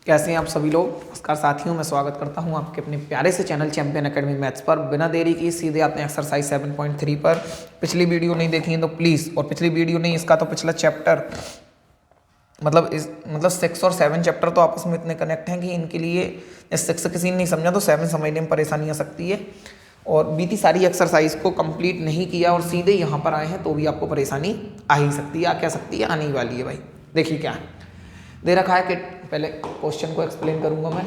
कैसे हैं आप सभी लोग। नमस्कार साथियों, मैं स्वागत करता हूं आपके अपने प्यारे से चैनल चैंपियन एकेडमी मैथ्स पर। बिना देरी की सीधे आते हैं एक्सरसाइज 7.3 पर। पिछली वीडियो नहीं देखी है तो प्लीज़, और पिछली वीडियो नहीं, इसका तो पिछला चैप्टर मतलब 6 और 7 चैप्टर तो आपस में इतने कनेक्ट हैं कि इनके लिए 6 किसी ने नहीं समझा तो 7 समझने में परेशानी आ सकती है। और बीती सारी एक्सरसाइज को कंप्लीट नहीं किया और सीधे यहाँ पर आए हैं तो भी आपको परेशानी आ ही सकती है। आ क्या सकती है, आने ही वाली है भाई। देखिए क्या है दे रखा है कि पहले क्वेश्चन को एक्सप्लेन करूंगा मैं।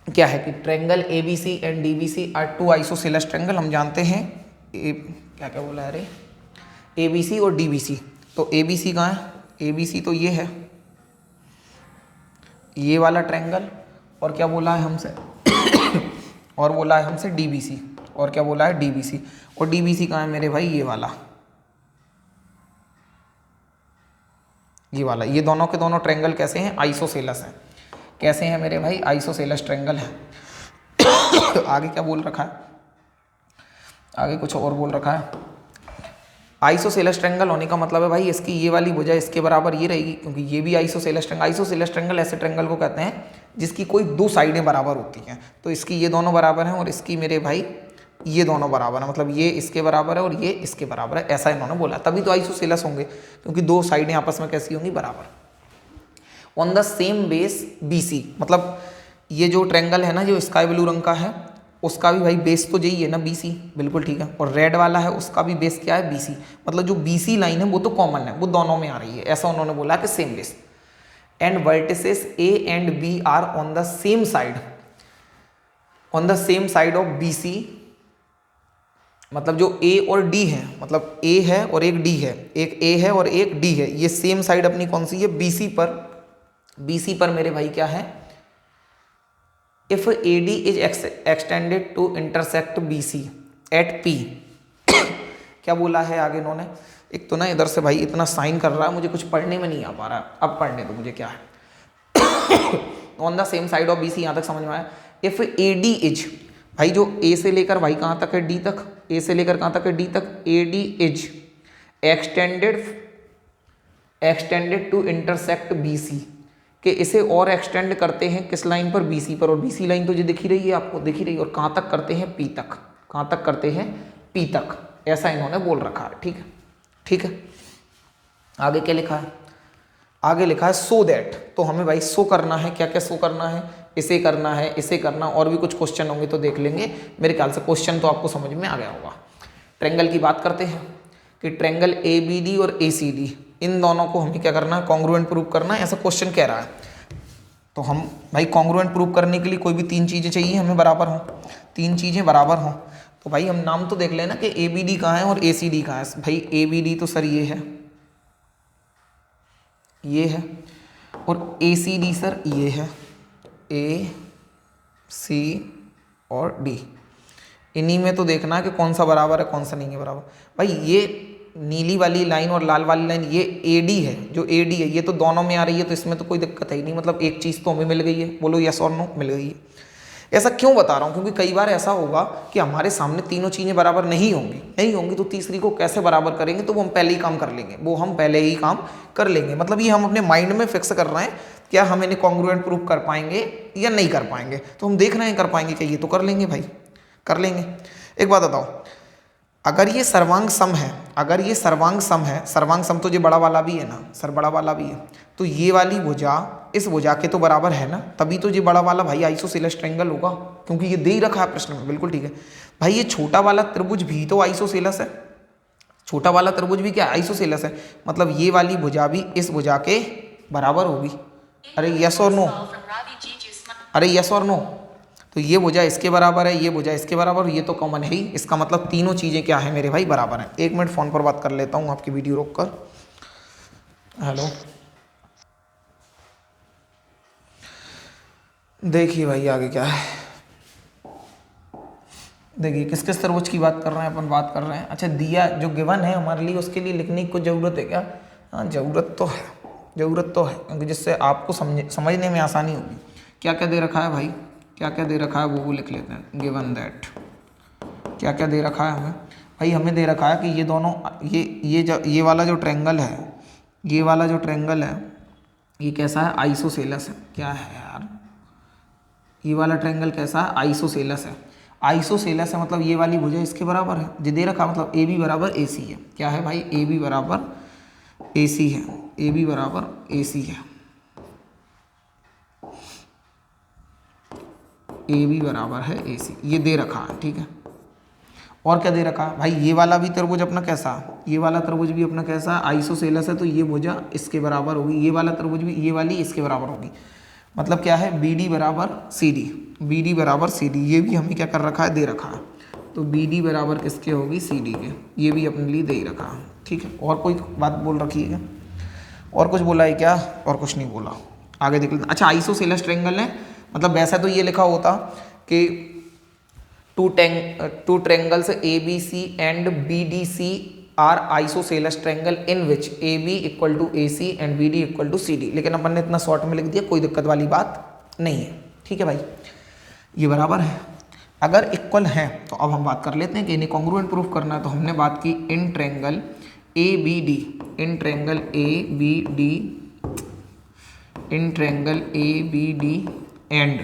क्या है कि triangle ABC and DBC are two isosceles triangle. हम जानते हैं क्या बोला है, अरे ABC और DBC। तो ABC कहाँ है? ABC तो ये है, ये वाला ट्रायंगल। और क्या बोला है हमसे और बोला है हमसे DBC। और क्या बोला है? DBC। और DBC कहाँ है मेरे भाई? ये वाला, ये वाला। ये दोनों के दोनों ट्रायंगल कैसे हैं? आइसोसेलेस हैं। कैसे हैं मेरे भाई? आइसोसेलेस ट्रायंगल है। आगे क्या बोल रखा है? आगे कुछ और बोल रखा है। आइसोसेलेस ट्रायंगल होने का मतलब है भाई इसकी ये वाली भुजा इसके बराबर ये रहेगी, क्योंकि ये भी आइसोसेलेस ट्रायंगल। आइसोसेलेस ट्रायंगल ऐसे ट्रायंगल को कहते हैं जिसकी कोई दो साइडें बराबर होती हैं। तो इसकी ये दोनों बराबर हैं और इसकी मेरे भाई ये दोनों बराबर है, मतलब ये इसके बराबर है और ये इसके बराबर है, ऐसा इन्होंने बोला। तभी तो आइसोसेलेस होंगे, क्योंकि दो साइडें आपस में कैसी होंगी? बराबर। On the same base BC, मतलब ये जो ट्रायंगल है ना, जो स्काई ब्लू रंग का है, उसका भी भाई बेस तो यही है ना, BC। बिल्कुल ठीक है। और रेड वाला है उसका भी बेस क्या है? BC। मतलब जो BC लाइन है वो तो कॉमन है, वो दोनों में आ रही है, ऐसा उन्होंने बोला कि same base. And vertices A and B are on the same side, on the same side of BC। मतलब जो A और D है, मतलब A है और एक D है, एक A है और एक D है, ये सेम साइड अपनी कौन सी है? BC पर। BC पर मेरे भाई क्या है? If AD is extended to intersect BC at P। क्या बोला है आगे इन्होंने? एक तो ना इधर से भाई इतना साइन कर रहा है, मुझे कुछ पढ़ने में नहीं आ पा रहा। अब पढ़ने तो मुझे क्या है। On the same side of BC, यहाँ तक समझ में आया। इफ AD इज, भाई जो A से लेकर भाई कहाँ तक है? D तक। A से लेकर कहाँ तक है? D तक। AD is extended to intersect BC, कि इसे और एक्सटेंड करते हैं किस लाइन पर? BC पर। और BC लाइन तो जो दिख ही रही है आपको, दिख ही रही है। और कहाँ तक करते हैं? P तक। कहाँ तक करते हैं? P तक। ऐसा इन्होंने बोल रखा है। ठीक है, ठीक है। आगे क्या लिखा है? आगे लिखा है सो दैट। तो हमें भाई शो करना है। क्या क्या शो करना है? इसे करना है, इसे करना, और भी कुछ क्वेश्चन होंगे तो देख लेंगे। मेरे ख्याल से क्वेश्चन तो आपको समझ में आ गया होगा। ट्रायंगल की बात करते हैं कि ट्रायंगल ABD और ACD, इन दोनों को हमें क्या करना है? कॉन्ग्रुएंट प्रूव करना है, ऐसा क्वेश्चन कह रहा है। तो हम भाई कॉन्ग्रुएंट प्रूव करने के लिए कोई भी तीन चीज़ें चाहिए हमें, बराबर हों। तीन चीज़ें बराबर हों तो भाई हम नाम तो देख लेना कि ABD कहाँ है और ACD कहाँ है। भाई ABD तो सर ये है, ये है। और ACD सर ये है, A C और D। इन्हीं में तो देखना है कि कौन सा बराबर है, कौन सा नहीं है बराबर। भाई ये नीली वाली लाइन और लाल वाली लाइन, ये AD है, जो AD है ये तो दोनों में आ रही है, तो इसमें तो कोई दिक्कत है ही नहीं। मतलब एक चीज़ तो हमें मिल गई है। बोलो यस और नो, मिल गई है। ऐसा क्यों बता रहा हूँ? क्योंकि कई बार ऐसा होगा कि हमारे सामने तीनों चीज़ें बराबर नहीं होंगी तो तीसरी को कैसे बराबर करेंगे? तो वो हम पहले ही काम कर लेंगे, मतलब ये हम अपने माइंड में फिक्स कर रहे हैं, क्या हम इन्हें कॉन्ग्रुएंट प्रूफ कर पाएंगे या नहीं कर पाएंगे। तो हम देख रहे हैं कर पाएंगे क्या? ये तो कर लेंगे भाई, कर लेंगे। एक बात बताओ, अगर ये सर्वांग सम है, सर्वांग सम तो ये बड़ा वाला भी है ना सर, बड़ा वाला भी है, तो ये वाली भुजा इस भुजा के तो बराबर है ना, तभी तो ये बड़ा वाला भाई आइसोसेलेस ट्रायंगल होगा, क्योंकि ये दे ही रखा है प्रश्न में। बिल्कुल ठीक है भाई। ये छोटा वाला त्रिभुज भी तो आइसोसेलेस है, छोटा वाला त्रिभुज भी क्या आइसोसेलेस है, मतलब ये वाली भुजा भी इस भुजा के बराबर होगी। अरे यस और नो, अरे यस और नो। तो ये भुजा इसके बराबर है, ये भुजा इसके बराबर, ये तो कॉमन है ही। इसका मतलब तीनों चीज़ें क्या है मेरे भाई? बराबर हैं। 1 मिनट फ़ोन पर बात कर लेता हूँ आपकी वीडियो रोक कर। हेलो, देखिए भाई आगे क्या है। देखिए किस किस त्रिभुज की बात कर रहे हैं अपन? बात कर रहे हैं, अच्छा दिया जो गिवन है हमारे लिए, उसके लिए लिखने की कोई ज़रूरत है क्या? हाँ ज़रूरत तो है, क्योंकि जिससे आपको समझने में आसानी होगी। क्या क्या दे रखा है भाई? क्या क्या दे रखा है वो लिख लेते हैं। गिवन दैट, क्या क्या दे रखा है हमें? भाई हमें दे रखा है कि ये दोनों, ये वाला जो ट्रायंगल है, ये वाला जो ट्रायंगल है, ये कैसा है, आइसोसेलस है। क्या है यार, ये वाला ट्रायंगल कैसा है, आइसोसेलस है। आइसोसेलस है मतलब ये वाली भुजा इसके बराबर है, जो दे रखा मतलब ए बी बराबर ए सी है। क्या है भाई, ए बी बराबर ए सी है, ए बी बराबर ए सी है, ए बी बराबर है ए सी, ये दे रखा है। ठीक है, और क्या दे रखा है भाई, ये वाला भी त्रिभुज अपना कैसा, ये वाला त्रिभुज भी अपना कैसा, आइसोसेलस है, तो ये भुजा इसके बराबर होगी, ये वाला त्रिभुज भी ये वाली इसके बराबर होगी। मतलब क्या है, बी डी बराबर सी डी, बी डी बराबर सी डी, ये भी हमें क्या कर रखा है, दे रखा है। तो बी डी बराबर किसके होगी, सी डी के, ये भी अपने लिए दे ही रखा है। ठीक है, और कोई बात बोल रखी है क्या, और कुछ बोला है क्या, और कुछ नहीं बोला, आगे देख लेते। अच्छा, आइसोसेलस ट्रायंगल है मतलब वैसा तो ये लिखा होता कि two triangles A B C and B D C are isosceles triangle in which A B equal to A C and B D equal to C D, लेकिन अपन ने इतना शॉर्ट में लिख दिया, कोई दिक्कत वाली बात नहीं है। ठीक है भाई, ये बराबर है। अगर इक्वल है तो अब हम बात कर लेते हैं कि इन्हें कॉन्ग्रुएंट प्रूफ करना है। तो हमने बात की in triangle A B D, in triangle A B D, in triangle A B D and,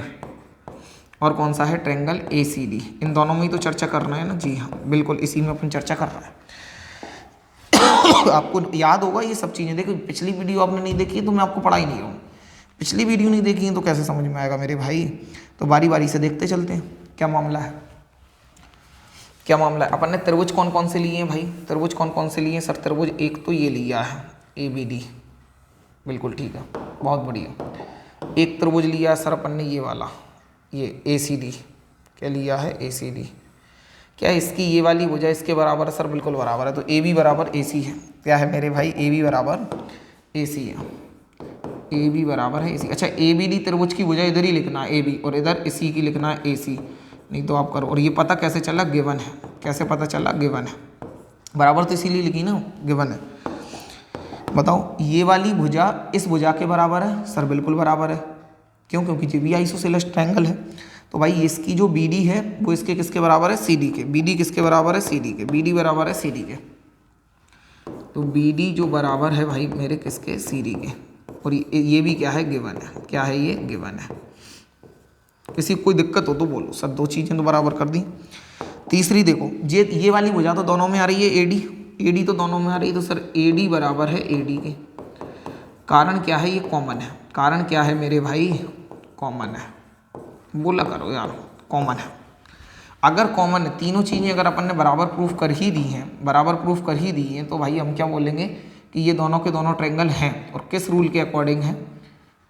और कौन सा है, ट्रायंगल ए सी डी। इन दोनों में ही तो चर्चा करना है ना, जी हाँ बिल्कुल, इसी में अपन चर्चा कर रहे हैं। आपको याद होगा ये सब चीज़ें, देखो पिछली वीडियो आपने नहीं देखी तो मैं आपको पढ़ा ही नहीं रहा हूँ, पिछली वीडियो नहीं देखी है तो कैसे समझ में आएगा मेरे भाई। तो बारी बारी से देखते चलते हैं क्या मामला है, क्या मामला है। अपन ने त्रिभुज कौन कौन से लिए हैं भाई, त्रिभुज कौन कौन से लिए हैं सर, त्रिभुज एक तो ये लिया है ए बी डी, बिल्कुल ठीक है, बहुत बढ़िया। एक त्रिभुज लिया सर अपन ने ये वाला, ये ए सी डी, क्या लिया है, ए सी डी। क्या इसकी ये वाली भुजा इसके बराबर है सर, बिल्कुल बराबर है, तो ए बी बराबर ए सी है। क्या है मेरे भाई, ए बी बराबर ए सी है, ए बी बराबर है ए सी। अच्छा, ए बी डी त्रिभुज की भुजा इधर ही लिखना है ए बी, और इधर इसी की लिखना है ए सी, नहीं तो आप करो। और ये पता कैसे चला, गिवन है, कैसे पता चला, गिवन है, बराबर तो इसीलिए लिखी ना, गिवन है। बताओ, ये वाली भुजा इस भुजा के बराबर है सर, बिल्कुल बराबर है, क्यों, क्योंकि ये भी आइसोसेलस ट्रायंगल है। तो भाई इसकी जो बी डी है वो इसके किसके बराबर है, सी डी के, बी डी किसके बराबर है, सी डी के, बी डी बराबर है सी डी के। तो बी डी जो बराबर है भाई मेरे किसके, सी डी के, और ये भी क्या है, गिवन है। क्या है ये, गिवन है। किसी को कोई दिक्कत हो तो बोलो सर, दो चीज़ें तो बराबर कर दी। तीसरी देखो, ये वाली भुजा तो दोनों में आ रही है ए डी, ए डी तो दोनों में आ रही है, तो सर ए डी बराबर है ए डी के। कारण क्या है, ये कॉमन है, कारण क्या है मेरे भाई, कॉमन है, बोला करो यार, कॉमन है। अगर कॉमन है, तीनों चीज़ें अगर अपन ने बराबर प्रूफ कर ही दी हैं, बराबर प्रूफ कर ही दी हैं, तो भाई हम क्या बोलेंगे कि ये दोनों के दोनों ट्रायंगल हैं, और किस रूल के अकॉर्डिंग है,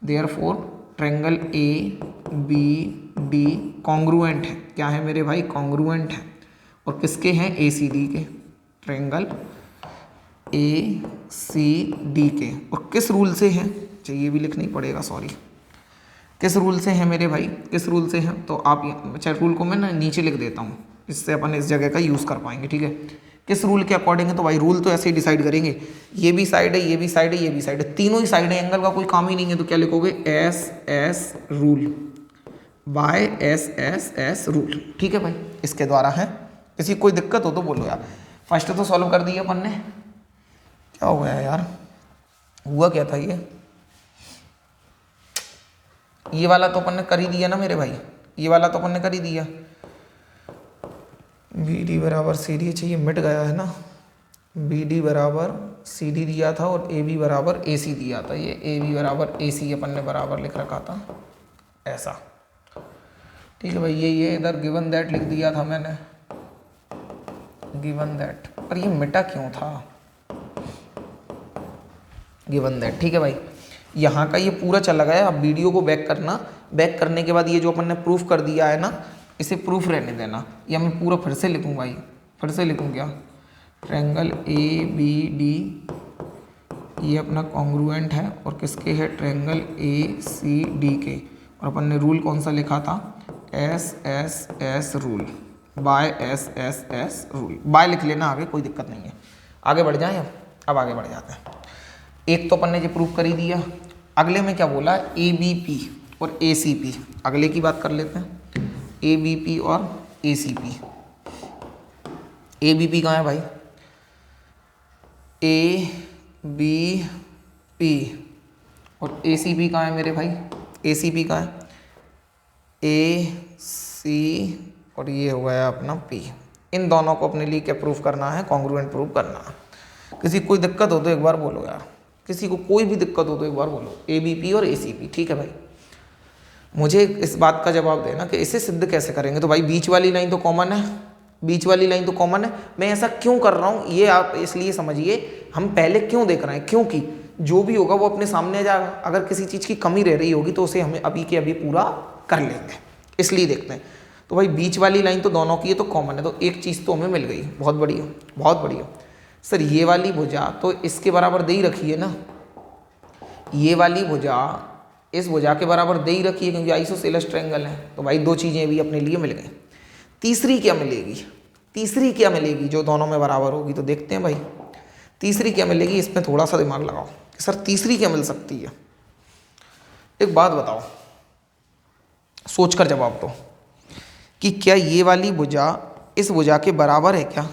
therefore triangle A B D congruent है। क्या है मेरे भाई, कॉन्ग्रुएंट है, और किसके हैं, ए सी डी के, ट्रायंगल ए सी डी के। और किस रूल से हैं, चाहिए ये भी लिखना ही पड़ेगा, सॉरी, किस रूल से हैं मेरे भाई, किस रूल से हैं, तो आप अच्छा रूल को मैं ना नीचे लिख देता हूँ, इससे अपन इस जगह का यूज़ कर पाएंगे। ठीक है, किस रूल के अकॉर्डिंग है, तो भाई रूल तो ऐसे ही डिसाइड करेंगे, ये भी साइड है, ये भी साइड है, ये भी साइड है, तीनों ही साइड है, एंगल का कोई काम ही नहीं है, तो क्या लिखोगे, S S rule, by S S S rule. ठीक है भाई, इसके द्वारा है। किसी कोई दिक्कत हो तो बोलो यार। फर्स्ट तो सॉल्व कर दिया अपन ने, क्या हो गया यार, हुआ क्या था, ये वाला तो अपन ने कर ही दिया ना मेरे भाई, ये वाला तो अपन ने कर ही दिया, बी डी बराबर सी डी, चाहिए मिट गया है ना, बी डी बराबर सी डी दिया था और ए बी बराबर ए सी दिया था, ये ए बी बराबर ए सी अपन ने बराबर लिख रखा था ऐसा। ठीक है भाई, ये इधर गिवन दैट लिख दिया था मैंने, गिवन दैट, पर ये मिटा क्यों था, गिवन दैट। ठीक है भाई, यहाँ का ये पूरा चला गया। अब वीडियो को बैक करना, बैक करने के बाद ये जो अपन ने प्रूफ कर दिया है ना, इसे प्रूफ रहने देना, या मैं पूरा फिर से लिखूँ भाई, फिर से लिखूँ क्या, ट्रायंगल ए बी डी ये अपना कॉन्ग्रुएंट है, और किसके है, ट्रायंगल ए सी डी के, और अपन ने रूल कौन सा लिखा था, S S S rule, by S S S rule, by लिख लेना आगे, कोई दिक्कत नहीं है। आगे बढ़ जाएं, अब आगे बढ़ जाते हैं। एक तो अपन ने ये प्रूफ कर ही दिया, अगले में क्या बोला, ए बी पी और ए सी पी, अगले की बात कर लेते हैं, ए बी पी और A C P. A B P कहाँ है भाई, ए बी पी और ए सी बी कहाँ है मेरे भाई, ए सी बी कहाँ है, ए सी और ये हो गया अपना पी। इन दोनों को अपने लिए क्या प्रूफ करना है, कॉन्ग्रुएंट प्रूफ करना है। किसी को कोई दिक्कत हो तो एक बार बोलो यार, किसी को कोई भी दिक्कत हो तो एक बार बोलो, ए बी पी और ए सी पी, ठीक है भाई। मुझे इस बात का जवाब देना कि इसे सिद्ध कैसे करेंगे। तो भाई बीच वाली लाइन तो कॉमन है, बीच वाली लाइन तो कॉमन है। मैं ऐसा क्यों कर रहा हूँ ये आप इसलिए समझिए, हम पहले क्यों देख रहे हैं, क्योंकि जो भी होगा वो अपने सामने आ जाएगा। अगर किसी चीज़ की कमी रह रही होगी तो उसे हमें अभी के अभी पूरा कर लेंगे, इसलिए देखते हैं। तो भाई बीच वाली लाइन तो दोनों की है तो कॉमन है, तो एक चीज़ तो हमें मिल गई, बहुत बढ़िया बहुत बढ़िया। सर ये वाली भुजा तो इसके बराबर दे ही रखी है ना, ये वाली भुजा इस भुजा के बराबर दे ही रखी है क्योंकि आइसोसेलेस ट्रायंगल है। तो भाई दो चीज़ें भी अपने लिए मिल गई। तीसरी क्या मिलेगी, तीसरी क्या मिलेगी जो दोनों में बराबर होगी, तो देखते हैं भाई तीसरी क्या मिलेगी। इसमें थोड़ा सा दिमाग लगाओ कि सर तीसरी क्या मिल सकती है। एक बात बताओ, सोचकर जवाब दो कि क्या ये वाली भुजा इस भुजा के बराबर है क्या।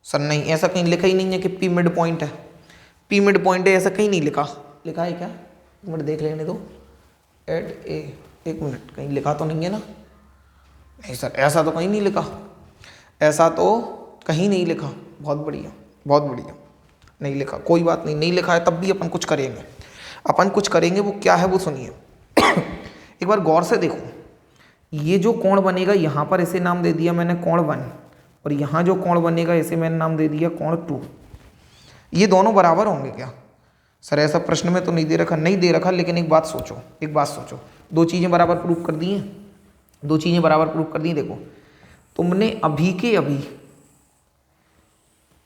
सर नहीं, ऐसा कहीं लिखा ही नहीं है कि पी मिड पॉइंट है, पी मिड पॉइंट है, ऐसा कहीं नहीं लिखा। लिखा है क्या, एक मिनट देख लेने दो, एट ए, एक मिनट, कहीं लिखा तो नहीं है ना। नहीं सर ऐसा तो कहीं नहीं लिखा, ऐसा तो कहीं नहीं लिखा। बहुत बढ़िया बहुत बढ़िया, नहीं लिखा, कोई बात नहीं, नहीं लिखा है तब भी अपन कुछ करेंगे, अपन कुछ करेंगे। वो क्या है वो सुनिए एक बार गौर से देखो। ये जो कोण बनेगा यहाँ पर इसे नाम दे दिया मैंने कोण 1, और यहाँ जो कोण बनेगा इसे मैंने नाम दे दिया कोण 2। ये दोनों बराबर होंगे क्या। सर ऐसा प्रश्न में तो नहीं दे रखा, नहीं दे रखा, लेकिन एक बात सोचो, एक बात सोचो, दो चीज़ें बराबर प्रूफ कर दी हैं, दो चीज़ें बराबर प्रूफ कर दी। देखो तुमने अभी के अभी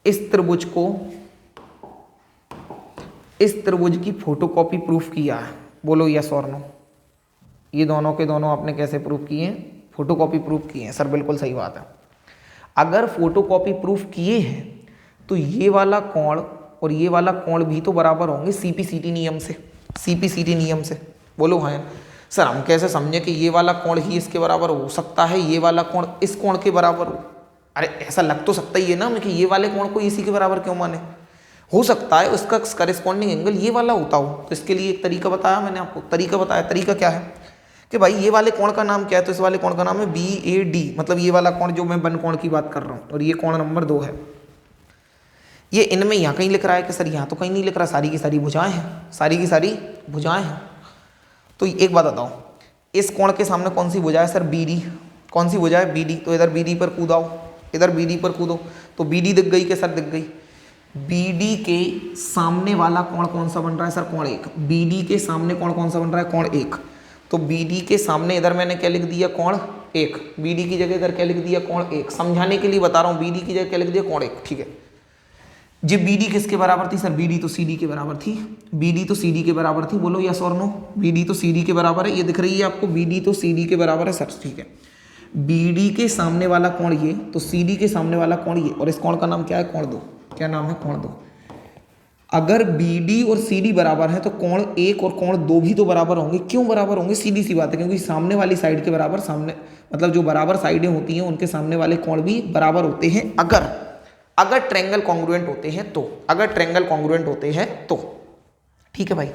इस त्रिभुज को, इस त्रिभुज की फोटोकॉपी प्रूफ किया है, बोलो यस और नो। ये दोनों के दोनों आपने कैसे प्रूफ किए हैं, फोटोकॉपी प्रूफ किए हैं। सर बिल्कुल सही बात है। अगर फोटोकॉपी प्रूफ किए हैं तो ये वाला कोण और ये वाला कोण भी तो बराबर होंगे सीपीसीटी नियम से, सीपीसीटी नियम से। बोलो हाँ सर, हम कैसे समझे कि ये वाला कोण ही इसके बराबर हो सकता है, ये वाला कोण इस कोण के बराबर हो। अरे ऐसा लग तो सकता ही है ना कि ये वाले कोण को इसी के बराबर क्यों माने। हो सकता है उसका करेस्पॉन्डिंग एंगल ये वाला होता हो। तो इसके लिए एक तरीका बताया मैंने आपको, तरीका बताया। तरीका क्या है कि भाई ये वाले कोण का नाम क्या है, तो इस वाले कोण का नाम है BAD, मतलब ये वाला कोण जो मैं बन कोण की बात कर रहा हूँ, और ये कोण नंबर 2 है। ये इनमें यहाँ कहीं लिख रहा है कि सर यहाँ तो कहीं नहीं लिख रहा, सारी की सारी भुजाएं हैं, सारी की सारी भुजाएं हैं। तो एक बात बताओ, इस कोण के सामने कौन सी भुजा है सर, BD। कौन सी भुजा है, BD। तो इधर BD पर कूदाओ, इधर BD पर कूदो, तो BD दिख गई कि सर दिख गई। BD के सामने वाला कोण कौन सा बन रहा है सर, कोण 1। BD के सामने कोण कौन सा बन रहा है, कोण 1। तो BD के सामने इधर मैंने क्या लिख दिया, कोण 1। BD की जगह इधर क्या लिख दिया, कोण 1। समझाने के लिए बता रहा हूँ, BD की जगह क्या लिख दिया, कोण 1, ठीक है। जी BD किसके बराबर थी सर, BD तो CD के बराबर थी, BD तो CD के बराबर थी। बोलो यस और नो, BD तो CD के बराबर है, ये दिख रही है आपको, BD तो CD के बराबर है सर, ठीक है। BD के सामने वाला कोण ये, तो CD के सामने वाला कोण ये, और इस कोण का नाम क्या है, कोण 2। क्या नाम है, कोण 2। अगर BD और CD बराबर है तो कोण 1 और कोण 2 भी तो बराबर होंगे। क्यों बराबर होंगे, सीधी सी बात है, क्योंकि सामने वाली साइड के बराबर, सामने मतलब जो बराबर साइडें होती हैं उनके सामने वाले कोण भी बराबर होते हैं, अगर ट्रायंगल कॉन्ग्रुएंट होते हैं तो, अगर ट्रायंगल कॉन्ग्रुएंट होते हैं तो, ठीक है भाई।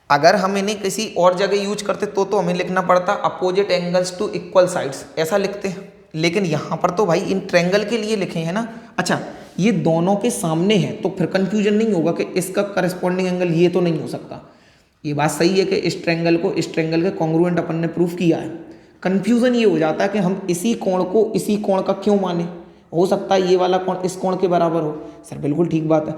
अगर हम इन्हें किसी और जगह यूज करते तो हमें लिखना पड़ता opposite angles to equal sides, ऐसा लिखते हैं। लेकिन यहाँ पर तो भाई इन ट्रायंगल के लिए लिखे हैं ना। अच्छा ये दोनों के सामने है तो फिर कंफ्यूजन नहीं होगा कि इसका करस्पॉन्डिंग एंगल ये तो नहीं हो सकता। ये बात सही है कि इस ट्रायंगल को इस ट्रायंगल के कॉन्ग्रुएंट अपन ने प्रूफ किया है। कंफ्यूजन ये हो जाता है कि हम इसी कोण को इसी कोण का क्यों माने, हो सकता है ये वाला कोण इस कोण के बराबर हो। सर बिल्कुल ठीक बात है।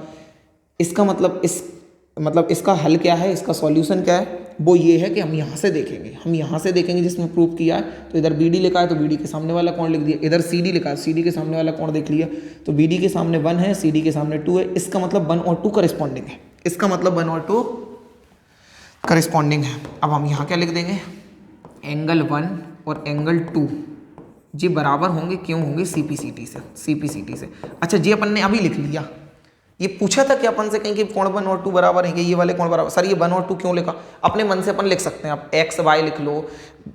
इसका मतलब इसका हल क्या है, इसका सॉल्यूशन क्या है, वो ये है कि हम यहाँ से देखेंगे, हम यहाँ से देखेंगे जिसमें प्रूफ किया है। तो इधर BD लिखा है तो BD के सामने वाला कोण लिख दिया, इधर CD लिखा है CD के सामने वाला कोण देख लिया। तो BD के सामने 1 है, CD के सामने 2 है, इसका मतलब 1 और 2 करेस्पॉन्डिंग है, इसका मतलब 1 और 2 करेस्पॉन्डिंग है। अब हम यहाँ क्या लिख देंगे, एंगल 1 और एंगल 2 जी बराबर होंगे, क्यों होंगे, CPCT से, CPCT से। अच्छा जी अपन ने अभी लिख लिया, ये पूछा था कि अपन से कहीं कि कोण 1 और 2 बराबर हैं कि ये वाले कोण बराबर। सर ये 1 और 2 क्यों लिखा, अपने मन से अपन लिख सकते हैं, आप XY लिख लो,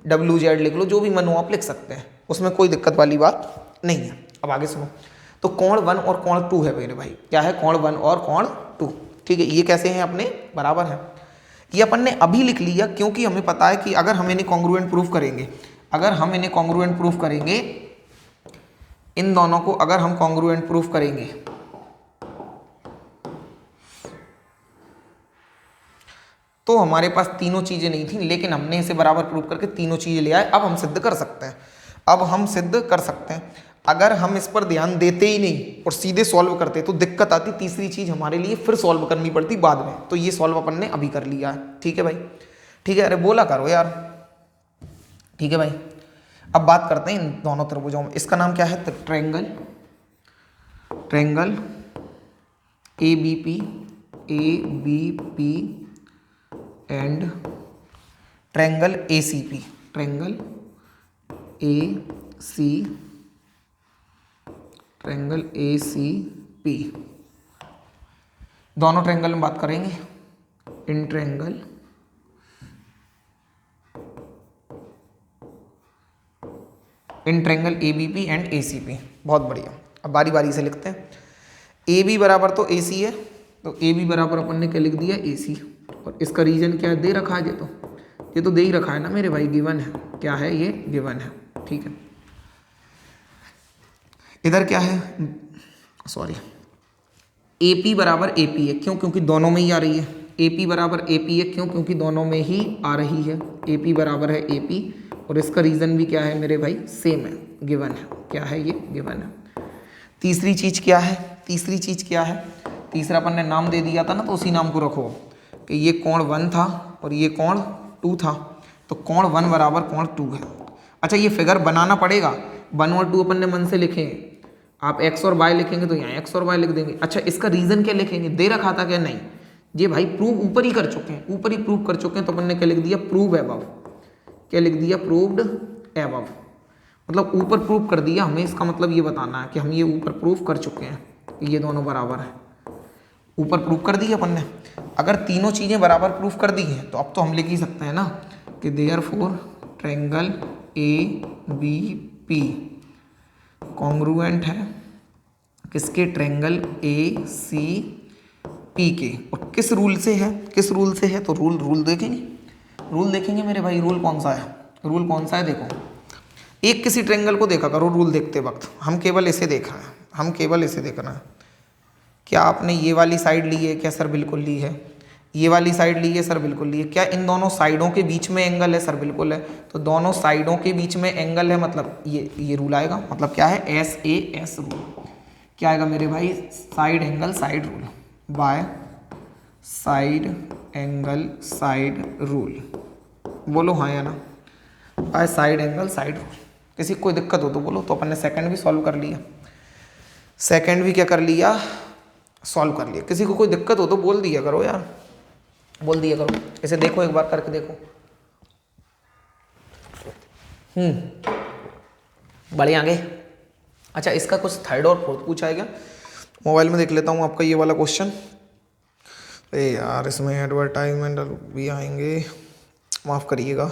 WZ लिख लो, जो भी मन हो आप लिख सकते हैं, उसमें कोई दिक्कत वाली बात नहीं है। अब आगे सुनो, तो कोण 1 और कोण 2 है मेरे भाई, क्या है, कोण 1 और कोण 2, ठीक है, ये कैसे हैं अपने बराबर है। ये अपन ने अभी लिख लिया क्योंकि हमें पता है कि अगर हम इन्हें कॉन्ग्रुएंट प्रूफ करेंगे, अगर हम इन्हें कॉन्ग्रुएंट प्रूफ करेंगे, इन दोनों को अगर हम कॉन्ग्रुएंट प्रूफ करेंगे तो हमारे पास तीनों चीजें नहीं थी, लेकिन हमने इसे बराबर प्रूफ करके तीनों चीजें ले आए। अब हम सिद्ध कर सकते हैं, अब हम सिद्ध कर सकते हैं। अगर हम इस पर ध्यान देते ही नहीं और सीधे सॉल्व करते तो दिक्कत आती, तीसरी चीज हमारे लिए फिर सॉल्व करनी पड़ती बाद में। तो ये सॉल्व अपन ने अभी कर लिया है। ठीक है भाई, ठीक है, अरे बोला करो यार। ठीक है भाई, अब बात करते हैं इन दोनों त्रिभुजों में। इसका नाम क्या है? Triangle, triangle ABP and triangle ACP, triangle ACP। दोनों ट्रायंगल में बात करेंगे। In triangle ABP and ACP। बहुत बढ़िया, अब बारी बारी से लिखते हैं। AB बराबर तो AC है, तो AB बराबर अपन ने क्या लिख दिया? AC। और इसका रीजन क्या है? दे रखा है। ये तो दे ही रखा है ना मेरे भाई, गिवन है। क्या है ये? गिवन है। ठीक है, इधर क्या है? सॉरी, AP बराबर AP है। क्यों? क्योंकि दोनों में ही आ रही है। AP बराबर AP है। क्यों? क्योंकि दोनों में ही आ रही है। AP बराबर है AP, और इसका रीजन भी क्या है मेरे भाई? सेम है, गिवन है। क्या है ये? गिवन है। तीसरी चीज क्या है? तीसरी चीज क्या है? तीसरा अपन ने नाम दे दिया था ना, तो उसी नाम को रखो कि ये कोण 1 था और ये कोण 2 था, तो कोण 1 बराबर कोण 2 है। अच्छा, ये फिगर बनाना पड़ेगा। 1 और 2 अपन ने मन से लिखे, आप x और y लिखेंगे तो यहाँ x और y लिख देंगे। अच्छा, इसका रीजन क्या लिखेंगे? दे रखा था क्या? नहीं, ये भाई प्रूव ऊपर ही कर चुके हैं, ऊपर ही प्रूव कर चुके हैं। तो अपन ने क्या लिख दिया? Prove above. क्या लिख दिया? प्रूव्ड एबव, मतलब ऊपर प्रूव कर दिया। हमें इसका मतलब ये बताना है कि हम ये ऊपर प्रूव कर चुके हैं, ये दोनों बराबर है। ऊपर प्रूव कर दी अपन ने। अगर तीनों चीज़ें बराबर प्रूफ कर दी हैं तो अब तो हम लिख ही सकते हैं ना कि देयरफॉर ट्रायंगल ABP कॉन्ग्रुएंट है किसके? ट्रायंगल ACP के। और किस रूल से है? किस रूल से है? तो रूल देखेंगे, रूल देखेंगे मेरे भाई। रूल कौन सा है? रूल कौन सा है? देखो, एक किसी ट्रायंगल को देखा करो रूल देखते वक्त, हम केवल इसे देखा है, हम केवल इसे देखना है। क्या आपने ये वाली साइड ली है? क्या सर बिल्कुल ली है। ये वाली साइड ली है? सर बिल्कुल ली है। क्या इन दोनों साइडों के बीच में एंगल है? सर बिल्कुल है। तो दोनों साइडों के बीच में एंगल है, मतलब ये रूल आएगा। मतलब क्या है? SAS rule. क्या आएगा मेरे भाई? Side angle side rule, by side angle side rule. बोलो हाँ या ना? By side angle side rule. किसी को कोई दिक्कत हो तो बोलो। तो अपन ने सेकंड भी सॉल्व कर लिया, सेकंड भी क्या कर लिया? सॉल्व कर लिया। किसी को कोई दिक्कत हो तो बोल दिया करो यार, बोल दिया करो। इसे देखो, एक बार करके देखो। बढ़िया, आगे। अच्छा, इसका कुछ थर्ड और फोर्थ पूछा है क्या? मोबाइल में देख लेता हूँ आपका ये वाला क्वेश्चन। अरे यार, इसमें एडवर्टाइजमेंट भी आएंगे, माफ़ करिएगा।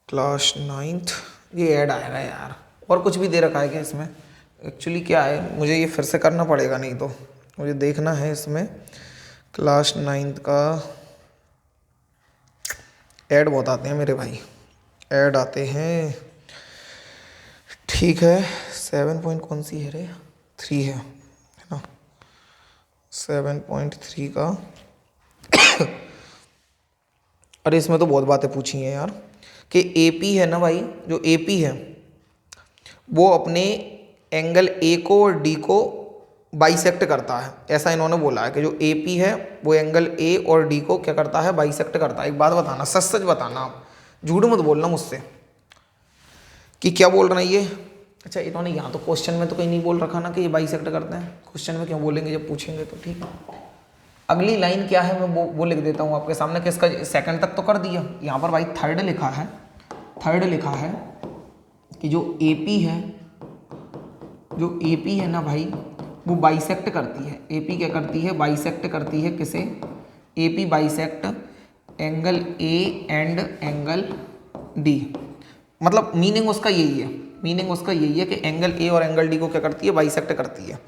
क्लास 9th, ये ऐड आएगा यार। और कुछ भी दे रखा है क्या इसमें? एक्चुअली क्या है, मुझे ये फिर से करना पड़ेगा, नहीं तो मुझे देखना है इसमें। क्लास 9th का ऐड बहुत आते हैं मेरे भाई, ऐड आते हैं। ठीक है, 7 पॉइंट कौन सी है रे? 3 है ना? 7.3 का अरे इसमें तो बहुत बातें पूछी हैं यार कि AP है ना भाई, जो AP है वो अपने एंगल A को और D को बाइसेक्ट करता है। ऐसा इन्होंने बोला है कि जो AP है वो एंगल A और D को क्या करता है? बाइसेक्ट करता है। एक बात बताना, सच सच बताना, आप झूठ मत बोलना मुझसे कि क्या बोल रहे हैं ये। अच्छा, इन्होंने यहाँ तो क्वेश्चन में तो कहीं नहीं बोल रखा ना कि ये बाइसेक्ट करते हैं। क्वेश्चन में क्यों बोलेंगे जब पूछेंगे तो? ठीक है, अगली लाइन क्या है मैं वो लिख देता हूँ आपके सामने कि इसका सेकंड तक तो कर दिया। यहाँ पर भाई थर्ड लिखा है, थर्ड लिखा है कि जो AP है, जो AP है ना भाई, वो बाइसेक्ट करती है। AP क्या करती है? बाइसेक्ट करती है। किसे? AP bisect angle A and angle D। मतलब मीनिंग उसका यही है, मीनिंग उसका यही है कि एंगल A और एंगल D को क्या करती है? बाइसेक्ट करती है।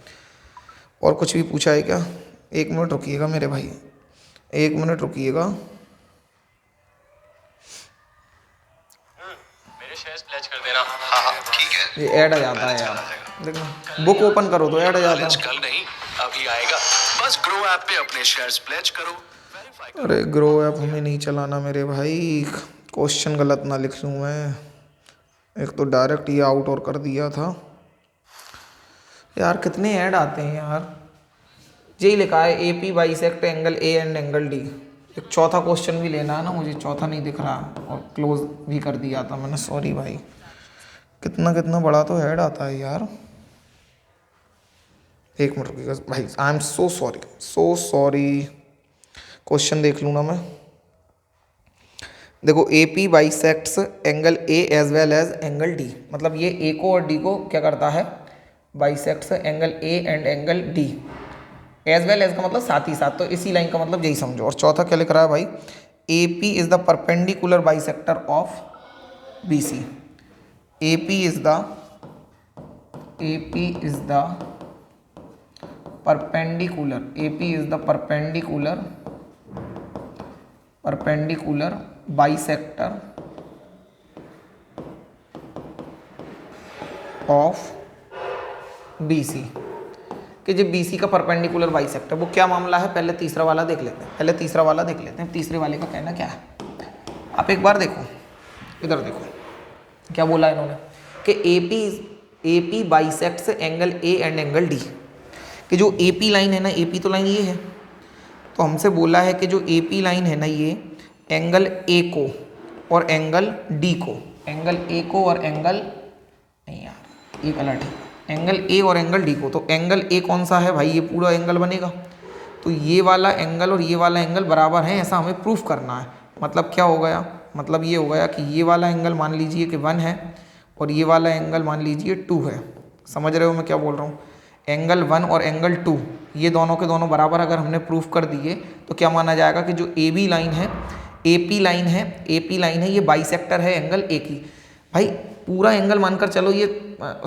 और कुछ भी पूछा है क्या? 1 मिनट रुकिएगा मेरे भाई, 1 मिनट रुकिएगा। मेरे शेयर्स प्लेज कर देना। हाँ हाँ ठीक है। ये ऐड आ जाता है यार, देखो बुक ओपन करो तो ऐड आ जाता है। कल नहीं अभी आएगा, बस ग्रो ऐप पे अपने शेयर्स प्लेज करो, वेरीफाई करो। अरे ग्रो ऐप हमें नहीं चलाना मेरे भाई, क्वेश्चन गलत ना लिख लूँ मैं। एक तो डायरेक्ट ये आउट और कर दिया था यार। कितने ऐड आते हैं यार। यही लिखा है AP bisect angle A and angle D। एक चौथा क्वेश्चन भी लेना है ना मुझे, चौथा नहीं दिख रहा और क्लोज भी कर दिया था मैंने, सॉरी भाई। कितना कितना बड़ा तो ऐड आता है यार। 1 मिनट रुकिएगा भाई, I am so sorry, so sorry. Question देख लूँ ना मैं। देखो AP bisects angle A as well as angle D, मतलब ये A को और D को क्या करता है, bisects angle A and angle D। As well as का मतलब साथ ही साथ, तो इसी लाइन का मतलब यही समझो। और चौथा क्या लिख रहा है भाई, AP is the perpendicular bisector of BC। AP is the perpendicular, AP is the perpendicular bisector of BC। कि जब BC का परपेंडिकुलर बाइसेक्टर, वो क्या मामला है, पहले तीसरा वाला देख लेते हैं, तीसरे वाले का कहना क्या है। आप एक बार देखो, इधर देखो क्या बोला है इन्होंने कि AP bisects angle A and angle D। कि जो AP लाइन है ना, AP तो लाइन ये है, तो हमसे बोला है कि जो AP लाइन है ना, ये एंगल A को और एंगल D को, एंगल A को और एंगल, नहीं यार ये गलत है, एंगल A और एंगल D को। तो एंगल A कौन सा है भाई, ये पूरा एंगल बनेगा, तो ये वाला एंगल और ये वाला एंगल बराबर है, ऐसा हमें प्रूफ करना है। मतलब क्या हो गया, मतलब ये हो गया कि ये वाला एंगल मान लीजिए कि 1 है और ये वाला एंगल मान लीजिए 2 है। समझ रहे हो मैं क्या बोल रहा हूँ। एंगल 1 और एंगल 2 ये दोनों के दोनों बराबर अगर हमने प्रूफ कर दिए तो क्या माना जाएगा कि जो AB लाइन है, AP लाइन है, ये बाइसेक्टर है एंगल A की। भाई पूरा एंगल मानकर चलो ये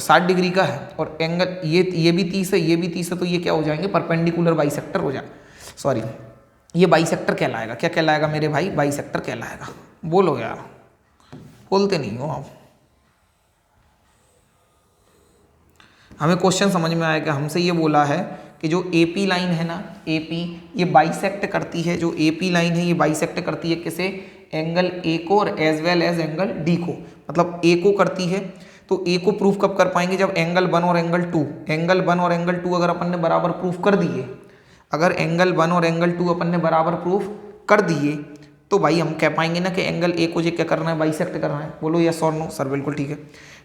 60 डिग्री का है और एंगल ये भी 30 है, ये भी 30 है, तो ये क्या हो जाएंगे, परपेंडिकुलर बाइसेक्टर हो जाए, सॉरी ये बाइसेक्टर कहलाएगा। क्या कहलाएगा मेरे भाई, बाइसेक्टर कहलाएगा। बोलो यार, बोलते नहीं हो आप। हमें क्वेश्चन समझ में आएगा, हमसे ये बोला है कि जो AP लाइन है ना, AP ये बाइसेक्ट करती है, जो AP लाइन है ये बाइसेक्ट करती है किसे, एंगल A को और as well as angle D को। मतलब A को करती है, तो A को प्रूफ कब कर पाएंगे, जब एंगल 1 और एंगल 2, एंगल 1 और एंगल 2 अगर अपन ने बराबर प्रूफ कर दिए, अगर एंगल 1 और एंगल 2 अपन ने बराबर प्रूफ कर दिए, तो भाई हम कह पाएंगे ना कि एंगल A को जो क्या करना है, बाइसेक्ट करना है। बोलो यस और नो। सर बिल्कुल ठीक है।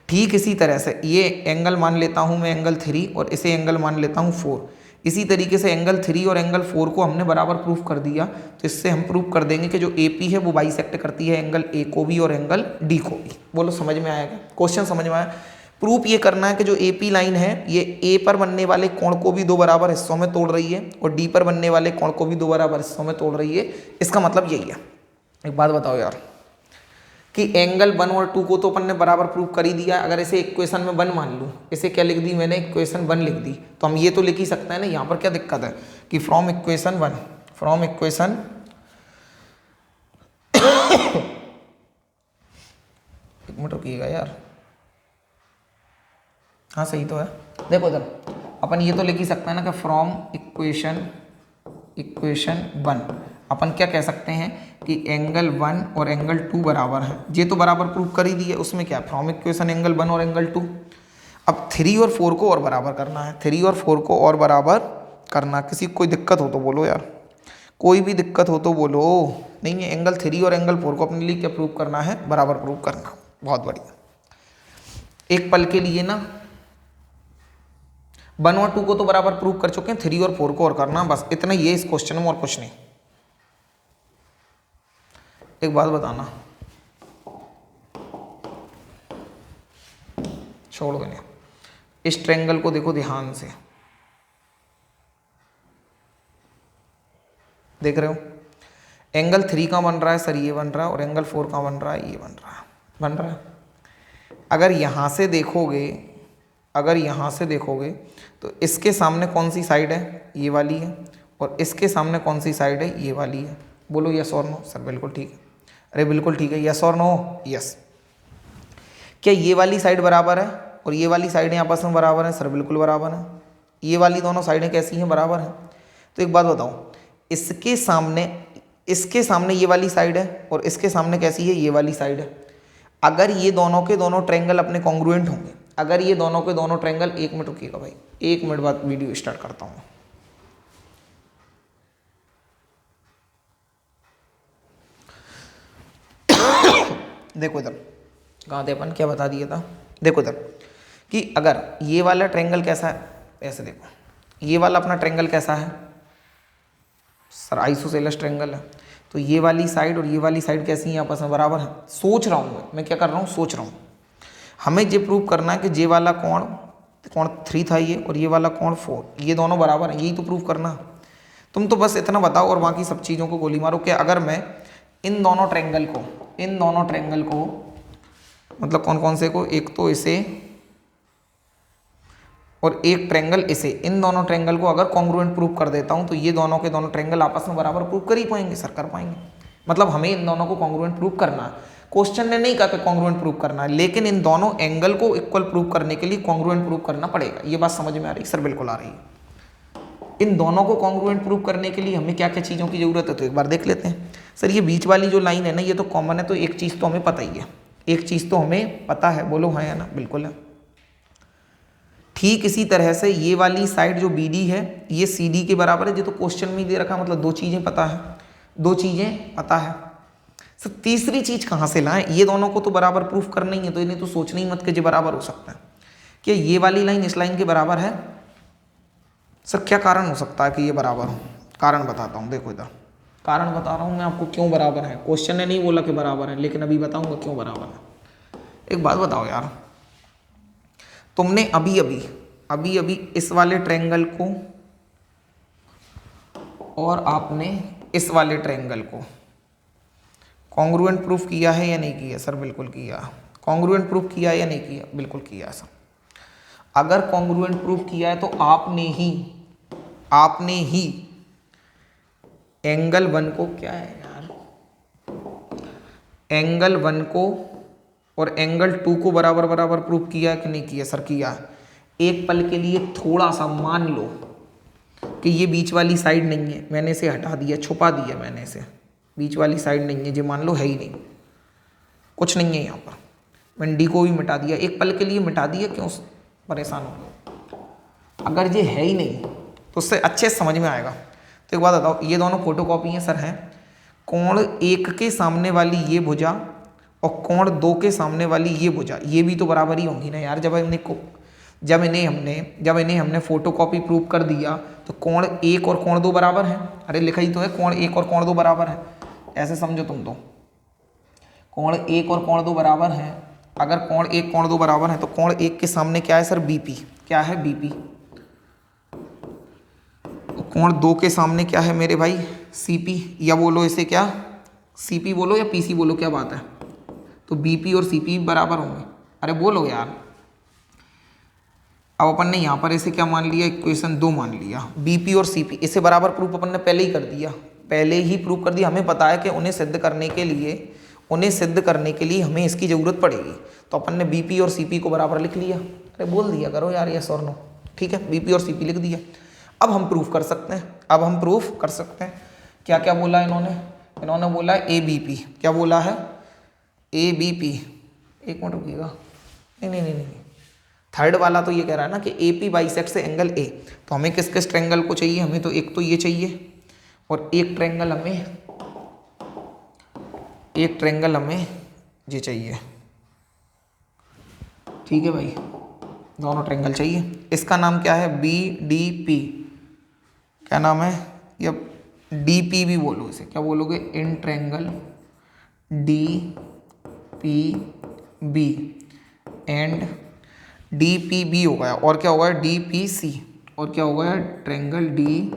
ठीक इसी तरह से ये एंगल मान लेता हूँ मैं एंगल 3 और इसे एंगल मान लेता हूँ 4। इसी तरीके से एंगल 3 और एंगल 4 को हमने बराबर प्रूफ कर दिया, तो इससे हम प्रूफ कर देंगे कि जो AP है वो बाइसेक्ट करती है एंगल A को भी और एंगल D को भी। बोलो समझ में आएगा, क्वेश्चन समझ में आया। प्रूफ ये करना है कि जो AP लाइन है ये A पर बनने वाले कोण को भी 2 बराबर हिस्सों में तोड़ रही है और D पर बनने वाले कोण को भी 2 बराबर हिस्सों में तोड़ रही है। इसका मतलब यही है। एक बात बताओ यार कि एंगल 1 और 2 को तो अपन ने बराबर प्रूफ कर ही दिया। अगर इसे इक्वेशन में 1 मान लूँ, इसे क्या लिख दी मैंने, इक्वेशन 1 लिख दी, तो हम ये तो लिख ही सकते हैं ना। यहाँ पर क्या दिक्कत है कि फ्रॉम इक्वेशन 1, फ्रॉम इक्वेशन एक मिनट रुकिएगा यार, हाँ सही तो है। देखो इधर अपन ये तो लिख ही सकते हैं ना कि फ्रॉम इक्वेशन 1 अपन क्या कह सकते हैं कि एंगल 1 और एंगल 2 बराबर है। ये तो बराबर प्रूफ कर ही दिए, उसमें क्या फ्रॉम इक्वेशन एंगल 1 और एंगल 2। अब 3 और 4 को और बराबर करना है, 3 और 4 को और बराबर करना। किसी को कोई दिक्कत हो तो बोलो यार, कोई भी दिक्कत हो तो बोलो। नहीं है, एंगल 3 और एंगल 4 को अपने लिए क्या प्रूफ करना है, बराबर प्रूफ करना। बहुत बढ़िया। एक पल के लिए ना 1 और 2 को तो बराबर प्रूफ कर चुके हैं, 3 और 4 को और करना, बस इतना ये इस क्वेश्चन में, और कुछ नहीं। एक बात बताना, छोड़ो नहीं, इस ट्रायंगल को देखो ध्यान से, देख रहे हो एंगल 3 का बन रहा है सर, ये बन रहा है, और एंगल 4 का बन रहा है, ये बन रहा है। अगर यहाँ से देखोगे, अगर यहाँ से देखोगे तो इसके सामने कौन सी साइड है, ये वाली है, और इसके सामने कौन सी साइड है, ये वाली है। बोलो यस और नो। सर बिल्कुल ठीक है। अरे बिल्कुल ठीक है, यस और नो। यस। क्या ये वाली साइड बराबर है और ये वाली साइडें आपस में बराबर हैं? सर बिल्कुल बराबर हैं। ये वाली दोनों साइडें कैसी हैं? बराबर हैं। तो एक बात बताओ, इसके सामने ये वाली साइड है और इसके सामने कैसी है, ये वाली साइड है। अगर ये दोनों के दोनों ट्रायंगल अपने कॉन्ग्रुएंट होंगे, अगर ये दोनों के दोनों ट्रायंगल, 1 मिनट रुकिएगा भाई, 1 मिनट बाद वीडियो स्टार्ट करता हूँ। देखो इधर, कहाँ थे अपन, क्या बता दिया था। देखो इधर कि अगर ये वाला ट्रायंगल कैसा है, ऐसे देखो, ये वाला अपना ट्रायंगल कैसा है सर, आइसोसेलेस ट्रायंगल है। तो ये वाली साइड और ये वाली साइड कैसी हैं, आपस में बराबर है। सोच रहा हूँ मैं क्या कर रहा हूँ, सोच रहा हूँ। हमें ये प्रूव करना है कि ये वाला कोण 3 था ये, और ये वाला कोण 4, ये दोनों बराबर हैं, यही तो प्रूव करना। तुम तो बस इतना बताओ और बाकी सब चीज़ों को गोली मारो कि अगर मैं इन दोनों ट्रायंगल को मतलब कौन कौन से को, एक तो इसे और एक ट्रायंगल इसे, इन दोनों ट्रायंगल को अगर कॉन्ग्रुएंट प्रूव कर देता हूं तो ये दोनों के दोनों ट्रायंगल आपस में बराबर प्रूव कर ही पाएंगे सर, कर पाएंगे। मतलब हमें इन दोनों को कॉन्ग्रुएंट प्रूव करना है। क्वेश्चन ने नहीं कहा कि कॉन्ग्रुएंट प्रूव करना है, लेकिन इन दोनों एंगल को इक्वल प्रूव करने के लिए कॉन्ग्रुएंट प्रूव करना पड़ेगा। ये बात समझ में आ रही? सर बिल्कुल आ रही है। इन दोनों को कॉन्ग्रुएंट प्रूव करने के लिए हमें क्या क्या चीज़ों की जरूरत है, तो एक बार देख लेते हैं। सर ये बीच वाली जो लाइन है ना, ये तो कॉमन है, तो एक चीज़ तो हमें पता ही है, एक चीज़ तो हमें पता है। बोलो हाँ या ना? बिल्कुल है। ठीक इसी तरह से ये वाली साइड जो BD है, ये CD के बराबर है। ये तो क्वेश्चन में ही दे रखा, मतलब 2 चीज़ें पता है, 2 चीज़ें पता है। सर तीसरी चीज़ कहाँ से लाएं? ये दोनों को तो बराबर प्रूफ करना ही है, तो इन्हें तो सोचना ही मत कि ये बराबर हो सकता है। क्या ये वाली लाइन इस लाइन के बराबर है? सर क्या कारण हो सकता है कि ये बराबर हो? कारण बताता हूँ, देखो इधर कारण बता रहा हूँ मैं आपको क्यों बराबर है। क्वेश्चन ने नहीं बोला कि बराबर है, लेकिन अभी बताऊँगा क्यों बराबर है। एक बात बताओ यार, तुमने अभी अभी इस वाले ट्रायंगल को और आपने इस वाले ट्रायंगल को कॉन्ग्रुएंट प्रूफ किया है या नहीं किया? सर बिल्कुल किया। कॉन्ग्रुएंट प्रूफ किया है या नहीं किया? बिल्कुल किया सर। अगर कॉन्ग्रुएंट प्रूफ किया है तो आपने ही एंगल 1 को, क्या है यार, एंगल 1 को और एंगल 2 को बराबर बराबर प्रूफ किया है कि नहीं किया? सर किया है। एक पल के लिए थोड़ा सा मान लो कि ये बीच वाली साइड नहीं है, मैंने इसे हटा दिया, छुपा दिया मैंने इसे, बीच वाली साइड नहीं है, ये मान लो है ही नहीं, कुछ नहीं है यहाँ पर। मैंने D को भी मिटा दिया, एक पल के लिए मिटा दिया, क्यों परेशान हो? अगर ये है ही नहीं तो उससे अच्छे समझ में आएगा। तो एक बात बताओ, ये दोनों फोटोकॉपी हैं सर, हैं। कोण 1 के सामने वाली ये भुजा और कोण 2 के सामने वाली ये भुजा, ये भी तो बराबर ही होंगी ना यार। जब इन्हें हमने फोटोकॉपी प्रूव कर दिया तो कोण 1 और कोण 2 बराबर हैं। अरे लिखा ही तो है, कोण 1 और कोण 2 बराबर है, ऐसे समझो तुम तो। कोण 1 और कोण 2 बराबर हैं। अगर कोण 1 कोण 2 बराबर है तो कोण 1 के सामने क्या है सर? BP। क्या है? BP। कोण 2 के सामने क्या है मेरे भाई? CP, या बोलो इसे क्या, CP बोलो या PC बोलो, क्या बात है। तो BP और CP बराबर होंगे। अरे बोलो यार। अब अपन ने यहाँ पर इसे क्या मान लिया? इक्वेशन 2 मान लिया। BP और CP इसे बराबर प्रूफ अपन ने पहले ही कर दिया, पहले ही प्रूफ कर दिया। हमें पता है कि उन्हें सिद्ध करने के लिए हमें इसकी ज़रूरत पड़ेगी, तो अपन ने BP और CP को बराबर लिख लिया। अरे बोल दिया करो यार यस और नो, ठीक है। BP और CP लिख दिया। अब हम प्रूफ कर सकते हैं। क्या क्या बोला इन्होंने बोला ABP। क्या बोला है? ABP। एक मिनट रुकिएगा, नहीं, थर्ड वाला तो ये कह रहा है ना कि AP bisects angle A। तो हमें किस किस ट्रायंगल को चाहिए? हमें तो एक तो ये चाहिए और एक ट्रायंगल हमें ये चाहिए, ठीक है भाई। दोनों ट्रायंगल चाहिए। इसका नाम क्या है? BDP। क्या नाम है? या DP भी बोलो इसे, क्या बोलोगे? In triangle DPB and DPB हो गया, और क्या होगा? DPC, और क्या होगा? Triangle DP।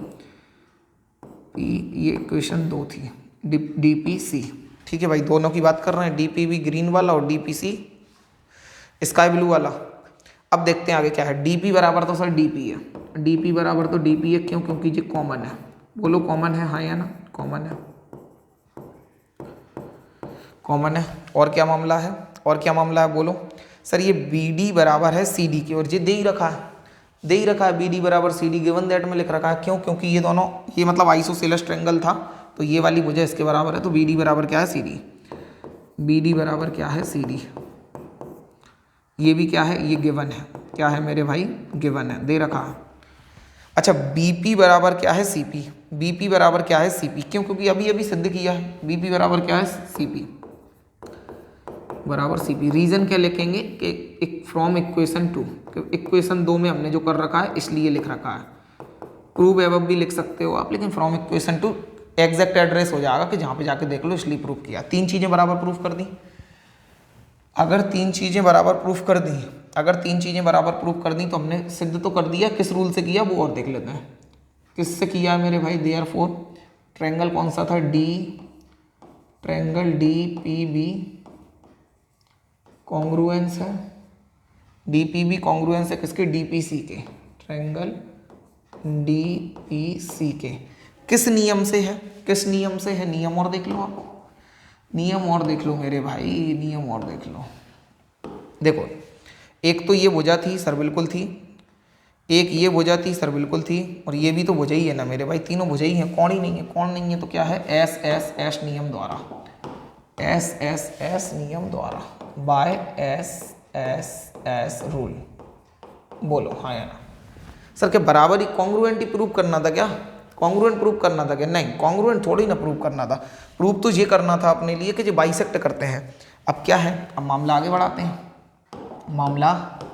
ये इक्वेशन 2 थी, DPC, ठीक है भाई। दोनों की बात कर रहे हैं, DPB ग्रीन वाला और DPC स्काई ब्लू वाला। अब देखते हैं आगे क्या है। डीपी बराबर तो सर डीपी है, डीपी बराबर तो डीपी है, क्यों? क्योंकि ये कॉमन है। बोलो कॉमन है, हाँ या ना? कॉमन है, कॉमन है। और क्या मामला है, और क्या मामला है बोलो। सर ये बी डी बराबर है सी डी की, और ये दे ही रखा है, दे ही रखा है बी डी बराबर सी डी, गिवन दैट में लिख रखा है। क्यों? क्योंकि ये दोनों, ये मतलब आइसोसेलेस ट्रायंगल था, तो ये वाली भुजा इसके बराबर है, तो बी डी बराबर क्या है? C D. बी डी बराबर क्या है? C D. ये भी क्या है? ये गिवन है। क्या है मेरे भाई? गिवन है, दे रखा है। अच्छा, बीपी बराबर क्या है? सीपी। बीपी बराबर क्या है? सीपी। क्यों? क्योंकि अभी अभी सिद्ध किया है। बीपी बराबर क्या है? सीपी बराबर सीपी। रीजन क्या लिखेंगे कि फ्रॉम इक्वेशन 2, इक्वेशन 2 में हमने जो कर रखा है इसलिए लिख रखा है। प्रूव एबव भी लिख सकते हो आप, लेकिन फ्रॉम इक्वेशन 2 एग्जैक्ट एड्रेस हो जाएगा कि जहाँ पे जाके देख लो, इसलिए प्रूव किया। तीन चीज़ें बराबर प्रूफ कर दी। अगर तीन चीज़ें बराबर प्रूफ कर दी, अगर तीन चीज़ें बराबर प्रूफ कर दी तो हमने सिद्ध तो कर दिया। किस रूल से किया वो और देख लेते हैं। किससे किया है मेरे भाई? देयरफॉर ट्रायंगल कौन सा था? D, triangle D P B congruence है, डी पी बी कॉन्ग्रुएंस है किसके? डी पी सी के। ट्रायंगल डी पी सी के किस नियम से है? किस नियम से है? नियम और देख लो आप, नियम और देख लो मेरे भाई, नियम और देख लो। देखो, एक तो ये भुजा थी सर, बिल्कुल थी। एक ये भुजा थी सर, बिल्कुल थी। और ये भी तो भुजा ही है ना मेरे भाई, तीनों भुजा ही हैं। कौन ही नहीं है? कौन नहीं है तो क्या है? एस एस एस नियम द्वारा, एस एस एस नियम द्वारा, bye S S S rule. बोलो हाँ या ना? सर क्या बराबर ही कॉन्ग्रुएंट ही प्रूव करना था क्या? कॉन्ग्रुएंट प्रूव करना था क्या? नहीं, कॉन्ग्रुएंट थोड़ी ना प्रूव करना था। प्रूव तो ये करना था अपने लिए कि जो बाइसेक्ट करते हैं। अब क्या है? अब मामला आगे बढ़ाते हैं, मामला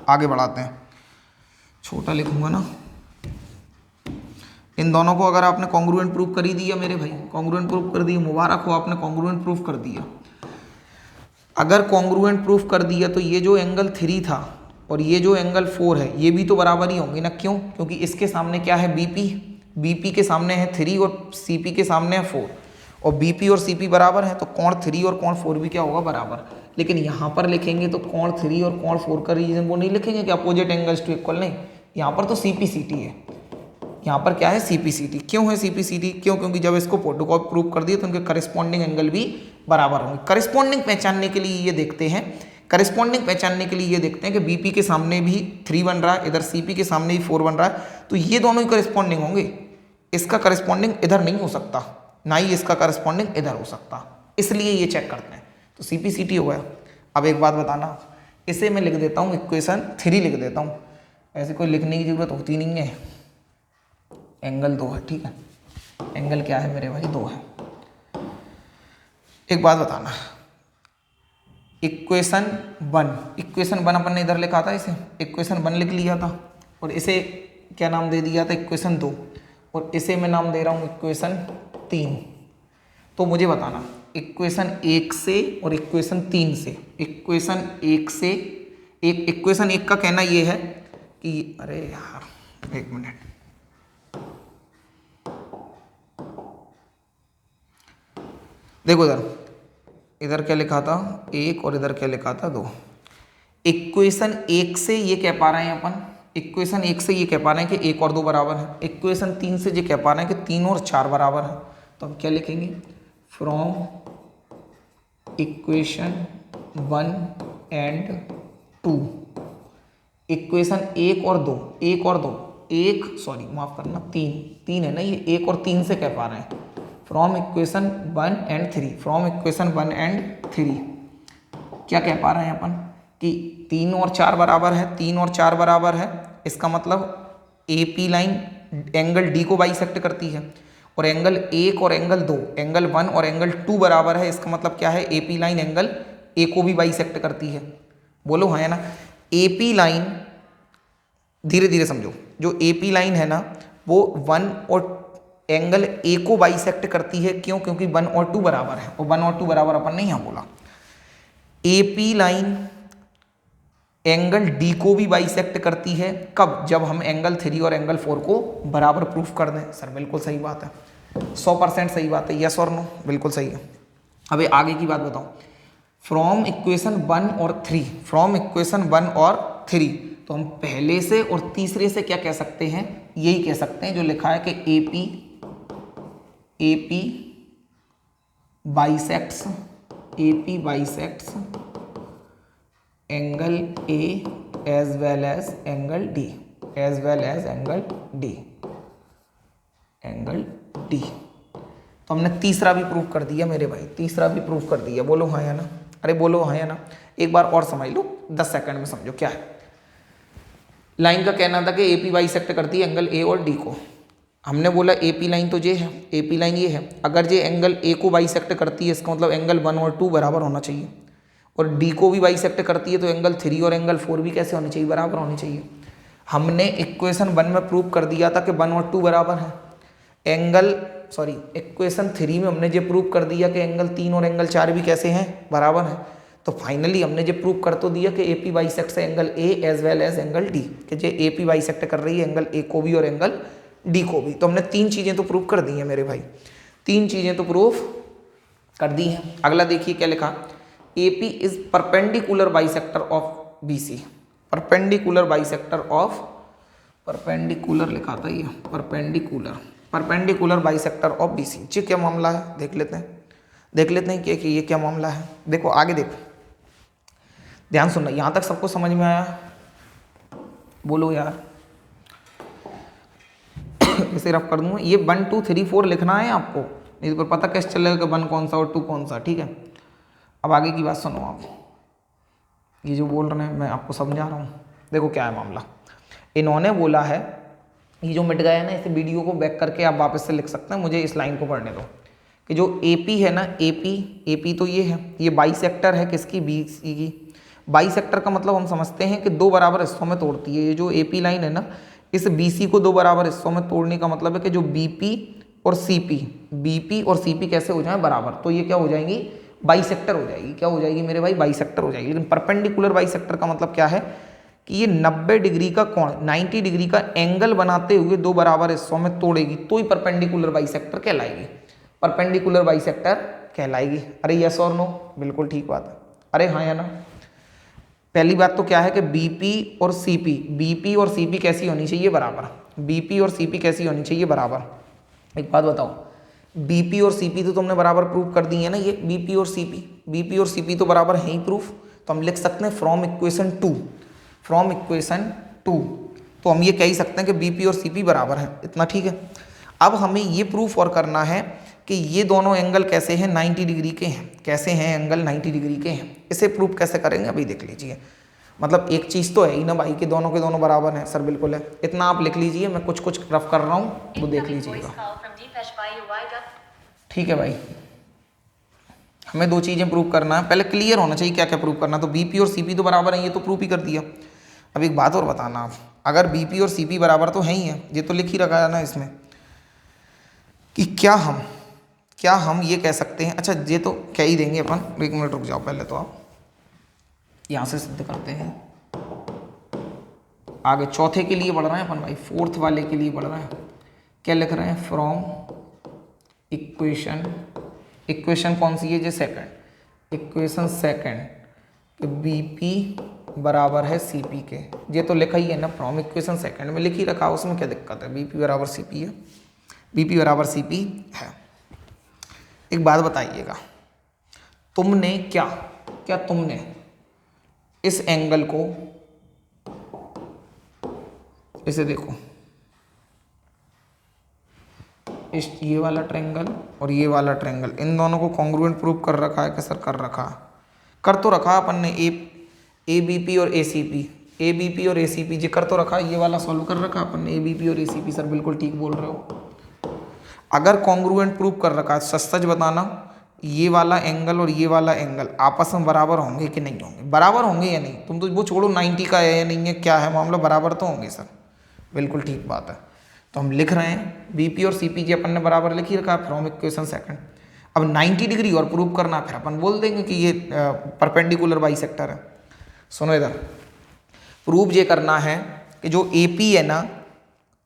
आगे बढ़ाते हैं। छोटा लिखूंगा ना। इन दोनों को अगर आपने कॉन्ग्रुएंट प्रूव कर ही दिया मेरे भाई, कॉन्ग्रुएंट प्रूव कर दिया, मुबारक हो, आपने कॉन्ग्रुएंट प्रूव कर दिया। अगर कॉन्ग्रुएंट प्रूफ कर दिया तो ये जो एंगल 3 था और ये जो एंगल 4 है, ये भी तो बराबर ही होंगे ना। क्यों? क्योंकि इसके सामने क्या है? बीपी, बीपी के सामने है 3 और सीपी के सामने है 4, और बीपी और सीपी बराबर है, तो कोण 3 और कोण 4 भी क्या होगा? बराबर। लेकिन यहाँ पर लिखेंगे तो कोण 3 और कोण 4 का रीजन वो नहीं लिखेंगे कि अपोजिट एंगल्स टू इक्वल, नहीं, यहाँ पर तो सीपी सीटी है। यहाँ पर क्या है? सीपी सीटी। क्यों है सीपी सीटी? क्यों? क्योंकि जब इसको फोटोकॉपी प्रूव कर दिए तो उनके करस्पॉन्डिंग एंगल भी बराबर होंगे। करस्पॉन्डिंग पहचानने के लिए ये देखते हैं, करस्पॉन्डिंग पहचानने के लिए ये देखते हैं कि बीपी के सामने भी 3 बन रहा है, इधर सीपी के सामने भी 4 बन रहा है, तो ये दोनों ही करस्पॉन्डिंग होंगे। इसका करस्पॉन्डिंग इधर नहीं हो सकता, ना ही इसका करस्पॉन्डिंग इधर हो सकता, इसलिए ये चेक करते हैं। तो सीपी सीटी हो गया। अब एक बात बताना, इसे मैं लिख देता हूँ इक्वेशन 3 लिख देता हूँ, ऐसे कोई लिखने की जरूरत होती नहीं है। एंगल 2 है, ठीक है। एंगल क्या है मेरे भाई? 2 है। एक बात बताना, इक्वेशन 1, इक्वेशन 1 अपन ने इधर लिखा था, इसे इक्वेशन 1 लिख लिया था, और इसे क्या नाम दे दिया था? इक्वेशन 2, और इसे मैं नाम दे रहा हूँ इक्वेशन 3। तो मुझे बताना इक्वेशन 1 से और इक्वेशन 3 से, इक्वेशन 1 से, इक्वेशन 1 का कहना ये है कि, अरे यार एक मिनट, देखो इधर क्या लिखा था? 1, और इधर क्या लिखा था? 2। इक्वेशन 1 से ये कह पा रहे हैं अपन, इक्वेशन 1 से ये कह पा रहे हैं कि 1 और 2 बराबर है। इक्वेशन 3 से ये कह पा रहे हैं कि 3 और 4 बराबर है। तो हम क्या लिखेंगे? फ्रॉम इक्वेशन 1 एंड 2, इक्वेशन 1 और 2, 1 और 2, 1 सॉरी माफ करना 3 है ना, ये 1 और 3 से कह पा रहे हैं। From equation 1 and 3, from equation 1 and 3 क्या कह पा रहे हैं अपन कि 3 और 4 बराबर है, 3 और 4 बराबर है। इसका मतलब AP लाइन एंगल D को बाइसेक्ट करती है, और एंगल 1 और एंगल 2, एंगल 1 और एंगल 2 बराबर है। इसका मतलब क्या है? AP लाइन एंगल A को भी बाइसेक्ट करती है। बोलो हाँ है ना? AP लाइन, धीरे धीरे समझो, जो AP लाइन है ना वो 1 और एंगल A को बाइसेक्ट करती है। क्यों? क्योंकि 1 और 2 बराबर है, और 1 और 2 बराबर अपन ने यहाँ बोला। AP लाइन एंगल D को भी बाइसेक्ट करती है। कब? जब हम एंगल 3 और एंगल 4 को बराबर प्रूफ कर दें। सर बिल्कुल सही बात है, 100% सही बात है, यस और नो? बिल्कुल सही है। अभी आगे की बात बताओ, फ्रॉम इक्वेशन 1 और 3, फ्रॉम इक्वेशन 1 और 3 तो हम पहले से और तीसरे से क्या कह सकते हैं, यही कह सकते हैं जो लिखा है कि AP bisects angle A as well as angle D, angle D। तो हमने तीसरा भी प्रूव कर दिया मेरे भाई, तीसरा भी प्रूव कर दिया। बोलो हाँ या ना, अरे बोलो हाँ या ना। एक बार और समझ लो, 10 सेकंड में समझो क्या है। लाइन का कहना था कि AP बाइसेक्ट करती है एंगल A और D को। हमने बोला AP लाइन तो ये है, AP लाइन ये है, अगर ये एंगल A को बाइसेक्ट करती है इसका मतलब एंगल 1 और 2 बराबर होना चाहिए, और D को भी बाइसेक्ट करती है तो एंगल 3 और एंगल 4 भी कैसे होने चाहिए, बराबर होने चाहिए। हमने इक्वेशन 1 में प्रूव कर दिया था कि 1 और 2 बराबर है। इक्वेशन 3 में हमने ये प्रूव कर दिया कि एंगल 3 और एंगल 4 भी कैसे हैं, बराबर है। तो फाइनली हमने ये प्रूव कर तो दिया कि AP bisects angle A as well as angle D, कि ये AP बाइसेक्ट कर रही है एंगल A को भी और एंगल D को भी। तो हमने 3 चीज़ें तो प्रूव कर दी हैं मेरे भाई, 3 चीज़ें तो प्रूव कर दी हैं। अगला देखिए क्या लिखा, AP is perpendicular bisector of BC, perpendicular लिखा था ये, परपेंडिकुलर बाइसेक्टर ऑफ BC। ये क्या मामला है देख लेते हैं कि ये क्या मामला है। देखो आगे देखो, ध्यान सुनना, यहाँ तक सबको समझ में आया, बोलो यार। इसे रफ कर दूंगा, ये 1 2 3 4 लिखना है आपको, नहीं तो पता कैसे चलेगा कि 1 कौन सा और 2 कौन सा, ठीक है। अब आगे की बात सुनो आप, ये जो बोल रहे हैं मैं आपको समझा रहा हूँ। देखो क्या है मामला, इन्होंने बोला है, ये जो मिट गया है ना, इस वीडियो को बैक करके आप वापस से लिख सकते हैं, मुझे इस लाइन को पढ़ने दो कि जो AP है ना, AP तो ये है, ये बाइसेक्टर है किसकी, BC की। बाइसेक्टर का मतलब हम समझते हैं कि 2 बराबर हिस्सों में तोड़ती है। ये जो AP लाइन है ना, इस BC को 2 बराबर हिस्सों में तोड़ने का मतलब है कि जो BP और CP कैसे हो जाए बराबर, तो ये क्या हो जाएंगी, बाइसेक्टर हो जाएगी। क्या हो जाएगी मेरे भाई, बाइसेक्टर हो जाएगी। लेकिन परपेंडिकुलर बाइसेक्टर का मतलब क्या है कि ये 90 डिग्री का कोण, 90 डिग्री का एंगल बनाते हुए 2 बराबर हिस्सों में तोड़ेगी तो ही परपेंडिकुलर बाइसेक्टर कहलाएगी, परपेंडिकुलर बाइसेक्टर कहलाएगी। अरे यस और नो, बिल्कुल ठीक बात है, अरे हाँ या ना। पहली बात तो क्या है कि BP और CP कैसी होनी चाहिए, बराबर। BP और CP कैसी होनी चाहिए, बराबर। एक बात बताओ, BP और CP तो तुमने बराबर प्रूव कर दी है ना, ये BP और CP तो बराबर है ही प्रूफ। तो हम लिख सकते हैं फ्रॉम इक्वेशन 2, तो हम ये कह ही सकते हैं कि BP और CP बराबर है, इतना ठीक है। अब हमें ये प्रूफ और करना है कि ये दोनों एंगल कैसे हैं, 90 डिग्री के हैं। कैसे हैं एंगल, 90 डिग्री के हैं। इसे प्रूफ कैसे करेंगे अभी देख लीजिए। मतलब एक चीज़ तो है ही ना भाई कि दोनों के दोनों बराबर हैं, सर बिल्कुल है। इतना आप लिख लीजिए, मैं कुछ कुछ रफ कर रहा हूँ वो देख लीजिएगा, ठीक है भाई। हमें 2 चीज़ें प्रूव करना है, पहले क्लियर होना चाहिए क्या क्या प्रूव करना। तो BP और CP तो बराबर हैं, ये तो प्रूफ ही कर दिया। अब एक बात और बताना आप, अगर BP और CP बराबर तो है ही है, ये तो लिख ही रखा है ना इसमें, कि क्या हम ये कह सकते हैं। अच्छा ये तो कह ही देंगे अपन, 1 मिनट रुक जाओ पहले, तो आप यहाँ से सिद्ध करते हैं। आगे चौथे के लिए बढ़ रहे हैं अपन भाई, 4th वाले के लिए बढ़ रहे हैं। क्या लिख रहे हैं, फ्रॉम इक्वेशन कौन सी है, जो इक्वेशन सेकंड, BP बराबर है CP के। ये तो लिखा ही है ना, फ्रॉम इक्वेशन सेकंड में लिख ही रखा, उसमें क्या दिक्कत है, BP बराबर CP है, BP बराबर CP है। एक बात बताइएगा, तुमने तुमने इस एंगल को, इसे देखो, इस ये वाला ट्रायंगल और ये वाला ट्रायंगल, इन दोनों को कॉन्ग्रुएंट प्रूव कर रखा है कि सर कर रखा, कर तो रखा अपन ने। ABP और ACP जी कर तो रखा, ये वाला सॉल्व कर रखा अपन ने, ABP और ACP। सर बिल्कुल ठीक बोल रहे हो। अगर कॉन्ग्रुएंट प्रूव कर रखा है, सच बताना, ये वाला एंगल और ये वाला एंगल आपस में बराबर होंगे कि नहीं होंगे, बराबर होंगे या नहीं। तुम तो वो छोड़ो 90 का है या नहीं है, क्या है मामला, बराबर तो होंगे सर, बिल्कुल ठीक बात है। तो हम लिख रहे हैं BP और CP जी अपन ने बराबर लिख ही रखा है फ्रॉम इक्वेशन सेकंड। अब 90 डिग्री और प्रूव करना, फिर अपन बोल देंगे कि ये परपेंडिकुलर बाइसेक्टर है। सुनो इधर, प्रूव ये करना है कि जो AP है ना,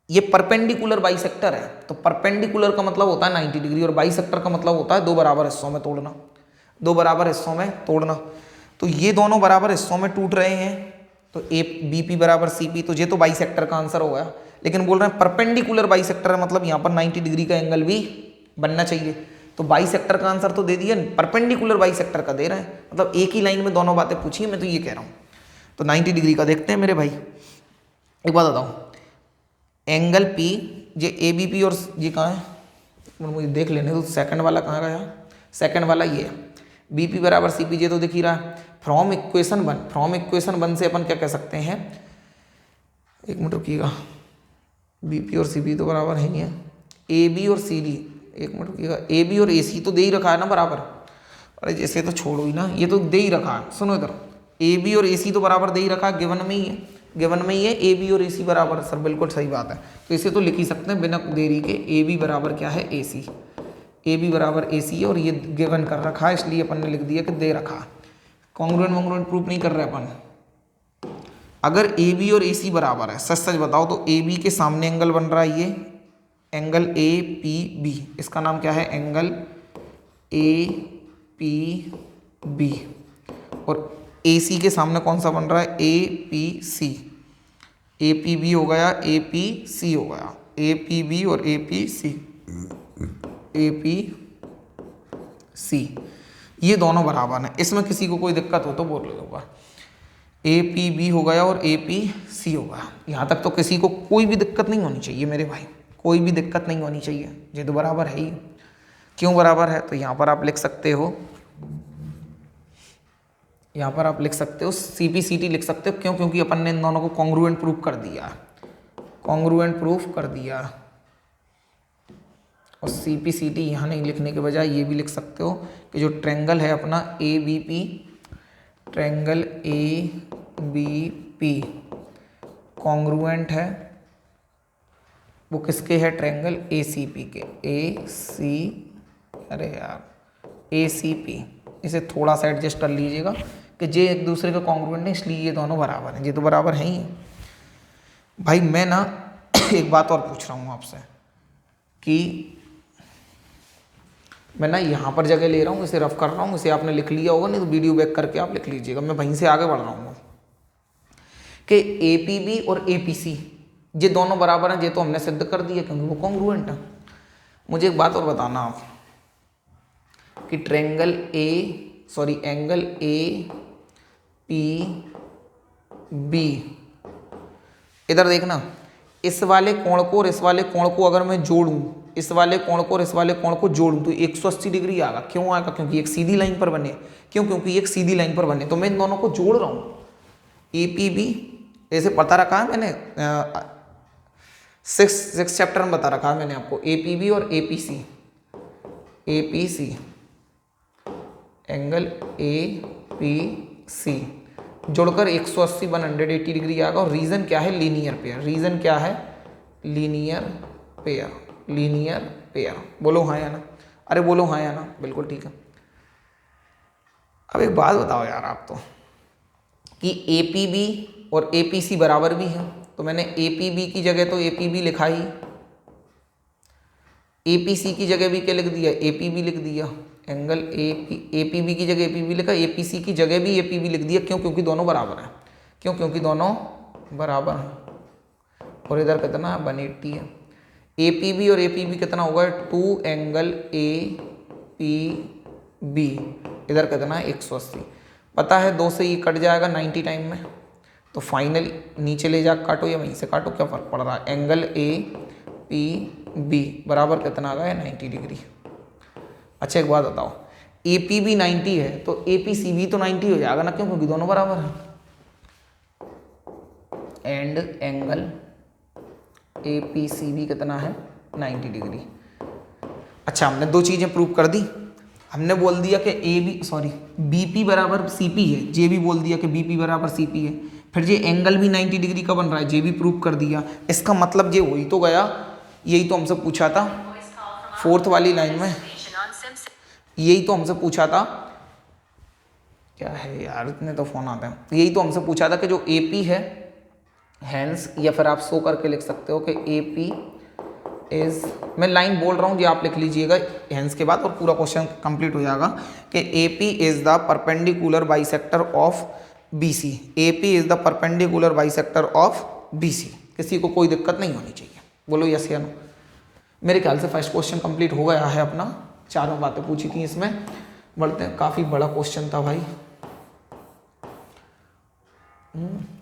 ये परपेंडिकुलर बाइसेक्टर है। तो परपेंडिकुलर का मतलब होता है 90 डिग्री और बाइसेक्टर का मतलब होता है 2 बराबर हिस्सों में तोड़ना, 2 बराबर हिस्सों में तोड़ना। तो ये दोनों बराबर हिस्सों में टूट रहे हैं, तो ए बी पी बराबर सी पी, तो ये तो बाई सेक्टर का आंसर हो गया। लेकिन बोल रहे हैं परपेंडिकुलर बाई सेक्टर है, मतलब यहाँ पर 90 डिग्री का एंगल भी बनना चाहिए। तो बाई सेक्टर का आंसर तो दे दिया, परपेंडिकुलर बाई सेक्टर का दे रहे हैं, मतलब एक ही लाइन में दोनों बातें पूछी है, मैं तो ये कह रहा हूँ। तो 90 डिग्री का देखते हैं मेरे भाई। एक बात बताओ, एंगल पी, ये ए बी पी और ये कहाँ है, मुझे देख लेने तो सेकंड वाला कहाँ गया, सेकंड वाला ये है, बी पी बराबर सी पी, ये तो दिख ही रहा है। फ्रॉम इक्वेशन वन से अपन क्या कह सकते हैं, एक मिनट रुकिएगा, बी पी और सी पी तो बराबर है ही है, ए बी और सी डी, एक मिनट रुकिएगा, ए बी और ए सी तो दे ही रखा है ना बराबर, अरे जैसे तो छोड़ो ही ना, ये तो दे ही रखा है, सुनो इधर, ए बी और ए सी तो बराबर दे ही रखा है, गिवन में ही है, गिवन में ही है ए बी और ए सी बराबर, सर बिल्कुल सही बात है। तो इसे तो लिख ही सकते हैं बिना देरी के, ए बी बराबर क्या है ए सी, ए बी बराबर ए सी है, और ये गिवन कर रखा है, इसलिए अपन ने लिख दिया कि दे रखा है। कॉन्ग्रुएंट प्रूफ नहीं कर रहे अपन। अगर ए बी और ए सी बराबर है, सच सच बताओ तो ए बी के सामने एंगल बन रहा है ये एंगल ए पी बी, इसका नाम क्या है, एंगल ए पी बी, और ए सी के सामने कौन सा बन रहा है, A P C, A P B हो गया, ए पी सी हो गया, ए पी बी और A P C, A P सी, ये दोनों बराबर हैं। इसमें किसी को कोई दिक्कत हो तो बोल लो, ए पी बी हो गया और ए पी सी हो गया, यहाँ तक तो किसी को कोई भी दिक्कत नहीं होनी चाहिए मेरे भाई, कोई भी दिक्कत नहीं होनी चाहिए, ये तो बराबर है ही। क्यों बराबर है, तो यहाँ पर आप लिख सकते हो, यहाँ पर आप लिख सकते हो सी पी सी टी लिख सकते हो, क्यों, क्योंकि अपन ने इन दोनों को कॉन्ग्रुएंट प्रूफ कर दिया, कॉन्ग्रुएंट प्रूफ कर दिया। और सी पी सी टी यहाँ नहीं लिखने के बजाय ये भी लिख सकते हो कि जो ट्रेंगल है अपना A B P, triangle A B P congruent है, वो किसके है, ट्रेंगल ए सी पी के, ए सी, अरे यार ए सी पी, इसे थोड़ा सा एडजस्ट कर लीजिएगा कि ये एक दूसरे का कॉन्ग्रुएंट है, इसलिए ये दोनों बराबर हैं, ये तो बराबर हैं ही। भाई मैं ना एक बात और पूछ रहा हूँ आपसे कि मैं ना यहाँ पर जगह ले रहा हूँ, इसे रफ कर रहा हूँ, इसे आपने लिख लिया होगा, नहीं तो वीडियो बैक करके आप लिख लीजिएगा, मैं वहीं से आगे बढ़ रहा हूँ कि ए पी बी और ए पी सी ये दोनों बराबर हैं, ये तो हमने सिद्ध कर दिया क्योंकि वो कॉन्ग्रुएंट है। मुझे एक बात और बताना आप कि एंगल ए पी बी, इधर देखना, इस वाले कोण को और इस वाले कोण को अगर मैं जोड़ूं, इस वाले कोण को और इस वाले कोण को जोड़ूं तो 180 डिग्री आएगा। क्यों आएगा, क्योंकि एक सीधी लाइन पर बने, क्यों, क्योंकि एक सीधी लाइन पर बने, तो मैं इन दोनों को जोड़ रहा हूं। ए पी बी ऐसे पता रखा है मैंने, 6 चैप्टर में बता रखा है मैंने आपको, ए पी बी और A P C, A P C, angle A P C जोड़कर 180 180 डिग्री आएगा। और रीजन क्या है, लीनियर पेयर, रीजन क्या है, लीनियर पेयर, लीनियर पेयर, बोलो हाँ या ना, अरे बोलो हाँ या ना, बिल्कुल ठीक है। अब एक बात बताओ यार आप तो कि ए पी बी और ए पी सी बराबर भी है, तो मैंने ए पी बी की जगह तो ए पी बी लिखा ही, ए पी सी की जगह भी क्या लिख दिया, ए पी बी लिख दिया, एंगल ए पी बी की जगह ए पी बी लिखा, ए पी सी की जगह भी ए पी बी लिख दिया। क्यों, क्योंकि दोनों बराबर हैं, क्यों, क्योंकि दोनों बराबर हैं। और इधर कितना 180 है, ए पी बी और ए पी बी कितना होगा 2 एंगल ए पी बी, इधर कितना है 180, पता है 2 से ये कट जाएगा 90 टाइम में, तो फाइनली नीचे ले जा काटो या वहीं से काटो, क्या फर्क पड़ रहा है, एंगल ए पी बी बराबर कितना आ गया 90 डिग्री। अच्छा एक बात बताओ, ए पी बी 90 है तो ए पी सी बी तो 90 हो जाएगा ना, क्यों, क्योंकि दोनों बराबर हैं। And angle A P C B कितना है 90 डिग्री। अच्छा हमने 2 चीज़ें प्रूव कर दी, हमने बोल दिया कि बी पी बराबर सी पी है, जे भी बोल दिया कि बी पी बराबर सी पी है, फिर ये एंगल भी 90 डिग्री का बन रहा है, जे भी प्रूव कर दिया। इसका मतलब ये हो ही तो गया, यही तो हमसे पूछा था 4th वाली लाइन में, यही तो हमसे पूछा था, क्या है यार इतने तो फोन आते हैं, यही तो हमसे पूछा था कि जो ए पी है हैंस, या फिर आप शो करके लिख सकते हो कि ए पी इज, मैं लाइन बोल रहा हूँ जी आप लिख लीजिएगा हैंस के बाद और पूरा क्वेश्चन कंप्लीट हो जाएगा कि A P is the perpendicular bisector of BC, AP is the perpendicular bisector of BC। किसी को कोई दिक्कत नहीं होनी चाहिए, बोलो यस या नो। मेरे ख्याल से फर्स्ट क्वेश्चन कंप्लीट हो गया है अपना, चारों बातें पूछी थी इसमें। बढ़ते हैं, काफ़ी बड़ा क्वेश्चन था भाई।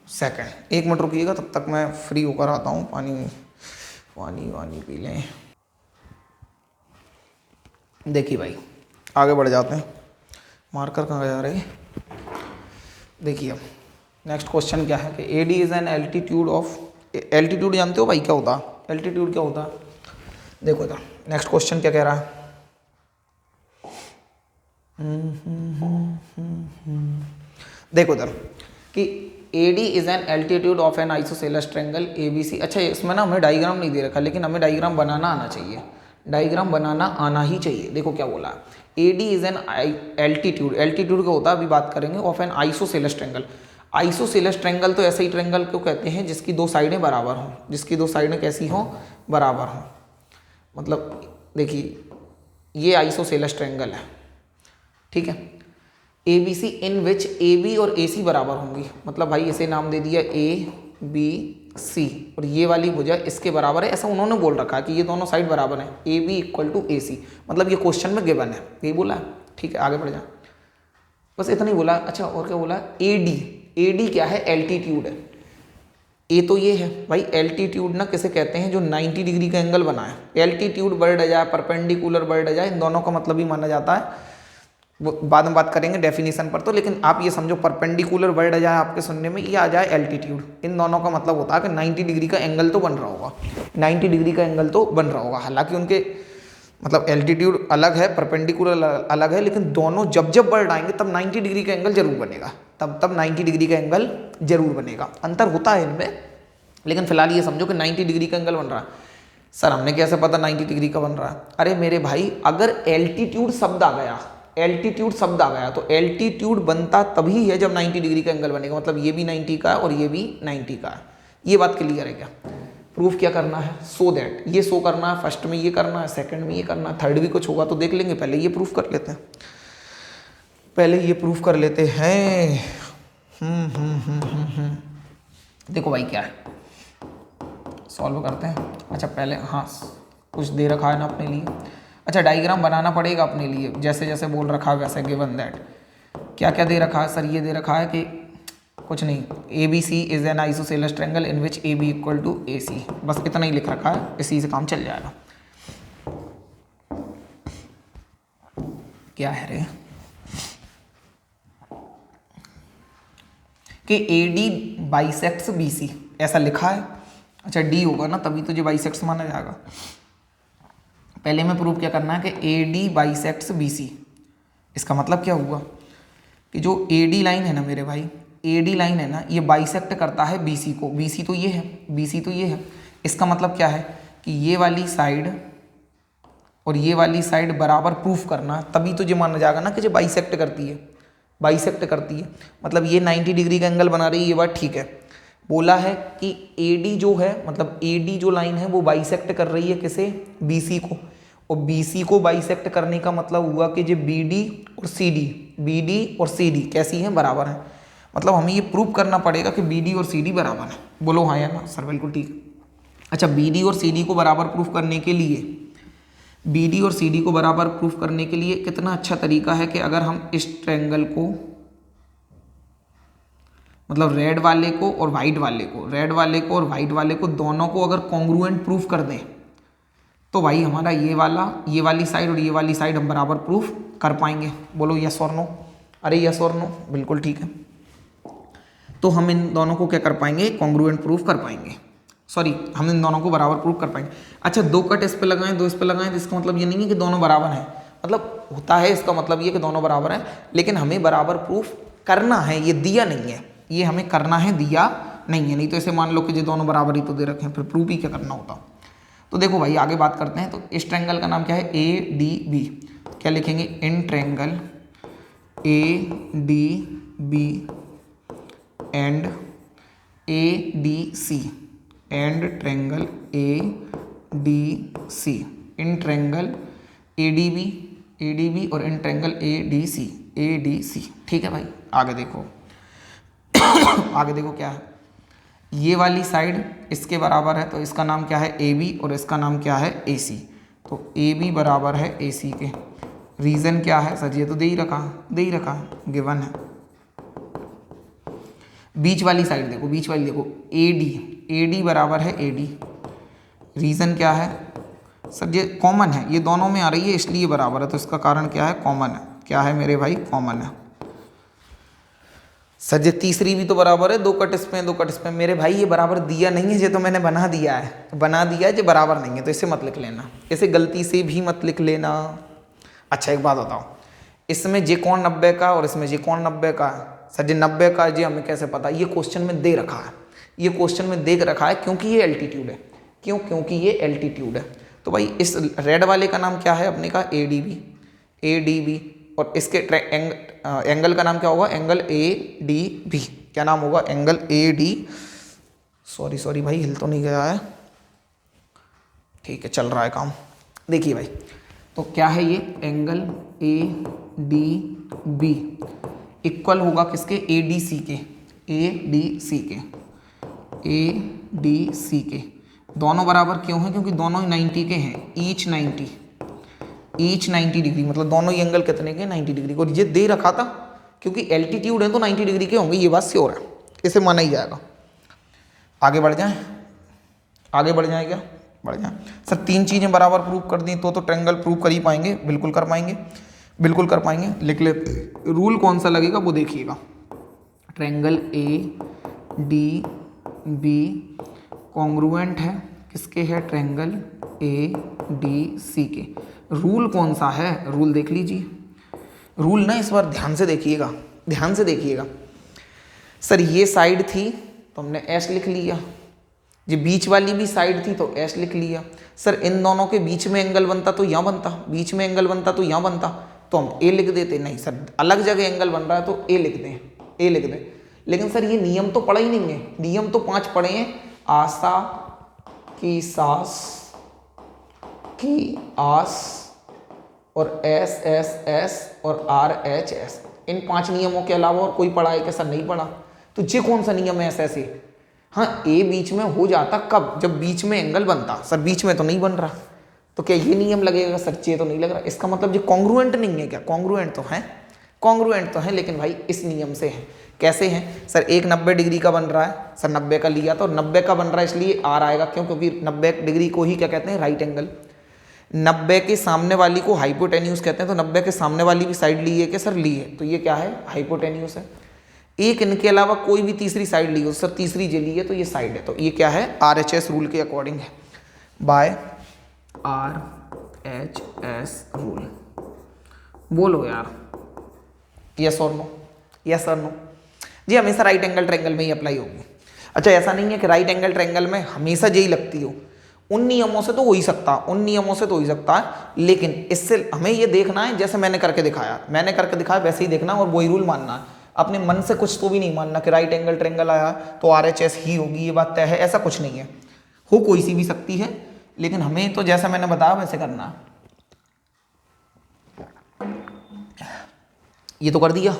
सेकंड, 1 मिनट रुकिएगा, तब तक मैं फ्री होकर आता हूँ, पानी पी लें। देखिए भाई आगे बढ़ जाते हैं, मार्कर कहाँ गया रे। देखिए अब नेक्स्ट क्वेश्चन क्या है कि AD is an altitude of, altitude जानते हो भाई क्या होता है, एल्टीट्यूड क्या होता है। देखो इधर नेक्स्ट क्वेश्चन क्या कह रहा है, देखो इधर कि AD is an altitude of N isosceles triangle ABC। अच्छा इसमें ना हमें डायग्राम नहीं दे रखा, लेकिन हमें डायग्राम बनाना आना चाहिए, डायग्राम बनाना आना ही चाहिए। देखो क्या बोला, AD is an altitude, altitude का होता है, अभी बात करेंगे, of N isosceles triangle. Isosceles triangle तो ऐसे ही ट्रायंगल को कहते हैं जिसकी 2 साइडें बराबर हों, जिसकी 2 साइडें कैसी हों, बराबर हों। मतलब देखिए ये आइसोसेलेस ट्रायंगल है, ठीक है। ABC इन विच AB और AC बराबर होंगी, मतलब भाई इसे नाम दे दिया ABC और ये वाली भुजा इसके बराबर है, ऐसा उन्होंने बोल रखा है कि ये दोनों साइड बराबर हैं, AB इक्वल टू AC, मतलब ये क्वेश्चन में गिवन है, ये बोला है, ठीक है। आगे बढ़ जाए, बस इतना ही बोला। अच्छा और क्या बोला, AD क्या है, एल्टीट्यूड है। ए तो ये है भाई, एल्टीट्यूड ना किसे कहते हैं, जो 90 डिग्री का एंगल बनाए। एल्टीट्यूड बढ़ जाए, परपेंडिकुलर बढ़ जाए, इन दोनों का मतलब ही माना जाता है, वो बाद में बात करेंगे डेफिनेशन पर तो, लेकिन आप ये समझो परपेंडिकुलर बढ़ जाए आपके सुनने में, ये आ जाए एल्टीट्यूड, इन दोनों का मतलब होता है कि 90 डिग्री का एंगल तो बन रहा होगा, 90 डिग्री का एंगल तो बन रहा होगा। हालांकि उनके मतलब एल्टीट्यूड अलग है, परपेंडिकुलर अलग है, लेकिन दोनों जब जब बढ़ जाएंगे तब 90 डिग्री का एंगल जरूर बनेगा, तब 90 डिग्री का एंगल जरूर बनेगा। अंतर होता है इनमें, लेकिन फिलहाल ये समझो कि 90 डिग्री का एंगल बन रहा है। सर हमने कैसे पता 90 डिग्री का बन रहा है, अरे मेरे भाई अगर एल्टीट्यूड शब्द आ गया, एल्टीट्यूड शब्द आ गया तो एल्टीट्यूड बनता तभी है जब 90 डिग्री का एंगल बनेगा, मतलब ये भी 90 का है और ये भी 90 का है। ये बात क्लियर है क्या। प्रूफ क्या करना है, सो दैट ये शो करना है, फर्स्ट में ये करना है, सेकंड में ये करना है, थर्ड भी कुछ होगा तो देख लेंगे, पहले ये प्रूफ कर लेते हैं, पहले ये प्रूफ कर लेते हैं। देखो भाई क्या है, सॉल्व करते हैं। अच्छा पहले हाँ कुछ दे रखा है ना अपने लिए, अच्छा डायग्राम बनाना पड़ेगा अपने लिए, जैसे जैसे बोल रखा है वैसे, गिवन दैट क्या क्या दे रखा है सर, ये दे रखा है कि कुछ नहीं, ABC is an isosceles triangle in which AB equal to AC, बस इतना ही लिख रखा है, इसी से काम चल जाएगा। क्या है रे कि AD बाइसेक्ट्स BC, ऐसा लिखा है। अच्छा D होगा ना तभी तो जो बाइसेक्ट्स माना जाएगा। पहले में प्रूफ क्या करना है कि AD बाइसेक्ट्स BC, इसका मतलब क्या हुआ कि जो AD लाइन है ना मेरे भाई, AD लाइन है ना, ये बाइसेक्ट करता है BC को, BC तो ये है, BC तो ये है। इसका मतलब क्या है कि ये वाली साइड और ये वाली साइड बराबर प्रूफ करना, तभी तो ये माना जाएगा ना कि जो बाइसेक्ट करती है, बाइसेक्ट करती है, मतलब ये 90 डिग्री का एंगल बना रही है, ये बात ठीक है। बोला है कि AD जो है, मतलब AD जो लाइन है वो बाइसेक्ट कर रही है किसे, BC को, और BC को बाइसेक्ट करने का मतलब हुआ कि जो BD और CD कैसी हैं, बराबर हैं। मतलब हमें ये प्रूव करना पड़ेगा कि BD और CD बराबर है, बोलो हाँ या ना सर, बिल्कुल ठीक। अच्छा BD और CD को बराबर प्रूफ करने के लिए, BD और CD को बराबर प्रूफ करने के लिए कितना अच्छा तरीका है कि अगर हम इस ट्रायंगल को, मतलब रेड वाले को और वाइट वाले को, रेड वाले को और वाइट वाले को दोनों को अगर कॉन्ग्रुएंट प्रूफ कर दें तो भाई हमारा ये वाली साइड और ये वाली साइड हम बराबर प्रूफ कर पाएंगे, बोलो यस और नो। अरे यस और नो, बिल्कुल ठीक है। तो हम इन दोनों को क्या कर पाएंगे, कॉन्ग्रुएंट प्रूफ कर पाएंगे, सॉरी हम इन दोनों को बराबर प्रूफ कर पाएंगे। अच्छा 2 कट इस पे लगाएं, 2 इस पे लगाएं, तो इसका मतलब ये नहीं है कि दोनों बराबर हैं, मतलब होता है इसका मतलब ये कि दोनों बराबर हैं, लेकिन हमें बराबर प्रूफ करना है, ये दिया नहीं है, ये हमें करना है, दिया नहीं है। नहीं तो ऐसे मान लो कि ये दोनों बराबर ही तो दे रखे हैं, फिर प्रूफ ही क्या करना होता। तो देखो भाई आगे बात करते हैं। तो इस ट्रायंगल का नाम क्या है, ADB, क्या लिखेंगे, in triangle ADB and ADC, and triangle ADC, in triangle ADB और इन ट्रायंगल ADC, ठीक है भाई। आगे देखो आगे देखो क्या है, ये वाली साइड इसके बराबर है तो इसका नाम क्या है AB और इसका नाम क्या है AC। तो AB बराबर है AC के। रीज़न क्या है सर, ये तो दे ही रखा है, गिवन है। बीच वाली साइड देखो, बीच वाली देखो AD बराबर है AD। रीज़न क्या है सर, ये कॉमन है, ये दोनों में आ रही है इसलिए बराबर है, तो इसका कारण क्या है, कॉमन है। क्या है मेरे भाई, कॉमन है। सर ये तीसरी भी तो बराबर है, दो कट इसमें मेरे भाई ये बराबर दिया नहीं है, ये तो मैंने बना दिया है, ये बराबर नहीं है, तो इसे मत लिख लेना, इसे गलती से भी मत लिख लेना। अच्छा एक बात बताओ, इसमें जे कोण 90 का और इसमें जे कोण 90 का है। सर जी 90 का जी हमें कैसे पता, ये क्वेश्चन में दे रखा है, ये क्वेश्चन में देख रखा है क्योंकि ये एल्टीट्यूड है, क्योंकि ये एल्टीट्यूड है। तो भाई इस रेड वाले का नाम क्या है अपने का, ADB, और इसके एंगल का नाम क्या होगा, एंगल ADB। क्या नाम होगा, एंगल AD, सॉरी भाई हिल तो नहीं गया है, ठीक है चल रहा है काम। देखिए भाई तो क्या है ये एंगल ADB इक्वल होगा किसके, ADC के। दोनों बराबर क्यों हैं, क्योंकि दोनों ही 90 के हैं, ईच 90 डिग्री, मतलब दोनों ही एंगल कितने के, 90 डिग्री। और ये दे रखा था क्योंकि एल्टीट्यूड है तो 90 डिग्री के होंगे, ये बात श्योर है, इसे माना ही जाएगा। आगे बढ़ जाए क्या, बढ़ जाए। सर 3 चीज़ें बराबर प्रूव कर दी तो ट्रायंगल प्रूव कर ही पाएंगे, बिल्कुल कर पाएंगे। लिख ले, रूल कौन सा लगेगा वो देखिएगा। ट्रायंगल ADB कॉन्ग्रुएंट है किसके है, ट्रायंगल ADC के। रूल कौन सा है, रूल देख लीजिए। रूल ना इस बार ध्यान से देखिएगा। सर ये साइड थी तो हमने S लिख लिया, ये बीच वाली भी साइड थी तो S लिख लिया। सर इन दोनों के बीच में एंगल बनता तो यहाँ बनता, तो हम A लिख देते। नहीं सर अलग जगह एंगल बन रहा है तो A लिख दें। लेकिन सर ये नियम तो पढ़ा ही नहीं है, नियम तो 5 पढ़े हैं, आशा की सास की आस और SSS और RHS, इन 5 नियमों के अलावा और कोई पढ़ा है क्या, सर नहीं पढ़ा। तो ये कौन सा नियम है ऐसे, हाँ A बीच में हो जाता कब, जब बीच में एंगल बनता। सर बीच में तो नहीं बन रहा, तो क्या ये नियम लगेगा, सर ये तो नहीं लग रहा। इसका मतलब ये कॉन्ग्रुएंट नहीं है क्या, कॉन्ग्रुएंट तो है लेकिन भाई इस नियम से है। कैसे हैं सर, एक 90 डिग्री का बन रहा है, सर 90 का लिया तो 90 का बन रहा है इसलिए R आएगा, क्योंकि 90 डिग्री को ही क्या कहते हैं, राइट एंगल। 90 के सामने वाली को हाइपोटेन्यूस कहते हैं, तो 90 के सामने वाली भी साइड ली है कि सर ली है, तो ये क्या है, हाइपोटेन्यूस है। एक इनके अलावा कोई भी तीसरी साइड ली हो, सर तीसरी जे ली है तो ये साइड है, तो ये क्या है, RHS रूल के अकॉर्डिंग है, बाय RHS रूल। बोलो यार यस और नो जी, हमेशा राइट एंगल ट्रायंगल में ही अप्लाई होगी। अच्छा ऐसा नहीं है कि राइट एंगल ट्रायंगल में हमेशा यही लगती हो, उन नियमों से तो हो ही सकता है, लेकिन इससे हमें ये देखना है जैसे मैंने करके दिखाया वैसे ही देखना और वही रूल मानना है। अपने मन से कुछ तो भी नहीं मानना कि राइट एंगल ट्रायंगल आया तो RHS ही होगी, ये बात तय है, ऐसा कुछ नहीं है, हो कोई सी भी सकती है, लेकिन हमें तो जैसा मैंने बताया वैसे करना है। ये तो कर दिया,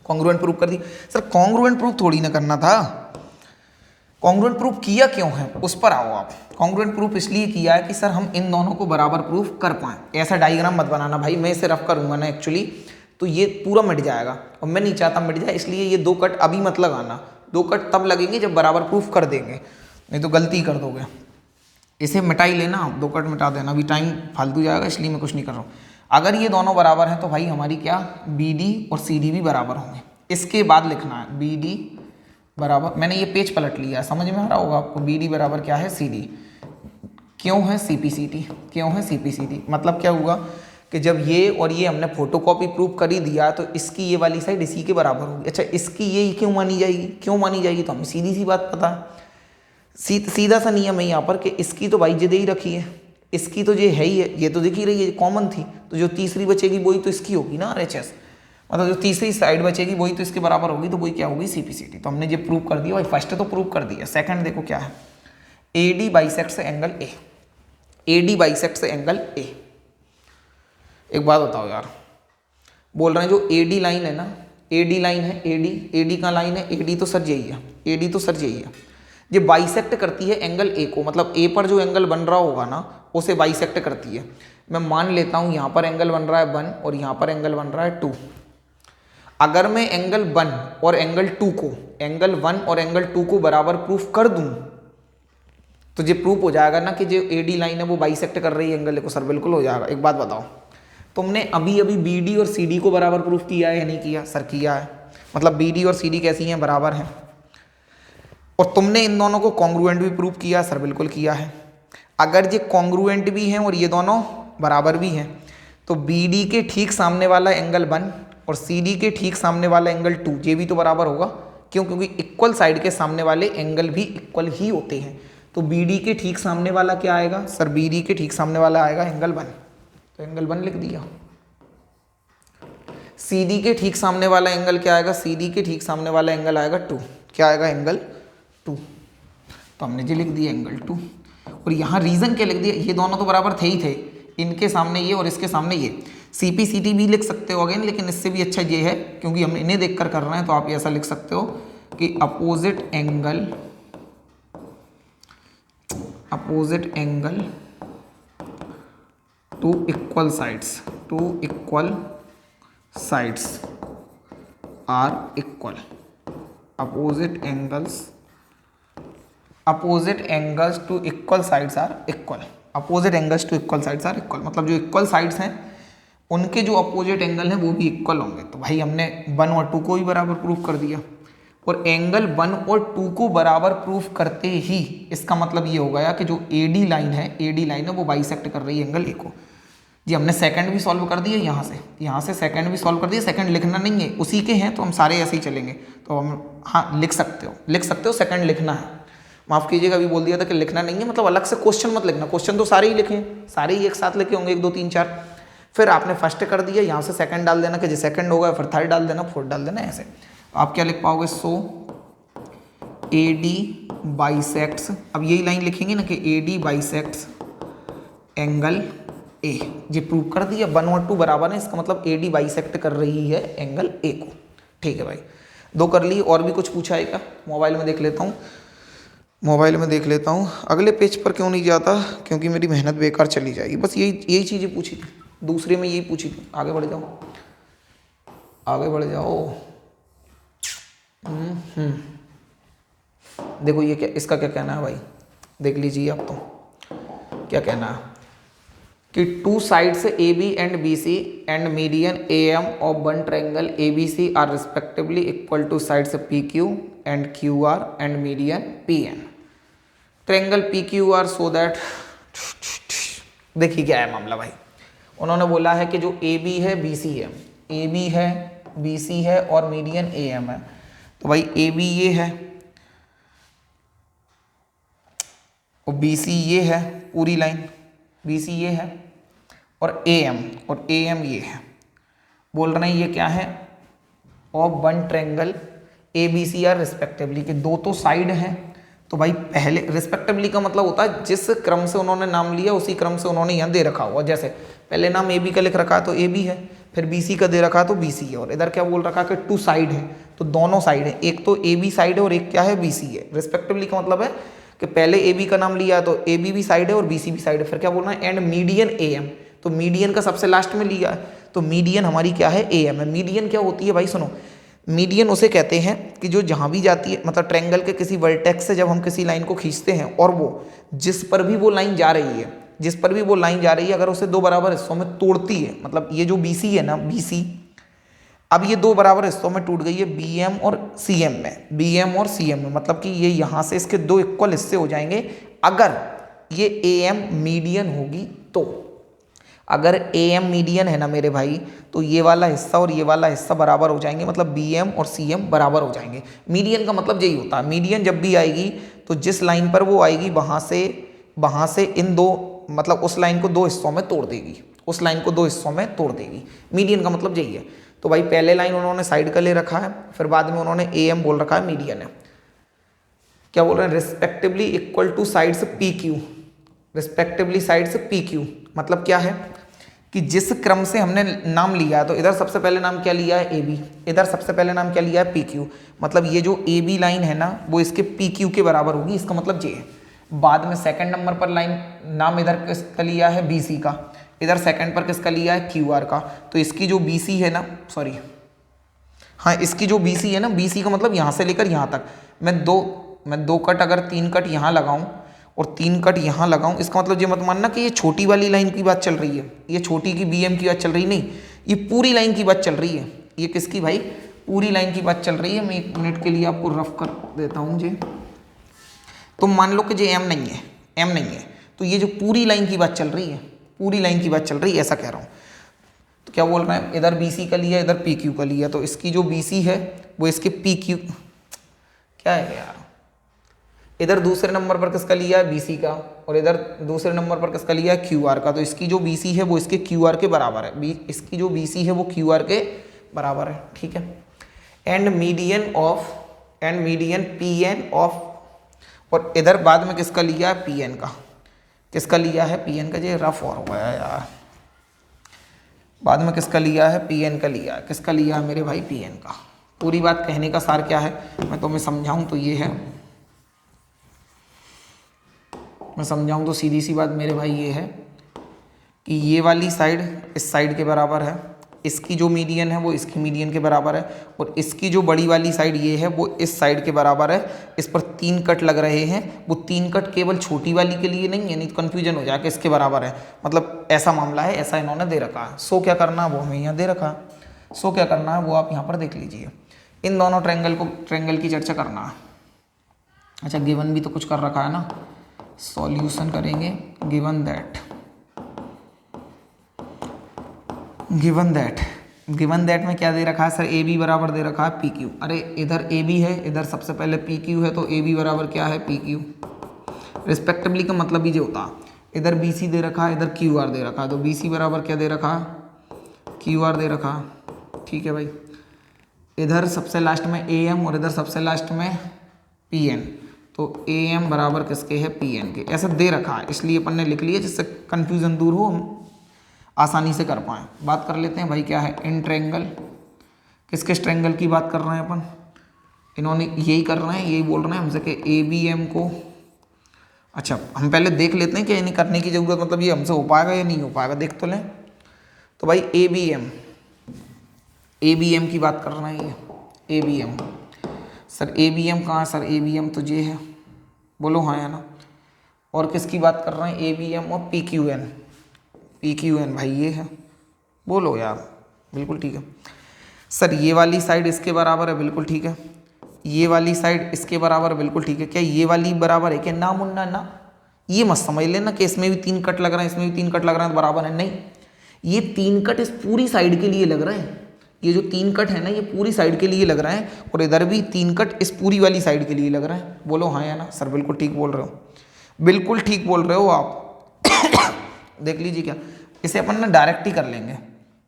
कॉन्ग्रुएंट प्रूफ कर दी। सर कॉन्ग्रुएंट प्रूफ थोड़ी ना करना था, कॉन्ग्रुएंट प्रूफ किया क्यों है उस पर आओ आप। कॉन्ग्रुएंट प्रूफ इसलिए किया है कि सर हम इन दोनों को बराबर प्रूफ कर पाएं। ऐसा डायग्राम मत बनाना भाई, मैं इसे रफ करूंगा ना एक्चुअली तो ये पूरा मिट जाएगा और मैं नहीं चाहता मिट जाए, इसलिए ये 2 कट अभी मत लगाना, 2 कट तब लगेंगे जब बराबर प्रूफ कर देंगे, नहीं तो गलती कर दोगे। इसे मिटा ही लेना, 2 कट मिटा देना, अभी टाइम फालतू जाएगा इसलिए मैं कुछ नहीं कर रहा हूँ। अगर ये दोनों बराबर हैं तो भाई हमारी क्या BD और CD भी बराबर होंगे। इसके बाद लिखना है BD बराबर, मैंने ये पेज पलट लिया, समझ में आ रहा होगा आपको, BD बराबर क्या है CD, क्यों है CPCT, मतलब क्या हुआ कि जब ये और ये हमने फोटोकॉपी प्रूफ कर ही दिया तो इसकी ये वाली साइड इसी के बराबर होगी। अच्छा इसकी ये क्यों मानी जाएगी, तो हमें सीधी सी बात पता है, सीधा सा नियम है यहाँ पर कि इसकी तो भाई जे दे ही रखी है, इसकी तो ये है ही है, ये तो दिख ही रही है, कॉमन थी, तो जो तीसरी बचेगी वही तो इसकी होगी ना RHS, मतलब जो तीसरी साइड बचेगी वही तो इसके बराबर होगी, तो वही क्या होगी CPCT। तो हमने ये प्रूव कर दिया भाई, फर्स्ट तो प्रूव कर दिया। सेकंड देखो क्या है, AD बाइसेक्ट्स एंगल A। एक बात बताओ यार, बोल रहे हैं जो AD लाइन है ना, AD लाइन है, AD का लाइन है, AD तो सर यही है, AD तो सर यही है। ये बाइसेक्ट करती है एंगल A को, मतलब A पर जो एंगल बन रहा होगा ना उसे बाइसेक्ट करती है। मैं मान लेता हूँ यहाँ पर एंगल बन रहा है 1 और यहाँ पर एंगल बन रहा है 2। अगर मैं एंगल 1 और एंगल 2 को, एंगल 1 और एंगल 2 को बराबर प्रूफ कर दूं तो ये प्रूफ हो जाएगा ना कि जो AD लाइन है वो बाइसेक्ट कर रही है एंगल A को। सर बिल्कुल हो जाएगा। एक बात बताओ, तुमने अभी अभी BD और CD को बराबर प्रूफ किया है या नहीं किया? सर किया है। मतलब BD और CD कैसी हैं? बराबर हैं। और तुमने इन दोनों को कॉन्ग्रुएंट भी प्रूफ किया? सर बिल्कुल किया है। अगर ये कॉन्ग्रुएंट भी हैं और ये दोनों बराबर भी हैं तो BD के ठीक सामने वाला एंगल 1 और CD के ठीक सामने वाला एंगल 2 ये भी तो बराबर होगा। क्यों? क्योंकि इक्वल साइड के सामने वाले एंगल भी इक्वल ही होते हैं। तो BD के ठीक सामने वाला क्या आएगा? सर BD के ठीक सामने वाला आएगा एंगल 1, तो एंगल 1 लिख दिया। CD के ठीक सामने वाला एंगल क्या आएगा? CD के ठीक सामने वाला एंगल आएगा 2। क्या आएगा? एंगल 2। तो हमने जी लिख दिया एंगल 2। और यहाँ रीजन क्या लिख दिया? ये दोनों तो बराबर थे ही थे, इनके सामने ये और इसके सामने ये। CPCT भी लिख सकते हो अगेन, लेकिन इससे भी अच्छा ये है क्योंकि हम इन्हें देखकर कर रहे हैं, तो आप ऐसा लिख सकते हो कि opposite angle to equal sides are equal. Opposite angles to equal sides are equal. Opposite angles to equal sides are equal मतलब जो इक्वल साइड्स हैं उनके जो अपोजिट एंगल हैं वो भी इक्वल होंगे। तो भाई हमने 1 और 2 को ही बराबर प्रूफ कर दिया। और एंगल 1 और 2 को बराबर प्रूफ करते ही इसका मतलब ये हो गया कि जो AD लाइन है वो बाइसेक्ट कर रही है एंगल A को। जी हमने सेकंड भी सॉल्व कर दिया, यहाँ से सेकंड भी सॉल्व कर दिया। सेकंड लिखना नहीं है, उसी के हैं तो हम सारे ऐसे ही चलेंगे। तो हम हाँ लिख सकते हो सेकंड लिखना है। माफ़ कीजिएगा, अभी बोल दिया था कि लिखना नहीं है, मतलब अलग से क्वेश्चन मत लिखना। क्वेश्चन तो सारे ही लिखे, सारे ही एक साथ लिखे होंगे 1 2 3 4। फिर आपने फर्स्ट कर दिया, यहाँ से सेकंड डाल देना कि जो सेकंड होगा, फिर थर्ड डाल देना, फोर्थ डाल देना, ऐसे। तो आप क्या लिख पाओगे? सो AD बाइसेक्ट्स, अब यही लाइन लिखेंगे ना कि AD बाइसेक्ट्स एंगल A। ये प्रूव कर दिया 1 और 2 बराबर है, इसका मतलब AD बाइसेक्ट कर रही है एंगल A को। ठीक है भाई, 2 कर ली। और भी कुछ पूछा है क्या? मोबाइल में देख लेता हूँ। अगले पेज पर क्यों नहीं जाता? क्योंकि मेरी मेहनत बेकार चली जाएगी। बस यही चीज़ें पूछी थी, दूसरे में यही पूछी थी। आगे बढ़ जाओ। देखो ये क्या, इसका क्या कहना है भाई, देख लीजिए आप। तो क्या कहना है कि 2 sides AB and BC and median AM of one triangle ABC are respectively equal to sides PQ and QR and median PN। Triangle PQR so that, देखिए क्या है मामला भाई। उन्होंने बोला है कि जो AB है BC है और मीडियन AM है। तो भाई AB ये है और BC ये है, पूरी लाइन BC ये है और AM ये है। बोल रहे हैं ये क्या है? Of one triangle ABC are respectively, कि 2 तो साइड हैं। तो भाई पहले रिस्पेक्टिवली का मतलब होता है जिस क्रम से उन्होंने नाम लिया उसी क्रम से उन्होंने यहाँ दे रखा हुआ। जैसे पहले नाम AB का लिख रखा है तो AB है, फिर BC का दे रखा है तो BC है, और इधर क्या बोल रखा है कि 2 साइड है, तो दोनों साइड है। एक तो AB साइड है और एक क्या है? BC है। रिस्पेक्टिवली का मतलब है कि पहले AB का नाम लिया तो AB भी साइड है और BC भी साइड है। फिर क्या बोलना है? एंड मीडियन AM, तो मीडियन का सबसे लास्ट में लिया है, तो मीडियन हमारी क्या है? AM है। मीडियन क्या होती है भाई? सुनो, मीडियन उसे कहते हैं कि जो जहाँ भी जाती है, मतलब ट्रायंगल के किसी वर्टेक्स से जब हम किसी लाइन को खींचते हैं और वो जिस पर भी वो लाइन जा रही है अगर उसे 2 बराबर हिस्सों में तोड़ती है, मतलब ये जो BC है ना, BC अब ये 2 बराबर हिस्सों में टूट गई है BM और CM में, मतलब कि ये यहाँ से इसके 2 इक्वल हिस्से हो जाएंगे अगर ये AM मीडियन होगी। तो अगर AM मीडियन है ना मेरे भाई, तो ये वाला हिस्सा और ये वाला हिस्सा बराबर हो जाएंगे, मतलब BM और CM बराबर हो जाएंगे। मीडियन का मतलब यही होता है। मीडियन जब भी आएगी तो जिस लाइन पर वो आएगी वहाँ से इन 2, मतलब उस लाइन को 2 हिस्सों में तोड़ देगी। मीडियन का मतलब यही है। तो भाई पहले लाइन उन्होंने साइड का ले रखा है, फिर बाद में उन्होंने AM बोल रखा है, मीडियन है। क्या बोल रहे हैं? Respectively equal to sides PQ, मतलब क्या है कि जिस क्रम से हमने नाम लिया है, तो इधर सबसे पहले नाम क्या लिया है, ए बी, इधर सबसे पहले नाम क्या लिया है, पी क्यू, मतलब ये जो ए बी लाइन है ना वो इसके पी क्यू के बराबर होगी, इसका मतलब जे है। बाद में सेकंड नंबर पर लाइन नाम इधर किसका लिया है, बी सी का, इधर सेकंड पर किसका लिया है, क्यू आर का, तो इसकी जो बी सी है ना, सॉरी हाँ, इसकी जो बी सी है ना, बी सी का मतलब यहाँ से लेकर यहाँ तक मैं दो कट, अगर 3 कट यहाँ लगाऊं और 3 कट यहाँ लगाऊं, इसका मतलब ये मत मानना कि ये छोटी वाली लाइन की बात चल रही है, ये छोटी की बी एम की बात चल रही नहीं, ये पूरी लाइन की बात चल रही है। ये किसकी भाई, पूरी लाइन की बात चल रही है। मैं 1 मिनट के लिए आपको रफ कर देता हूँ जी। तो मान लो कि ये एम नहीं है, एम नहीं है, तो ये जो पूरी लाइन की बात चल रही है, पूरी लाइन की बात चल रही है, ऐसा कह रहा हूँ। तो क्या बोल रहे हैं, इधर बी सी का लिया, इधर पी क्यू का लिया, तो इसकी जो बी सी है वो इसके पी क्यू, क्या है यार, इधर दूसरे नंबर पर किसका लिया है, बी सी का, और इधर दूसरे नंबर पर किसका लिया है, क्यू आर का, तो इसकी जो बी सी है वो इसके क्यू आर के बराबर है, इसकी जो बी सी है वो क्यू आर के बराबर है, ठीक है। And median P N of, और इधर बाद में किसका लिया है, पी एन का, किसका लिया है, पी एन का, ये रफ और हो गया यार, बाद में किसका लिया है, पी एन का लिया है, किसका लिया है मेरे भाई, पी एन का। पूरी बात कहने का सार क्या है, मैं तुम्हें समझाऊं तो ये है, मैं समझाऊं तो सीधी सी बात मेरे भाई ये है कि ये वाली साइड इस साइड के बराबर है, इसकी जो मीडियन है वो इसकी मीडियन के बराबर है, और इसकी जो बड़ी वाली साइड ये है वो इस साइड के बराबर है। इस पर 3 कट लग रहे हैं, वो 3 कट केवल छोटी वाली के लिए नहीं है, नहीं तो कन्फ्यूजन हो जाए इसके बराबर है, मतलब ऐसा मामला है, ऐसा इन्होंने दे रखा है। सो क्या करना है वो हमें यहाँ दे रखा है, सो क्या करना है वो आप यहाँ पर देख लीजिए। इन दोनों ट्रेंगल की चर्चा करना है। अच्छा, गिवन भी तो कुछ कर रखा है ना, सॉल्यूशन करेंगे। गिवन दैट में क्या दे रखा है सर, ए बी बराबर दे रखा है पी क्यू। अरे इधर ए बी है, इधर सबसे पहले पी क्यू है, तो ए बी बराबर क्या है, पी क्यू रिस्पेक्टिवली का मतलब ही जो होता है। इधर बी सी दे रखा है, इधर क्यू आर दे रखा है, तो बी सी बराबर क्या दे रखा है, क्यू आर दे रखा है, ठीक है भाई। इधर सबसे लास्ट में ए एम और इधर सबसे लास्ट में पी एन, तो ए एम बराबर किसके है, पी एन के, ऐसा दे रखा है, इसलिए अपन ने लिख लिया जिससे कन्फ्यूज़न दूर हो, हम आसानी से कर पाएँ। बात कर लेते हैं भाई क्या है, इन ट्रेंगल, किस ट्रेंगल की बात कर रहे हैं अपन, इन्होंने यही कर रहे हैं, यही बोल रहे हैं हमसे कि ए बी एम को, अच्छा हम पहले देख लेते हैं कि नहीं करने की ज़रूरत, मतलब ये हमसे हो पाएगा या नहीं हो पाएगा, देख तो लें। तो भाई ए बी एम की बात कर रहे हैं, ये A B M, sir A B M कहाँ है, सर ए बी एम तो ये है, बोलो हाँ या ना। और किसकी बात कर रहे हैं, ए बी एम और पी क्यू एन भाई ये है, बोलो यार, बिल्कुल ठीक है सर। ये वाली साइड इसके बराबर है, बिल्कुल ठीक है, ये वाली साइड इसके बराबर है, बिल्कुल ठीक है। क्या ये वाली बराबर है क्या, ना मुन्ना ना, ये मत समझ लेना कि इसमें भी 3 कट लग रहे हैं, इसमें भी 3 कट लग रहे हैं तो बराबर है, नहीं, ये 3 कट इस पूरी साइड के लिए लग रहे हैं, ये जो 3 कट है ना ये पूरी साइड के लिए लग रहे हैं, और इधर भी 3 कट इस पूरी वाली साइड के लिए लग रहे हैं, बोलो हाँ या ना। सर बिल्कुल ठीक बोल रहे हो, बिल्कुल ठीक बोल रहे हो आप। देख लीजिए, क्या इसे अपन ना डायरेक्ट ही कर लेंगे,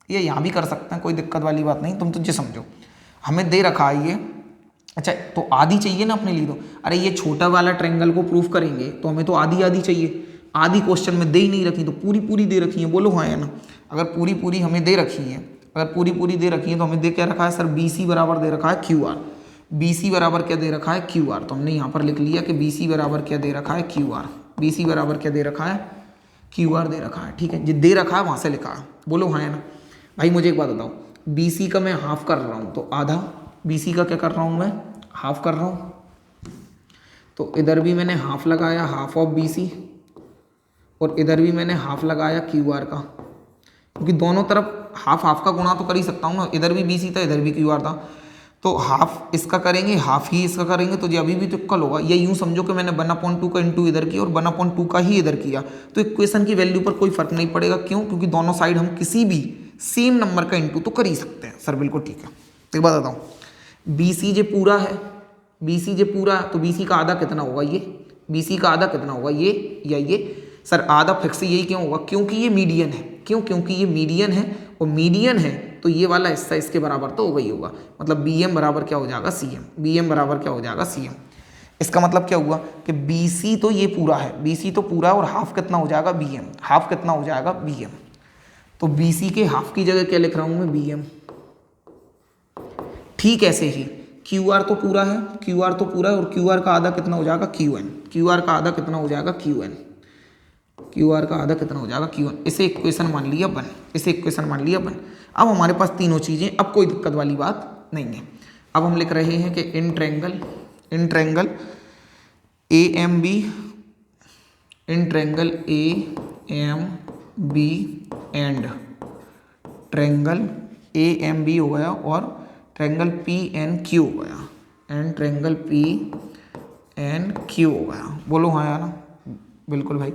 ये यहाँ भी कर सकते हैं, कोई दिक्कत वाली बात नहीं, तुम तुझे समझो। हमें दे रखा है ये, अच्छा तो आधी चाहिए ना अपने लिए, तो अरे ये छोटा वाला ट्रेंगल को प्रूफ करेंगे तो हमें तो आधी चाहिए, आधी क्वेश्चन में दे ही नहीं रखी, तो पूरी दे रखी है, बोलो हाँ या ना। अगर पूरी हमें दे रखी है, अगर पूरी दे रखी है तो हमें दे क्या रखा है सर, बी सी बराबर दे रखा है क्यू आर, बी सी बराबर क्या दे रखा है, क्यू आर, तो हमने यहाँ पर लिख लिया कि बी सी बराबर क्या दे रखा है, क्यू आर, बी सी बराबर क्या दे रखा है, क्यू आर दे रखा है, ठीक है, जो दे रखा है वहाँ से लिखा है, बोलो हाँ या ना। भाई मुझे एक बात बताओ, बी सी का मैं हाफ कर रहा हूँ, तो आधा बी सी का क्या कर रहा हूँ मैं, हाफ कर रहा हूँ, तो इधर भी मैंने हाफ लगाया, हाफ ऑफ बी सी, और इधर भी मैंने हाफ लगाया क्यू आर का, क्योंकि दोनों तरफ हाफ का गुणा तो कर ही सकता हूँ ना, इधर भी बी सी था, इधर भी क्यू आर था, तो हाफ इसका करेंगे, हाफ ही इसका करेंगे, तो ये अभी भी तो इक्वल होगा। ये यूँ समझो कि मैंने 1/2 का इंटू इधर किया और 1/2 का ही इधर किया, तो इक्वेशन की वैल्यू पर कोई फर्क नहीं पड़ेगा, क्यों, क्योंकि दोनों साइड हम किसी भी सेम नंबर का इंटू तो कर ही सकते हैं। सर बिल्कुल ठीक है। एक बात बताऊँ, बी सी जो पूरा है, बी सी जो पूरा है, तो बी सी का आधा कितना होगा, ये बी सी का आधा कितना होगा, ये या ये। सर आधा फिक्स यही क्यों होगा, क्योंकि ये मीडियन है, क्यों, क्योंकि ये मीडियन है, और मीडियन है तो ये वाला हिस्सा इसके बराबर तो होगा ही होगा, मतलब बी एम बराबर क्या हो जाएगा, सी एम, बी एम बराबर क्या हो जाएगा, सी एम। इसका मतलब क्या हुआ कि बी सी तो ये पूरा है, बी सी तो पूरा है, और हाफ कितना हो जाएगा, बी एम, हाफ कितना हो जाएगा, बी एम। तो BC के हाफ की जगह क्या लिख रहा हूं मैं, BM। ठीक ऐसे ही QR तो पूरा है, QR तो पूरा है, और QR का आधा कितना हो जाएगा, QN। QR का आधा कितना हो जाएगा, QN। QR का आधा कितना हो जाएगा, QN। इसे इक्वेशन मान लिया बन, इसे इक्वेशन मान लिया बन। अब हमारे पास तीनों चीजें, अब कोई दिक्कत वाली बात नहीं है। अब हम लिख रहे हैं कि in triangle AMB, in triangle AMB and triangle AMB हो गया, और ट्रायंगल PNQ हो गया, एंड ट्रायंगल PNQ हो गया। बोलो हाँ या ना, बिल्कुल भाई।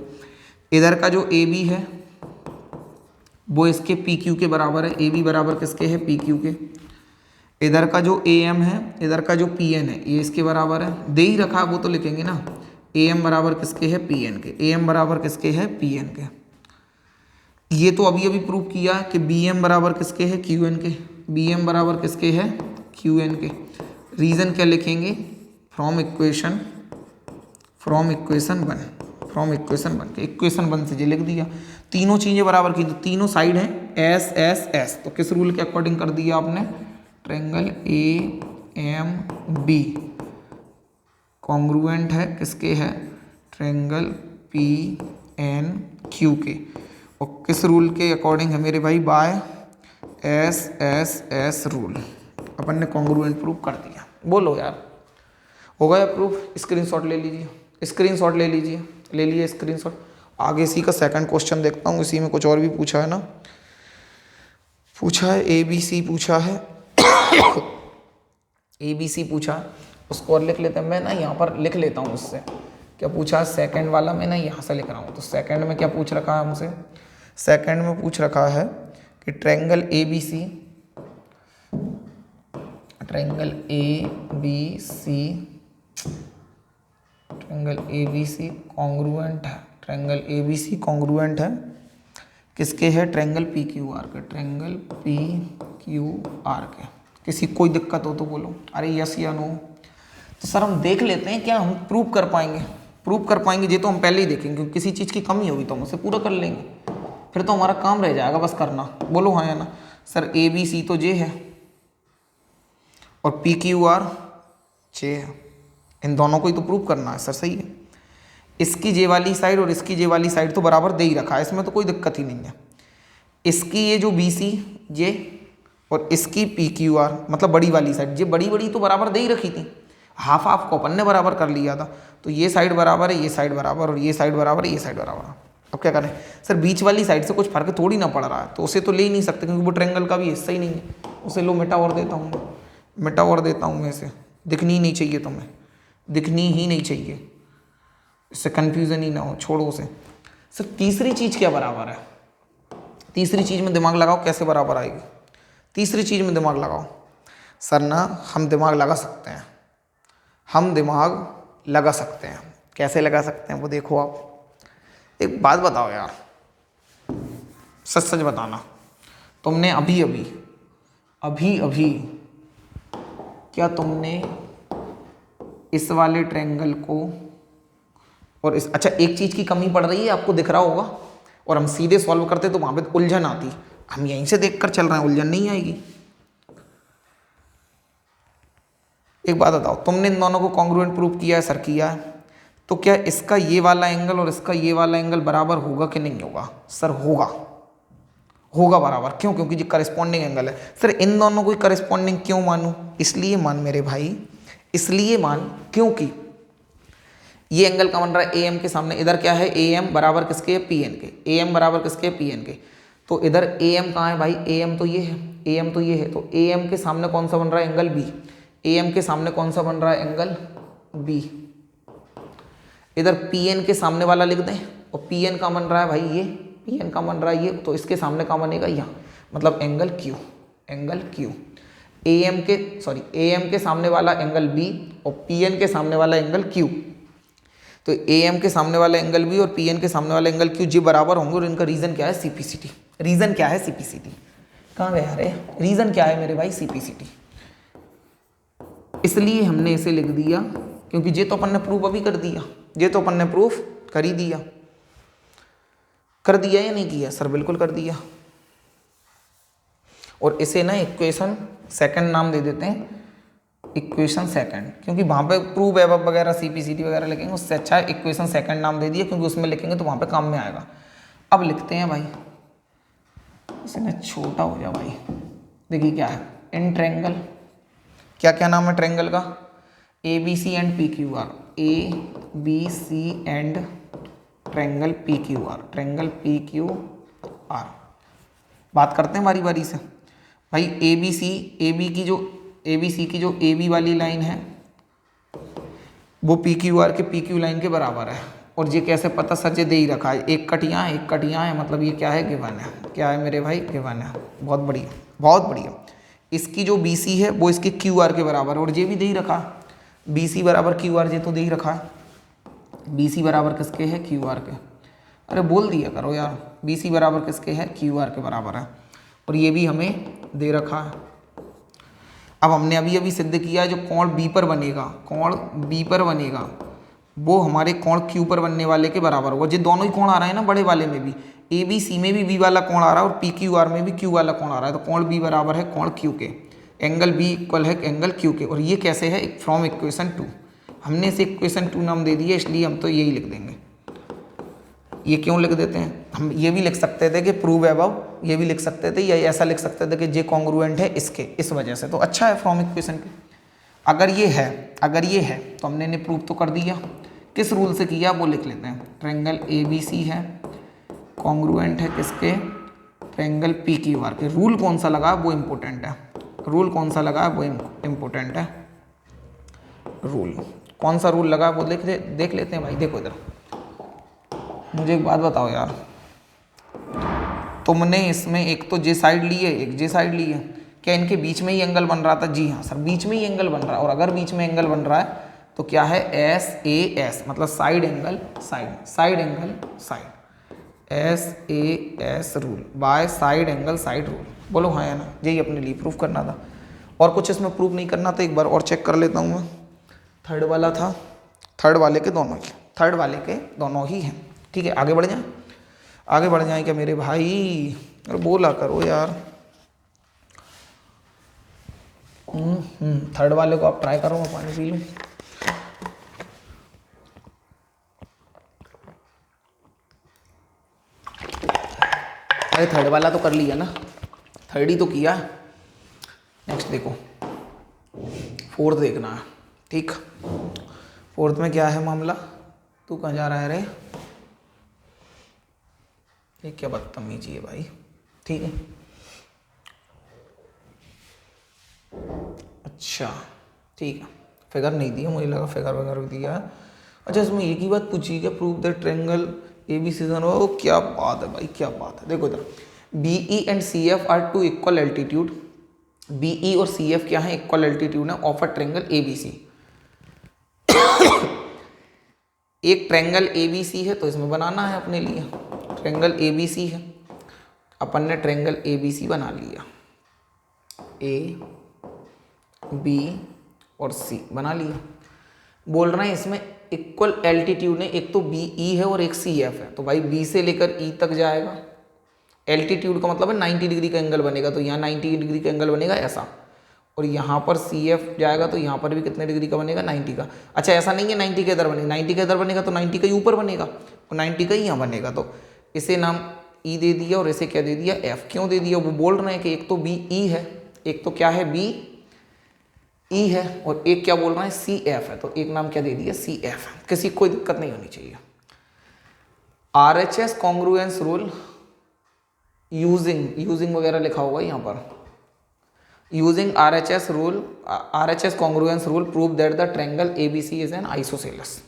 इधर का जो AB है वो इसके PQ के बराबर है, AB बराबर किसके है, PQ के। इधर का जो AM है, इधर का जो PN है, ये इसके बराबर है। दे ही रखा है वो तो लिखेंगे ना, AM बराबर किसके है, PN के। AM बराबर किसके है, PN के। ये तो अभी अभी प्रूव किया है कि BM बराबर किसके है, QN के। BM बराबर किसके है, QN के। रीजन क्या लिखेंगे, from equation one, from equation one के। इक्वेशन वन से ये लिख दिया, तीनों चीजें बराबर की, तो तीनों साइड हैं S S S, तो किस रूल के अकॉर्डिंग कर दिया आपने, ट्रायंगल AMB कॉन्ग्रुएंट है किसके है, ट्रायंगल PNQ के। और किस रूल के अकॉर्डिंग है मेरे भाई, बाय SSS रूल। अपन ने कॉन्ग्रुएंट प्रूव कर दिया। बोलो यार, हो गया प्रूफ। स्क्रीनशॉट ले लीजिए, स्क्रीनशॉट ले लीजिए, ले लिए स्क्रीनशॉट। आगे इसी का सेकंड क्वेश्चन देखता हूँ, इसी में कुछ और भी पूछा है ना, पूछा है ABC पूछा है ABC पूछा है, उसको और लिख लेते हैं। मैं ना यहाँ पर लिख लेता हूँ उससे, क्या पूछा है सेकंड वाला, मैं ना यहाँ से लिख रहा हूँ। तो सेकंड में क्या पूछ रखा है हमसे, सेकंड में पूछ रखा है कि triangle ABC, triangle ABC congruent है, ट्रायंगल ABC कॉन्ग्रुएंट है किसके है, ट्रायंगल PQR के, ट्रायंगल PQR के। किसी कोई दिक्कत हो तो बोलो, अरे यस या नो। तो सर हम देख लेते हैं क्या हम प्रूव कर पाएंगे, प्रूव कर पाएंगे ये तो हम पहले ही देखेंगे, क्योंकि किसी चीज़ की कमी होगी तो हम उसे पूरा कर लेंगे, फिर तो हमारा काम रह जाएगा बस करना। बोलो हाँ या ना। सर ABC तो जे है और PQR जे है, इन दोनों को ही तो प्रूव करना है सर, सही है। इसकी जे वाली साइड और इसकी जे वाली साइड तो बराबर दे ही रखा है, इसमें तो कोई दिक्कत ही नहीं है। इसकी ये जो BC जे और इसकी PQR मतलब बड़ी वाली साइड, ये बड़ी तो बराबर दे ही रखी थी, हाफ हाफ को अपन ने बराबर कर लिया था। तो ये साइड बराबर है, ये साइड बराबर, और ये साइड बराबर है, ये साइड बराबर। अब क्या करें सर, बीच वाली साइड से कुछ फर्क थोड़ी ना पड़ रहा है, तो उसे तो ले ही नहीं सकते क्योंकि वो ट्रायंगल का भी हिस्सा ही नहीं है। उसे लो मिटा और देता हूँ, मिटा और देता हूँ मैं इसे, दिखनी ही नहीं चाहिए तुम्हें, दिखनी ही नहीं चाहिए, इससे कन्फ्यूज़न ही ना हो, छोड़ो उसे। सर तीसरी चीज़ क्या बराबर है, तीसरी चीज़ में दिमाग लगाओ कैसे बराबर आएगी, तीसरी चीज़ में दिमाग लगाओ। सर ना हम दिमाग लगा सकते हैं, हम दिमाग लगा सकते हैं। कैसे लगा सकते हैं वो देखो आप। एक बात बताओ यार, सच सच बताना, तुमने अभी अभी क्या तुमने इस वाले ट्रायंगल को और इस, अच्छा एक चीज़ की कमी पड़ रही है आपको दिख रहा होगा, और हम सीधे सॉल्व करते तो वहाँ पे उलझन आती, हम यहीं से देखकर चल रहे हैं, उलझन नहीं आएगी। एक बात बताओ, तुमने इन दोनों को कॉन्ग्रुएंट प्रूव किया है सर, किया है, तो क्या इसका ये वाला एंगल और इसका ये वाला एंगल बराबर होगा कि नहीं होगा? सर होगा, होगा बराबर। क्यों? क्योंकि ये करस्पॉन्डिंग एंगल है। सर इन दोनों को करस्पॉन्डिंग क्यों मानूं? इसलिए मान मेरे भाई, इसलिए मान क्योंकि ये एंगल का बन रहा है AM के सामने, इधर क्या है AM बराबर किसके है? PN के। AM बराबर किसके है? PN के। तो इधर AM कहाँ है भाई? AM तो ये है, AM तो ये है, तो AM के सामने कौन सा बन रहा है? Angle B। AM के सामने कौन सा बन रहा है? Angle B। इधर PN के सामने वाला लिख दें, और PN का बन रहा है भाई ये, PN का बन रहा है ये, तो इसके सामने का बनेगा यहाँ, मतलब angle Q, angle Q। AM के सामने वाला एंगल B और PN के सामने वाला एंगल Q। तो AM के सामने वाला एंगल B और PN के सामने वाला एंगल Q जी बराबर होंगे, और इनका रीजन क्या है? CPCT। रीजन क्या है? CPCT। कहाँ गया रे? रीजन क्या है मेरे भाई? CPCT। इसलिए हमने इसे लिख दिया, क्योंकि ये तो अपन ने प्रूफ अभी कर दिया, ये तो अपन ने प्रूफ कर ही दिया। कर दिया या नहीं किया? सर बिल्कुल कर दिया। और इसे ना इक्वेशन सेकंड नाम दे देते हैं, इक्वेशन सेकंड, क्योंकि वहाँ पे प्रूव एबव वगैरह CPCT वगैरह लिखेंगे उससे अच्छा है इक्वेशन सेकंड नाम दे दिए, क्योंकि उसमें लिखेंगे तो वहाँ पे काम में आएगा। अब लिखते हैं भाई, इसे ना छोटा हो जाए भाई, देखिए क्या है इन ट्रायंगल, क्या क्या नाम है ट्रायंगल का, ABC and PQR, ABC and triangle PQR, triangle PQR। बात करते हैं बारी बारी से भाई। ABC की जो AB वाली लाइन है वो PQR के PQ लाइन के बराबर है। और ये कैसे पता सर, ये दे ही रखा है, एक कट यहाँ एक कट यहाँ है, मतलब ये क्या है गिवन है, क्या है मेरे भाई गिवन है। बहुत बढ़िया बहुत बढ़िया। इसकी जो BC है वो इसके QR के बराबर है, और ये भी दे ही रखा है BC बराबर QR, ये तो दे ही रखा है। BC बराबर किसके है QR के, अरे बोल दिया करो यार, BC बराबर किसके है QR के बराबर है, और ये भी हमें दे रखा है। अब हमने अभी अभी सिद्ध किया है जो कोण B पर बनेगा, कोण B पर बनेगा वो हमारे कोण Q पर बनने वाले के बराबर होगा। ये दोनों ही कोण आ रहे हैं ना, बड़े वाले में भी ABC में भी B वाला कोण आ रहा है और PQR में भी Q वाला कोण आ रहा है, तो कोण B बराबर है कोण Q के, एंगल B इक्वल है एंगल Q के। और ये कैसे है, फ्रॉम इक्वेशन 2, हमने इसे इक्वेशन 2 नाम दे दिया, इसलिए हम तो यही लिख देंगे। ये क्यों लिख देते हैं, हम ये भी लिख सकते थे कि प्रूव अबव, ये भी लिख सकते थे, या ऐसा लिख सकते थे कि जे कॉन्ग्रुएंट है इसके, इस वजह से तो अच्छा है फ्रॉम इक्वेशन 2। अगर ये है तो हमने इन्हें प्रूव तो कर दिया, किस रूल से किया वो लिख लेते हैं। ट्रायंगल ABC है कॉन्ग्रुएंट है किसके, ट्रायंगल PQR के। रूल कौन सा लगा वो इम्पोर्टेंट है, रूल कौन सा लगा वो इम्पोर्टेंट है। रूल कौन सा रूल लगा वो देख लेते हैं भाई। देखो इधर, मुझे एक बात बताओ यार, तुमने इसमें एक तो जे साइड ली है, एक जे साइड ली है, क्या इनके बीच में ही एंगल बन रहा था? जी हाँ सर, बीच में ही एंगल बन रहा है। और अगर बीच में एंगल बन रहा है तो क्या है, SAS, मतलब side angle side angle side, SAS rule by side angle side rule. बोलो हाँ या ना, यही अपने लिए प्रूफ करना था, और कुछ इसमें प्रूफ नहीं करना था। एक बार और चेक कर लेता हूँ मैं, थर्ड वाला था, थर्ड वाले के दोनों ही हैं। ठीक है, आगे बढ़ जाएं क्या मेरे भाई, अरे बोला करो यार। थर्ड वाले को आप ट्राई करो, मैं पानी पी लूँ। अरे थर्ड वाला तो कर लिया ना, थर्ड ही तो किया। नेक्स्ट देखो, फोर्थ देखना है। ठीक, फोर्थ में क्या है मामला, तू कहाँ जा रहा है रे, ये क्या बदतमीजी है भाई। ठीक है, अच्छा ठीक है, फिगर नहीं दिया, मुझे लगा फिगर वगैरह दिया है। अच्छा, इसमें एक ही बात पूछी क्या, प्रूव दैट ट्रायंगल ABC है। ओ क्या बात है भाई, क्या बात है। देखो इधर, BE and CF are two equal altitude, BE और CF क्या है, इक्वल एल्टीट्यूड है ऑफ अ ट्रायंगल ABC। एक ट्रायंगल ABC है तो इसमें बनाना है अपने लिए, ट्रायंगल ABC है, अपन ने ट्रायंगल ABC बना लिया, A B और C बना लिया। बोल रहे हैं इसमें इक्वल एल्टीट्यूड है, एक तो BE है और एक CF है, तो भाई B से लेकर E तक जाएगा। एल्टीट्यूड का मतलब है 90 डिग्री का एंगल बनेगा, तो यहाँ 90 डिग्री का एंगल बनेगा ऐसा, और यहाँ पर CF जाएगा तो यहाँ पर भी कितने डिग्री का बनेगा, 90 का। अच्छा, ऐसा नहीं है 90 के इधर बनेगा, 90 के इधर बनेगा तो 90 का ही ऊपर बनेगा, और 90 का ही यहाँ बनेगा। तो इसे नाम E दे दिया और इसे क्या दे दिया, F। क्यों दे दिया, वो बोल रहे हैं कि एक तो BE है, एक तो क्या है BE है, और एक क्या बोल रहे हैं CF है, तो एक नाम क्या दे दिया, CF। किसी कोई दिक्कत नहीं होनी चाहिए। RHS कॉन्ग्रुएंस रूल यूजिंग वगैरह लिखा होगा यहाँ पर, using RHS congruence rule prove that the triangle ABC is an isosceles.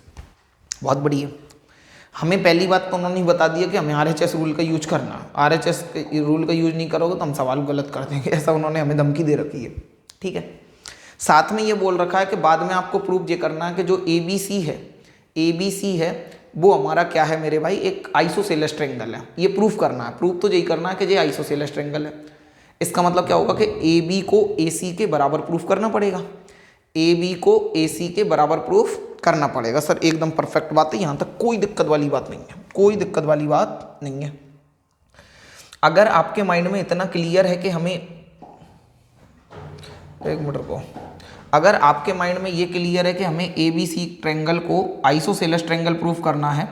बहुत बढ़िया, हमें पहली बात तो उन्होंने बता दिया कि हमें RHS रूल का यूज करना है। RHS रूल का यूज नहीं करोगे तो हम सवाल गलत कर देंगे, ऐसा उन्होंने हमें धमकी दे रखी है। ठीक है, साथ में ये बोल रखा है कि बाद में आपको प्रूफ ये करना है कि जो ABC है वो हमारा क्या है मेरे भाई, एक आइसोसेलेस ट्रायंगल है। ये प्रूफ करना है, प्रूफ तो यही करना है कि ये आइसोसेलेस ट्रायंगल है। इसका मतलब क्या होगा कि AB को AC के बराबर प्रूफ करना पड़ेगा, AB को AC के बराबर प्रूफ करना पड़ेगा। सर एकदम परफेक्ट बात है, यहाँ तक कोई दिक्कत वाली बात नहीं है, कोई दिक्कत वाली बात नहीं है। अगर आपके माइंड में इतना क्लियर है कि हमें एक मिनट को, अगर आपके माइंड में ये क्लियर है कि हमें ए बी सी ट्रेंगल को आइसोसेलेस ट्रेंगल प्रूफ करना है,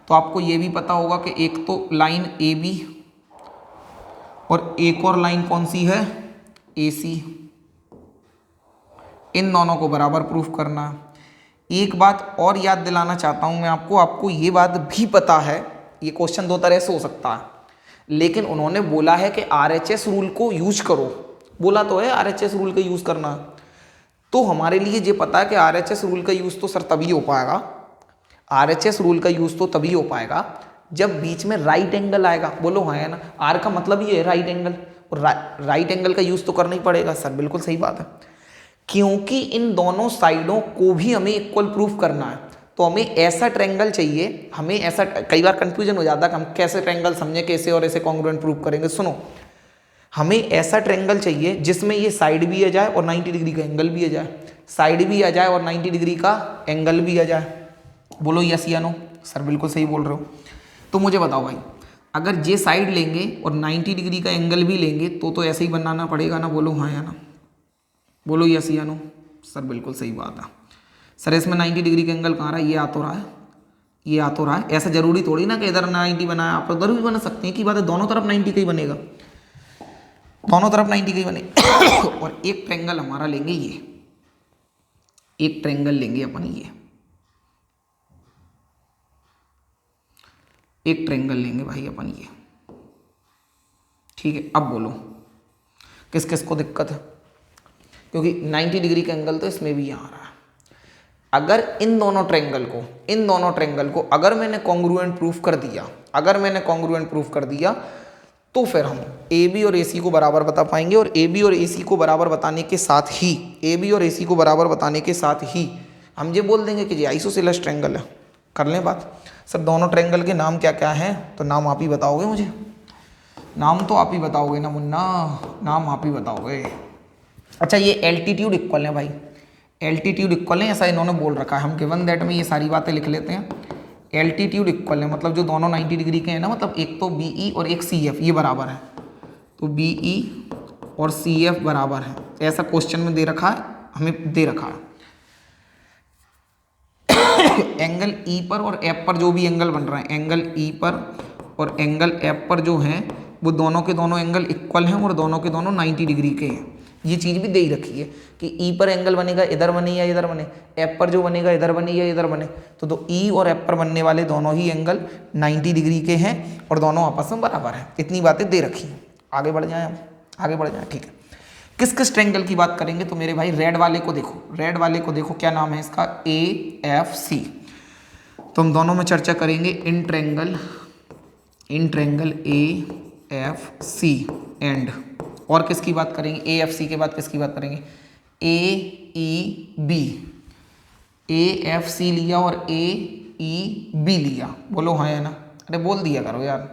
तो आपको ये भी पता होगा कि एक तो लाइन ए बी और एक और लाइन कौन सी है, ए सी, इन दोनों को बराबर प्रूफ करना है। एक बात और याद दिलाना चाहता हूं मैं आपको ये बात भी पता है, ये क्वेश्चन दो तरह से हो सकता है, लेकिन उन्होंने बोला है कि आरएचएस रूल को यूज करो, बोला तो है आरएचएस रूल का यूज करना। तो हमारे लिए ये पता है कि आरएचएस रूल का यूज तो सर तभी हो पाएगा, आरएचएस रूल का यूज तो तभी हो पाएगा जब बीच में राइट एंगल आएगा। बोलो हाँ है ना, आर का मतलब ये है राइट एंगल, और राइट एंगल का यूज तो करना ही पड़ेगा सर, बिल्कुल सही बात है, क्योंकि इन दोनों साइडों को भी हमें इक्वल प्रूफ करना है। तो हमें ऐसा ट्रायंगल चाहिए, हमें ऐसा, कई बार कंफ्यूजन हो जाता है कि हम कैसे ट्रायंगल समझे, कैसे और ऐसे कॉन्ग्रुएंट प्रूफ करेंगे। सुनो, हमें ऐसा ट्रायंगल चाहिए जिसमें ये साइड भी आ जाए और 90 डिग्री का एंगल भी आ जाए, साइड भी आ जाए और 90 डिग्री का एंगल भी आ जाए। बोलो यस या नो, सर बिल्कुल सही बोल रहे हो। तो मुझे बताओ भाई, अगर ये साइड लेंगे और 90 डिग्री का एंगल भी लेंगे तो ऐसे ही बनाना पड़ेगा ना। बोलो हाँ या ना, बोलो यस या नो, सर बिल्कुल सही बात है। सर इसमें 90 डिग्री का एंगल कहाँ रहा है, ये आ तो रहा है, ये आ तो रहा है। ऐसा जरूरी थोड़ी ना कि इधर 90 बनाया, आप उधर भी बना सकते हैं, की बात है, दोनों तरफ 90 का ही बनेगा, दोनों तरफ 90 का ही बनेगा। और एक ट्रायंगल हमारा लेंगे ये, एक ट्रायंगल लेंगे अपन ये, एक ट्रायंगल लेंगे भाई अपन ये, ठीक है। अब बोलो किस किस को दिक्कत है, क्योंकि 90 डिग्री का एंगल तो इसमें भी यहाँ आ रहा है। अगर इन दोनों ट्रायंगल को अगर मैंने कॉन्ग्रुएंट प्रूफ कर दिया, अगर मैंने कॉन्ग्रुएंट प्रूफ कर दिया, तो फिर हम ए बी और ए सी को बराबर बता पाएंगे। और ए बी और ए सी को बराबर बताने के साथ ही, ए बी और ए सी को बराबर बताने के साथ ही हम ये बोल देंगे कि ये आइसोसेलेस ट्रायंगल है। कर लें बात। सर दोनों ट्रायंगल के नाम क्या क्या हैं, तो नाम आप ही बताओगे मुझे, नाम तो आप ही बताओगे ना मुन्ना, नाम आप ही बताओगे। अच्छा, ये एल्टीट्यूड इक्वल है भाई, एल्टीट्यूड इक्वल है, ऐसा इन्होंने बोल रखा है। हम गिवन दैट में ये सारी बातें लिख लेते हैं। एल्टीट्यूड इक्वल है मतलब जो दोनों 90 डिग्री के हैं ना, मतलब एक तो बी ई और एक सी एफ, ये बराबर है, तो बी ई और सी एफ बराबर है, ऐसा क्वेश्चन में दे रखा है, हमें दे रखा है। एंगल ई पर और एफ पर जो भी एंगल बन रहा है, एंगल ई पर और एंगल एफ पर जो है, वो दोनों के दोनों एंगल इक्वल हैं और दोनों के दोनों 90 डिग्री के हैं। ये चीज़ भी दे ही रखी है कि ई पर एंगल बनेगा इधर बने या इधर बने, एफ पर जो बनेगा इधर बने या इधर बने, तो ई और एफ पर बनने वाले दोनों ही एंगल 90 डिग्री के हैं और दोनों आपस में बराबर हैं। इतनी बातें दे रखी हैं। आगे बढ़ जाएं, हम आगे बढ़ जाएं, ठीक है। किस किस ट्रायंगल की बात करेंगे, तो मेरे भाई रेड वाले को देखो, रेड वाले को देखो, क्या नाम है इसका, ए एफ सी। तो हम दोनों में चर्चा करेंगे in triangle A F C and, और किसकी बात करेंगे, ए एफ सी के बाद किसकी बात करेंगे, ए ई बी। ए एफ सी लिया और ए ई बी लिया, बोलो हाँ या ना, अरे बोल दिया करो यार।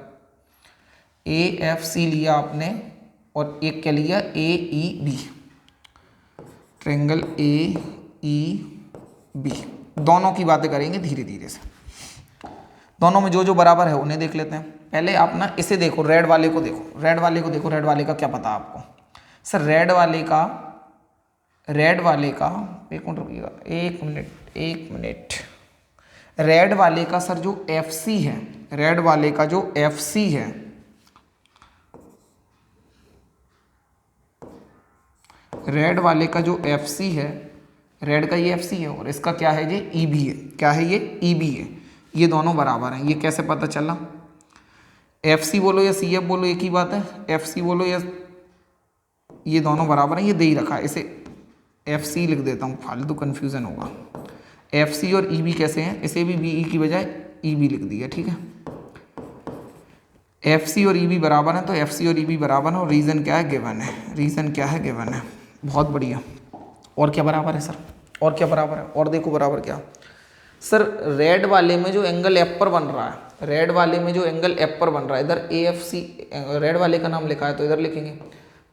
ए एफ सी लिया आपने और एक क्या लिया, A E B, triangle A E B. दोनों की बातें करेंगे धीरे धीरे से, दोनों में जो जो बराबर है उन्हें देख लेते हैं। पहले आप ना इसे देखो, रेड वाले को देखो, रेड वाले को देखो, रेड वाले का क्या पता आपको। सर रेड वाले का एक मिनट रुकिएगा, एक मिनट। रेड वाले का सर जो एफ सी है, रेड वाले का जो एफ सी है, रेड वाले का जो एफ सी है, रेड का ये एफ सी है और इसका क्या है, ये ई बी है। क्या है ये, ई बी है। ये दोनों बराबर हैं। ये कैसे पता चला, एफ सी बोलो या सी एफ बोलो एक ही बात है, एफ सी बोलो या, ये दोनों बराबर हैं, ये दे ही रखा है। इसे एफ सी लिख देता हूँ, फालतू कन्फ्यूज़न होगा। एफ सी और ई बी कैसे हैं, इसे भी बी ई की बजाय ई बी लिख दिया, ठीक है। एफ सी और ई बी बराबर हैं, तो एफ सी और ई बी बराबर है और रीज़न क्या है, गिवन है। रीज़न क्या है, गिवन है। बहुत बढ़िया। और क्या बराबर है सर, और क्या बराबर है, और देखो बराबर क्या सर, रेड वाले में जो एंगल एफ पर बन रहा है, रेड वाले में जो एंगल एफ पर बन रहा है, इधर ए एफ सी, रेड वाले का नाम लिखा है तो इधर लिखेंगे,